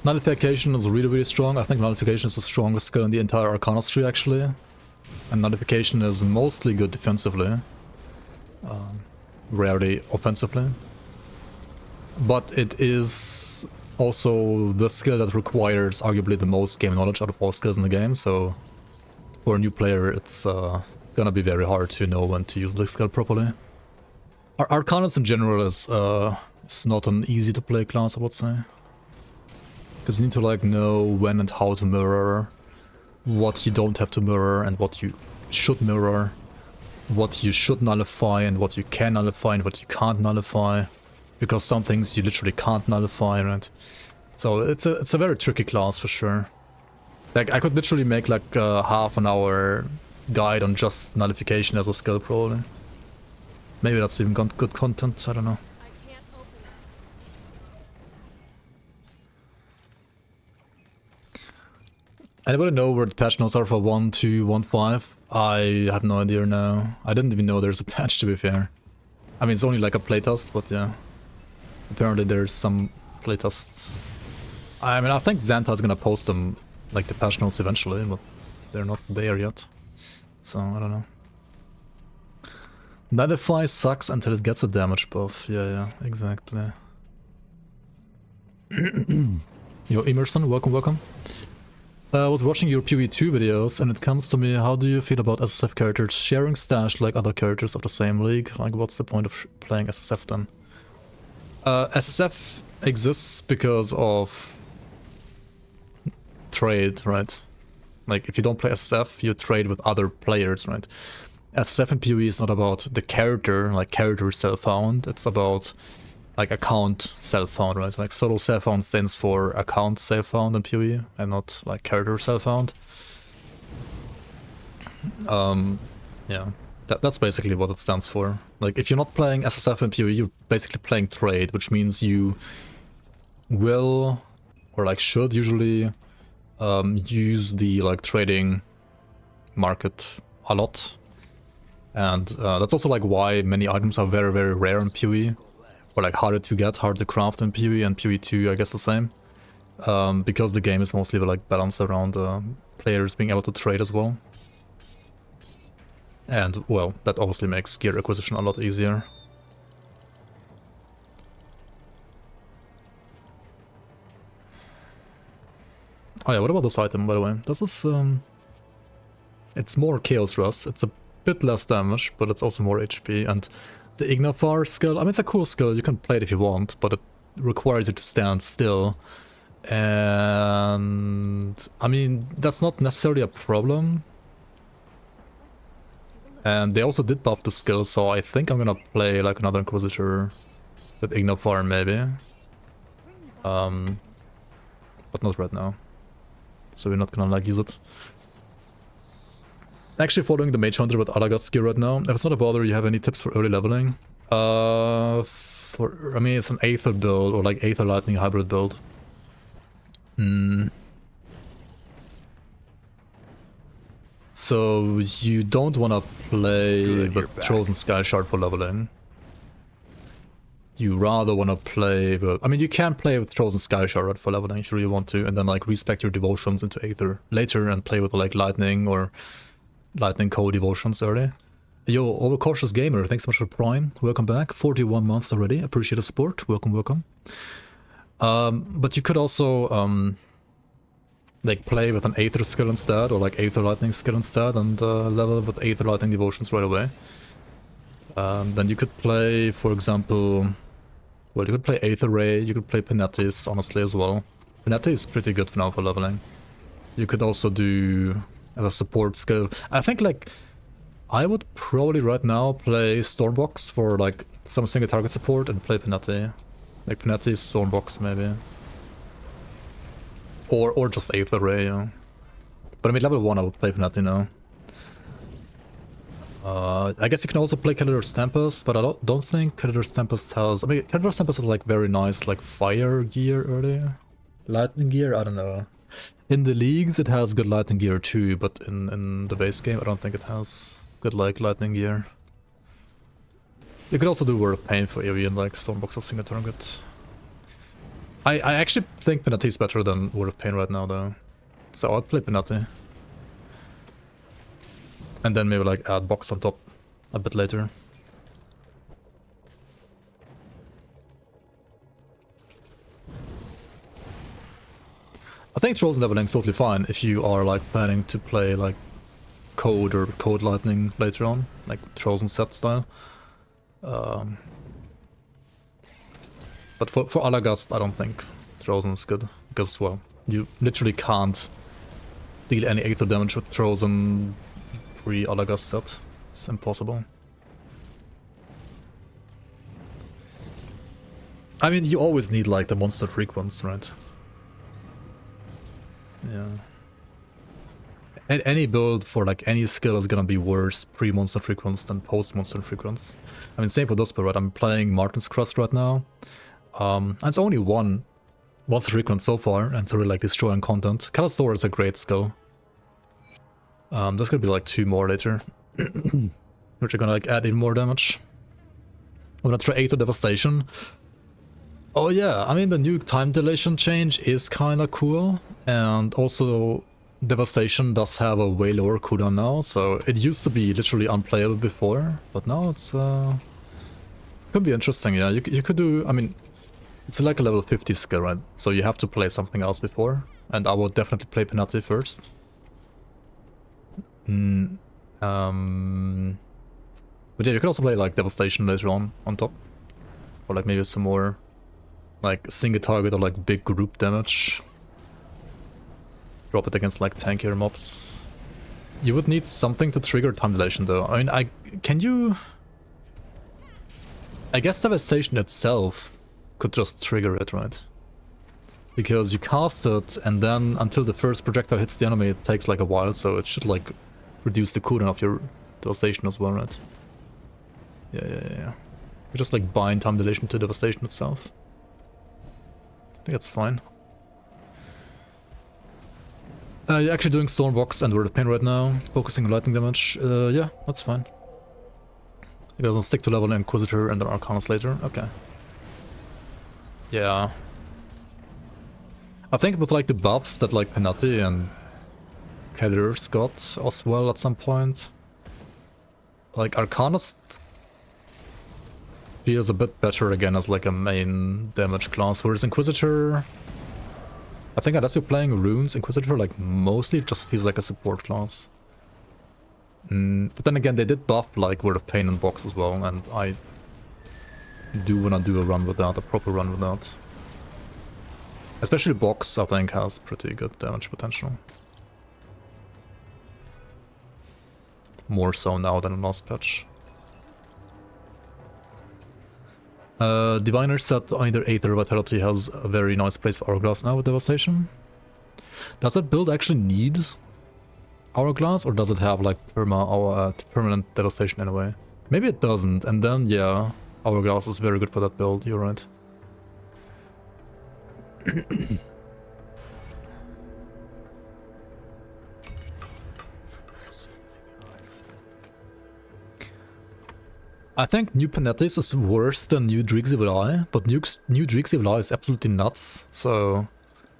A: Nullification is really, really strong. I think Nullification is the strongest skill in the entire Arcana tree, actually. And Nullification is mostly good defensively. Rarely offensively. But it is also the skill that requires arguably the most game knowledge out of all skills in the game, so for a new player it's gonna be very hard to know when to use the skill properly. Arcanus in general is not an easy to play class, I would say. Because you need to like know when and how to mirror, what you don't have to mirror and what you should mirror, what you should nullify and what you can nullify and what you can't nullify. Because some things you literally can't nullify, right? So it's a very tricky class for sure. Like I could literally make like a half an hour guide on just nullification as a skill probably. Maybe that's even good content, I don't know. Anybody know where the patch notes are for 1.2.1.5? I have no idea now. I didn't even know there's a patch, to be fair. I mean, it's only like a playtest, but yeah. Apparently there's some playtests. I mean, I think Xanta is gonna post them, like the patch notes eventually, but they're not there yet. So, I don't know. Nullify sucks until it gets a damage buff. Yeah, exactly. Yo, Emerson, welcome. I was watching your PoE 2 videos and it comes to me, how do you feel about SSF characters sharing stash like other characters of the same league? Like, what's the point of playing SSF then? SSF exists because of trade, right? Like, if you don't play SSF, you trade with other players, right? SSF in PoE is not about the character, like character self-found, it's about like account self-found, right? Like solo self-found stands for account self-found in PoE and not like character self-found. Yeah. That's basically what it stands for. Like, if you're not playing SSF in PoE, you're basically playing trade, which means you will, or like should usually, use the like trading market a lot. And that's also like why many items are very, very rare in PoE. Or like harder to get, harder to craft in PoE, and PoE 2 I guess the same. Because the game is mostly like balanced around players being able to trade as well. And, well, that obviously makes gear acquisition a lot easier. Oh yeah, what about this item, by the way? This is, it's more Chaos Rust, it's a bit less damage, but it's also more HP, and the Ignafar skill, I mean, it's a cool skill, you can play it if you want, but it requires you to stand still. And, I mean, that's not necessarily a problem. And they also did buff the skill, so I think I'm gonna play like another Inquisitor with Ignafar maybe. But not right now. So we're not gonna like use it. Actually following the Mage Hunter with Alagat's gear right now. If it's not a bother, you have any tips for early leveling? I mean, it's an Aether build, or like Aether Lightning hybrid build. So you don't want to play with Chosen Sky Shard for leveling. You rather want to play with... I mean, you can play with Chosen Sky Shard for leveling if you really want to, and then like respec your devotions into Aether later and play with like Lightning or Lightning Co devotions early. Yo, Overcautious Gamer, thanks so much for Prime. Welcome back. 41 months already. Appreciate the support. Welcome. But you could also like play with an Aether skill instead, or like Aether Lightning skill instead, and level with Aether Lightning devotions right away. Then you could play, for example, well, you could play Aether Ray, you could play Penetis, honestly, as well. Penetis is pretty good for now for leveling. You could also do as a support skill. I think, like, I would probably right now play Stormbox for, like, some single target support and play Peneti. Like, Penetis, Stormbox, maybe. Or just Aether Ray, yeah. But I mean, level 1 I would play Peneti now. I guess you can also play Calidar's Tempest, but I don't think Calidar's Tempest has... I mean, Calidar's Tempest has like very nice like fire gear earlier. Lightning gear, I don't know. In the leagues it has good lightning gear too, but in the base game I don't think it has good like lightning gear. You could also do Word of Pain for AoE and like Stormbox or single target. I actually think Penalty is better than Word of Pain right now, though. So I'd play Penalty. And then maybe like add Box on top a bit later. I think Trolls Leveling is totally fine if you are like planning to play like Code or Code Lightning later on, like Trolls and Set style. But for Alagast, I don't think Trozen is good, because, well, you literally can't deal any Aether damage with Trozen pre-Alagast set. It's impossible. I mean, you always need, like, the monster frequency, right? Yeah. Any build for, like, any skill is gonna be worse pre-monster frequency than post-monster frequency. I mean, same for this build, right? I'm playing Martin's Crest right now. And it's only one monster frequency so far, and it's really like destroying content. Kalastor is a great skill. There's gonna be like 2 more later, which are gonna like add even more damage. I'm gonna try Aether Devastation. Oh yeah, I mean the new time dilation change is kinda cool, and also Devastation does have a way lower cooldown now, so it used to be literally unplayable before, but now it's could be interesting. Yeah, you could do, I mean, it's like a level 50 skill, right? So you have to play something else before, and I would definitely play Penalty first. But yeah, you could also play like Devastation later on top, or like maybe some more like single target or like big group damage. Drop it against like tankier mobs. You would need something to trigger time dilation though. I mean, I guess Devastation itself could just trigger it, right? Because you cast it, and then until the first projectile hits the enemy, it takes like a while, so it should like reduce the cooldown of your Devastation as well, right? Yeah. You just like bind time dilation to Devastation itself. I think that's fine. You're actually doing Stormbox and Word of Pain right now, focusing on lightning damage. Yeah, that's fine. It doesn't stick to level Inquisitor and then Arcanus later. Okay. Yeah. I think with like the buffs that like Penalty and Kadir's got as well at some point, like Arcanus feels a bit better again as like a main damage class, whereas Inquisitor, I think unless you're playing runes, Inquisitor like mostly just feels like a support class. But then again, they did buff like Word of Pain and Box as well, and I do wanna do a run with that, a proper run with that. Especially Box, I think, has pretty good damage potential. More so now than in last patch. Diviner said either Aether or Vitality has a very nice place for Hourglass now with Devastation. Does that build actually need Hourglass, or does it have like permanent Devastation anyway? Maybe it doesn't, and then yeah, Hourglass is very good for that build, you're right. I think new Penetis is worse than new Driggs Evil Eye, but new Driggs Evil Eye is absolutely nuts, so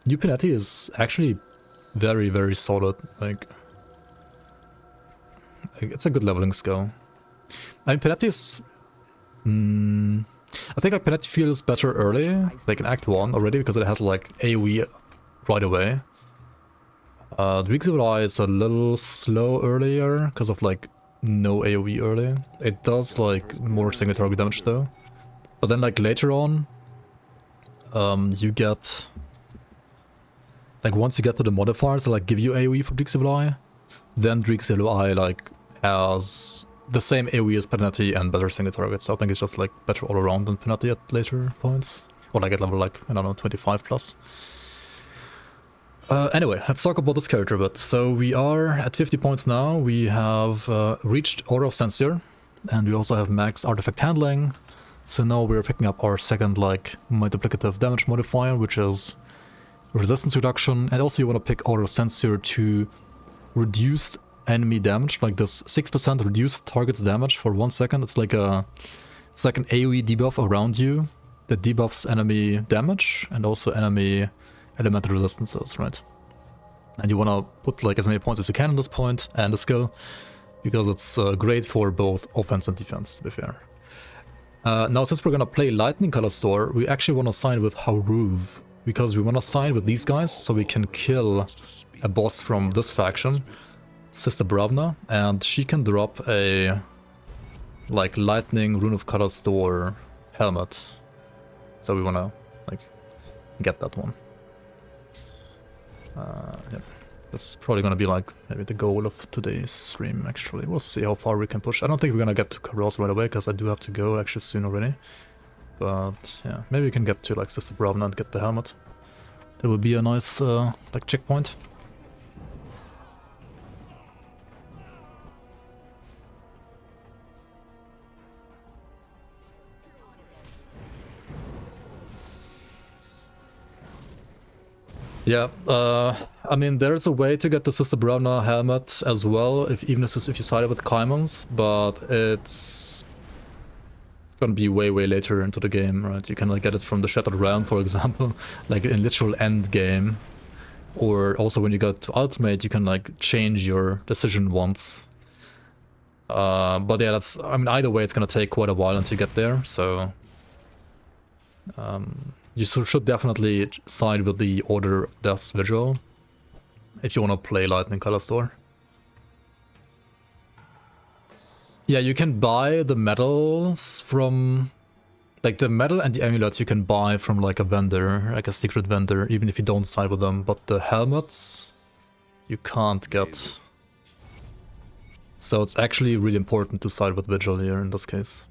A: new Penetti is actually very, very solid. Like it's a good leveling skill. I mean, Penetti is... I think like Penetti feels better early, like in Act 1 already, because it has like AoE right away. Driggs Evil Eye is a little slow earlier, because of like no AoE early. It does like more single target damage though. But then like later on, you get... Like once you get to the modifiers that like give you AoE for Driggs Evil Eye, then Driggs Evil Eye like has the same AoE as Penetti and better single targets. So I think it's just like better all around than Penetti at later points. Or like at level like, I don't know, 25 plus. Anyway, let's talk about this character a bit. So we are at 50 points now. We have reached Aura of Censure, and we also have max artifact handling. So now we're picking up our second like multiplicative damage modifier, which is resistance reduction. And also you want to pick Aura of Censure to reduce enemy damage, like this 6% reduced target's damage for 1 second. It's like an AoE debuff around you that debuffs enemy damage and also enemy elemental resistances, right? And you want to put like as many points as you can on this point and the skill, because it's great for both offense and defense, to be fair. Now, since we're gonna play Lightning Kalastor, we actually want to side with Hauruv, because we want to side with these guys so we can kill a boss from this faction, Sister Bravna, and she can drop a like Lightning Rune of Kalastor helmet. So we want to like get that one. Yeah. That's probably gonna be like maybe the goal of today's stream, actually. We'll see how far we can push. I don't think we're gonna get to Karos right away, because I do have to go actually soon already. But yeah, maybe we can get to like Sister Bravna and get the helmet. That would be a nice like checkpoint. Yeah, I mean, there's a way to get the Sister Bravna helmet as well, even if you side with Kaimons, but it's gonna be way later into the game, right? You can like get it from the Shattered Realm, for example, like in literal end game, or also when you get to Ultimate, you can like change your decision once. But yeah, I mean, either way, it's gonna take quite a while until you get there, so you should definitely side with the Order of Death's Vigil if you want to play Lightning Kalastor. Yeah, you can buy the medals from... like the medal and the amulet you can buy from like a vendor, like a secret vendor, even if you don't side with them, but the helmets you can't get. So it's actually really important to side with Vigil here in this case.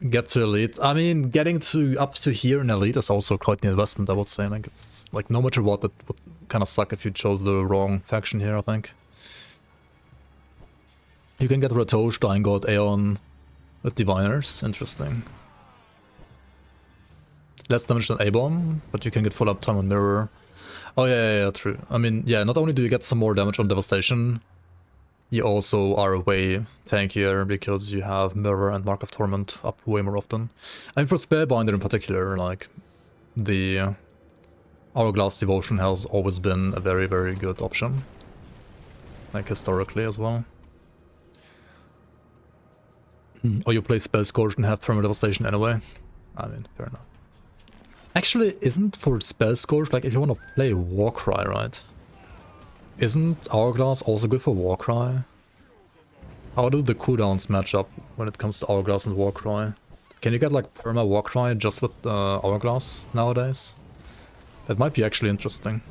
A: Get to Elite. I mean, getting to up to here in Elite is also quite an investment, I would say. Like, it's like no matter what, it would kind of suck if you chose the wrong faction here, I think. You can get Ratosh, Dying God, Aeon with Diviners. Interesting. Less damage than A-Bomb, but you can get full uptime on Mirror. Oh yeah, true. I mean, yeah, not only do you get some more damage on Devastation, you also are way tankier because you have Mirror and Mark of Torment up way more often. I mean, for Spellbinder in particular, like, the Hourglass Devotion has always been a very good option. Like, historically as well. Or you play Spell Scourge and have Permanent Devastation anyway. I mean, fair enough. Actually, isn't for Spell Scourge, like, if you want to play Warcry, right? Isn't Hourglass also good for Warcry? How do the cooldowns match up when it comes to Hourglass and Warcry? Can you get like perma Warcry just with Hourglass nowadays? That might be actually interesting.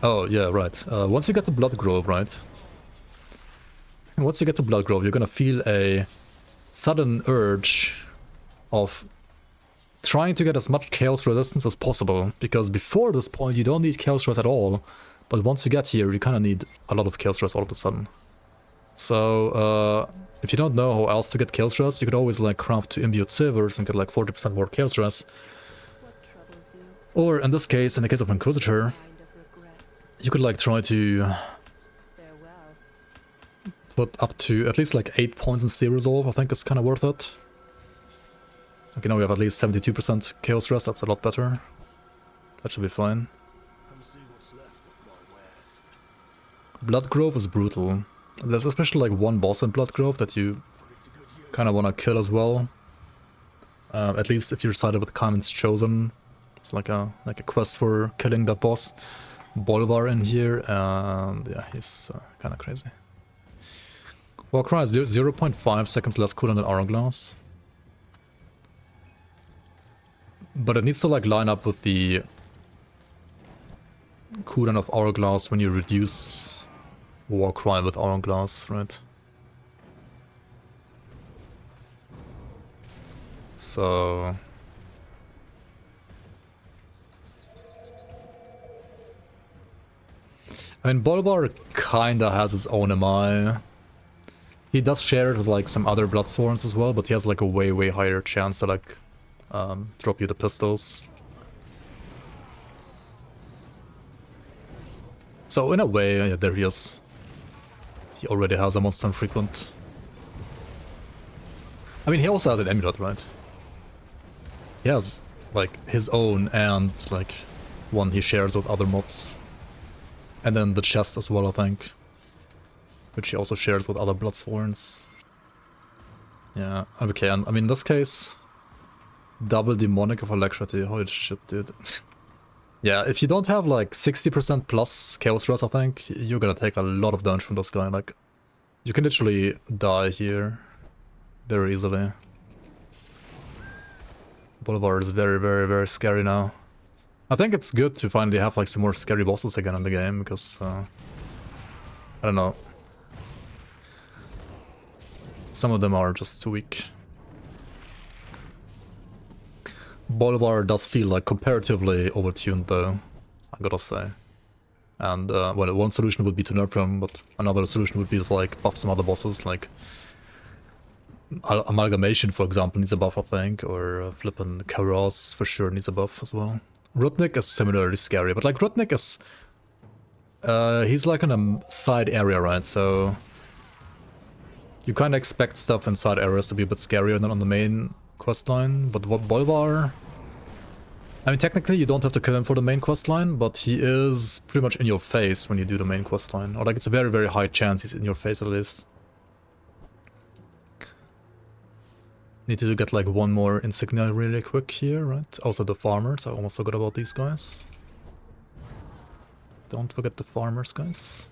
A: Oh yeah, right. Once you get to Blood Grove, right? Once you get to Blood Grove, you're gonna feel a sudden urge of trying to get as much chaos resistance as possible, because before this point you don't need chaos stress at all, but once you get here you kind of need a lot of chaos stress all of a sudden. So if you don't know how else to get chaos stress, you could always like craft 2 imbued silvers and get like 40% more chaos stress. Or in this case, in the case of Inquisitor, you could like try to put up to at least like 8 points in Sea Resolve. I think it's kind of worth it. Okay, now we have at least 72% chaos stress, that's a lot better. That should be fine. Blood Grove is brutal. There's especially like one boss in Blood Grove that you kind of want to kill as well. At least if you're sided with Kaimon's Chosen. It's like a quest for killing that boss. Bolvar in here, and yeah, he's kind of crazy. Warcry is 0.5 seconds less cooldown than Hourglass. But it needs to like line up with the cooldown of Hourglass when you reduce Warcry with Hourglass, right? So... I mean, Bolvar kinda has his own MI. He does share it with like some other Bloodsworns as well, but he has like a way higher chance to like drop you the pistols. So in a way, yeah, there he is. he already has a monster frequent. I mean, he also has an amulet, right? He has, like, his own and, like, one he shares with other mobs. And then the chest as well, I think. Which he also shares with other Bloodsworns. Yeah, okay, and I mean, in this case, double Demonic of Alacrity. Holy shit, dude. Yeah, if you don't have like 60% plus Chaos Rest, I think, you're gonna take a lot of damage from this guy. Like, you can literally die here very easily. Boulevard is very, very, very scary now. I think it's good to finally have like some more scary bosses again in the game, because, I don't know. Some of them are just too weak. Bolivar does feel like comparatively overtuned though, I gotta say. And well, one solution would be to nerf him, but another solution would be to like buff some other bosses, like Amalgamation, for example, needs a buff, I think, or flippin' Karos for sure needs a buff as well. Rutnik is similarly scary, but like Rutnik is... he's like in a side area, right, so... You kinda expect stuff in side areas to be a bit scarier than on the main questline, but what Bolivar... I mean, technically you don't have to kill him for the main questline, but he is pretty much in your face when you do the main questline. Or like, it's a very, very high chance he's in your face at least. Need to get like one more insignia really quick here, right? Also the farmers, I almost forgot about these guys. Don't forget the farmers, guys.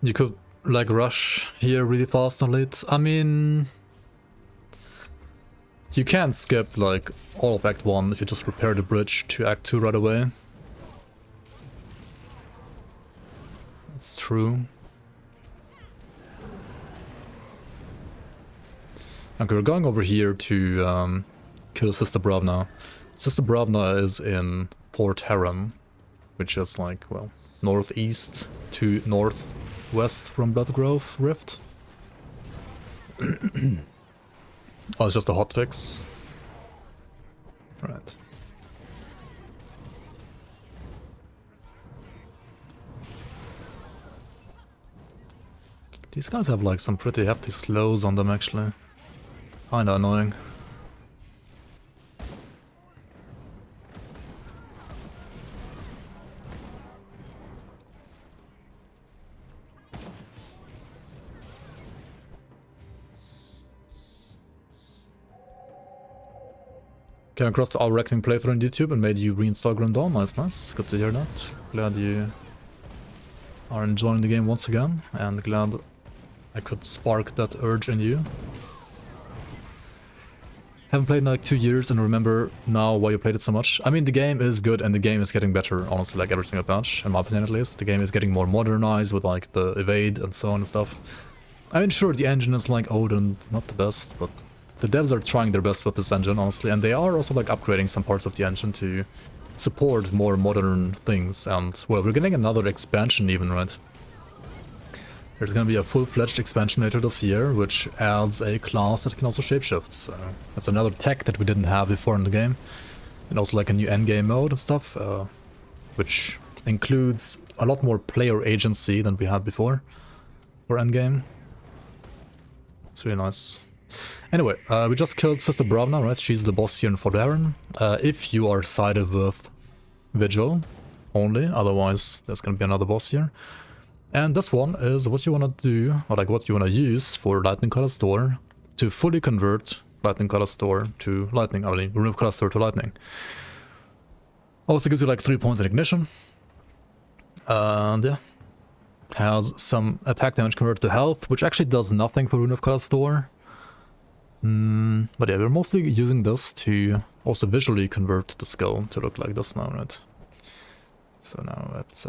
A: You could, like, rush here really fast and late. I mean... You can skip, like, all of Act 1 if you just repair the bridge to Act 2 right away. That's true. Okay, we're going over here to kill Sister Bravna. Sister Bravna is in Port Harem, which is, like, well, northeast to northwest from Bloodgrove Rift. Oh, it's just a hotfix. Right. These guys have like some pretty hefty slows on them actually. Kinda annoying. Came across our Reckoning playthrough on YouTube and made you reinstall Grim Dawn. Nice, nice. Good to hear that. Glad you are enjoying the game once again, and glad I could spark that urge in you. Haven't played in like 2 years and remember now why you played it so much. I mean, the game is good and the game is getting better, honestly, like every single patch, in my opinion at least. The game is getting more modernized with like the evade and so on and stuff. I mean, sure, the engine is like old and not the best, but the devs are trying their best with this engine, honestly, and they are also like upgrading some parts of the engine to support more modern things. And well, we're getting another expansion even, right? There's gonna be a full-fledged expansion later this year, which adds a class that can also shapeshift, so that's another tech that we didn't have before in the game. And also like a new endgame mode and stuff, which includes a lot more player agency than we had before for endgame. It's really nice. Anyway, we just killed Sister Bravna, right? She's the boss here in Fort Aaron. If you are sided with Vigil only, otherwise there's gonna be another boss here. And this one is what you want to do, or like what you want to use for Lightning Kalastor to fully convert Lightning Kalastor to Lightning, I mean, Rune of Kalastor to Lightning. Also gives you like 3 points in ignition. And yeah, has some attack damage converted to health, which actually does nothing for Rune of Kalastor. But yeah, we're mostly using this to also visually convert the skull to look like this now, right? So now it's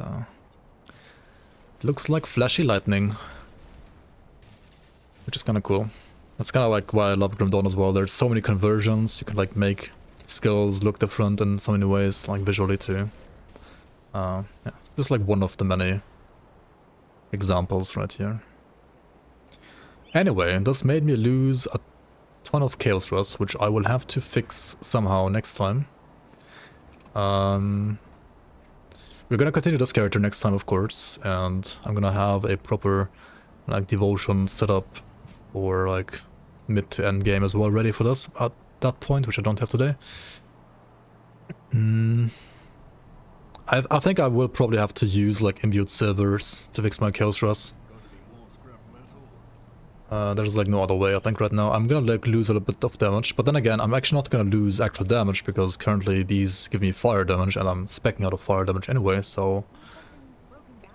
A: looks like flashy lightning. which is kind of cool. That's kind of like why I love Grim Dawn as well. There's so many conversions. You can like make skills look different in so many ways, like visually too. Yeah, it's just like one of the many examples right here. Anyway, this made me lose a ton of Chaos Rust, which I will have to fix somehow next time. We're gonna continue this character next time, of course, and I'm gonna have a proper like devotion set up for like mid to end game as well, ready for this at that point, which I don't have today. I think I will probably have to use like imbued silvers to fix my Chaos Rust. There's like no other way, I think, right now. I'm gonna like lose a little bit of damage, but then again, I'm actually not gonna lose actual damage because currently these give me fire damage and I'm speccing out of fire damage anyway, so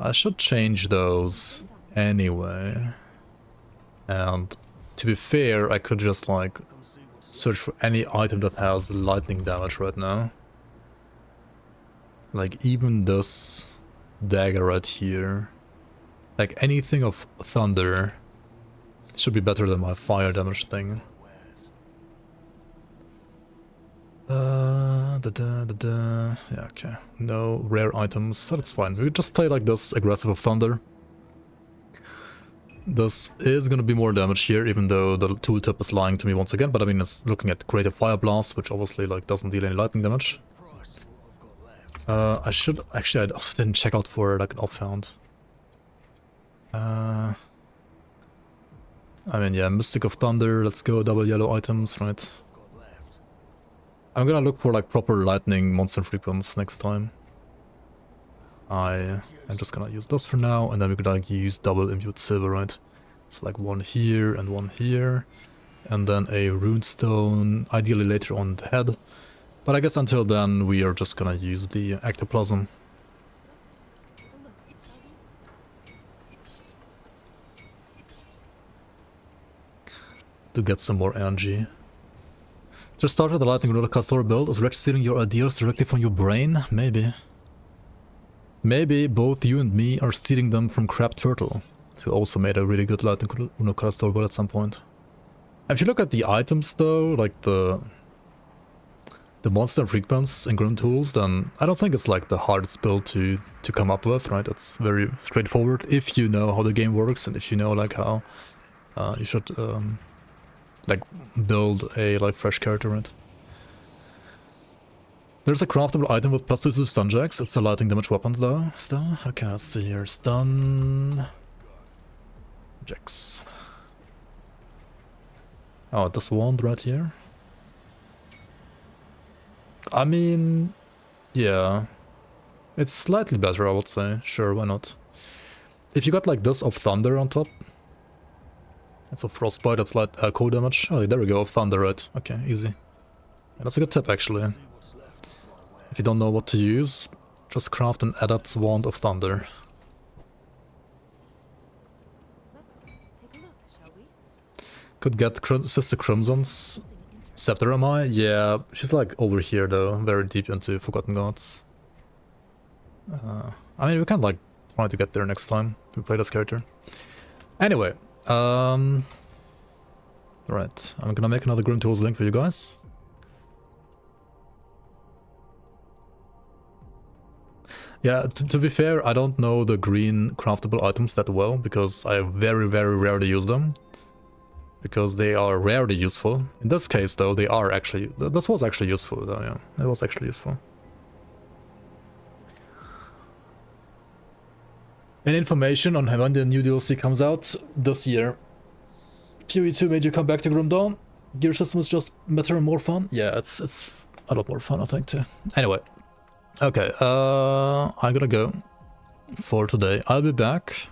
A: I should change those anyway. And to be fair, I could just like search for any item that has lightning damage right now. Like even this dagger right here. Like anything of thunder should be better than my fire damage thing. Yeah, okay. No rare items, so that's fine. We just play like this, aggressive of thunder. This is gonna be more damage here, even though the tooltip is lying to me once again, but I mean, it's looking at Creative Fire Blast, which obviously like doesn't deal any lightning damage. I should... Actually, I also didn't check out for like an offhand. I mean, yeah, Mystic of Thunder, let's go, double yellow items, right? I'm gonna look for like proper lightning monster frequencies next time. I'm just gonna use this for now, and then we're gonna use double imbued silver, right? So like one here and one here, and then a runestone, ideally later on the head. But I guess until then we are just gonna use the ectoplasm. To get some more energy. Just started the Lightning Rune of Kalastor build. Is Rex stealing your ideas directly from your brain? Maybe. Maybe both you and me are stealing them from Crab Turtle, who also made a really good Lightning Rune of Kalastor build at some point. If you look at the items though, like the monster frequencies and Grim Tools, then I don't think it's like the hardest build to come up with, right? It's very straightforward if you know how the game works and if you know like how you should like build a like fresh character, right? There's a craftable item with +2 to stun jacks. It's a lightning damage weapon though, still. Okay, let's see here. Stun jacks. Oh, this wand right here. I mean, yeah. It's slightly better, I would say. Sure, why not? If you got like this of thunder on top. That's a frostbite, that's like cold damage. Oh, there we go, of thunder, right? Okay, easy. Yeah, that's a good tip actually. If you don't know what to use, just craft an Adept's Wand of Thunder. Could get Sister Crimson's Scepter, am I? Yeah, she's like over here though, very deep into Forgotten Gods. I mean, we can like try to get there next time we play this character. Anyway, right, I'm gonna make another Grim Tools link for you guys. Yeah, to be fair, I don't know the green craftable items that well, because I very, very rarely use them. Because they are rarely useful. In this case, though, they are actually... This was actually useful, though, yeah. It was actually useful. And information on when the new DLC comes out this year. FoA 2 made you come back to Grim Dawn. Gear system is just better and more fun. Yeah, it's a lot more fun, I think, too. Anyway. Okay, I'm gonna go for today. I'll be back.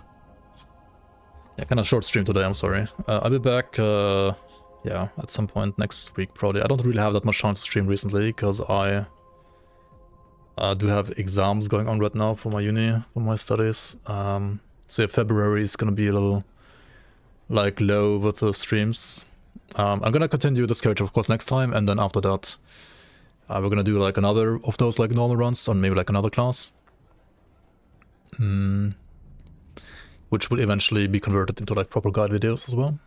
A: Yeah, kind of short stream today, I'm sorry. I'll be back, yeah, at some point next week, probably. I don't really have that much time to stream recently, because I do have exams going on right now for my uni, for my studies. So yeah, February is gonna be a little, like, low with the streams. I'm gonna continue this character, of course, next time, and then after that, we're gonna do, like, another of those, like, normal runs, on maybe, like, another class. Which will eventually be converted into, like, proper guide videos as well.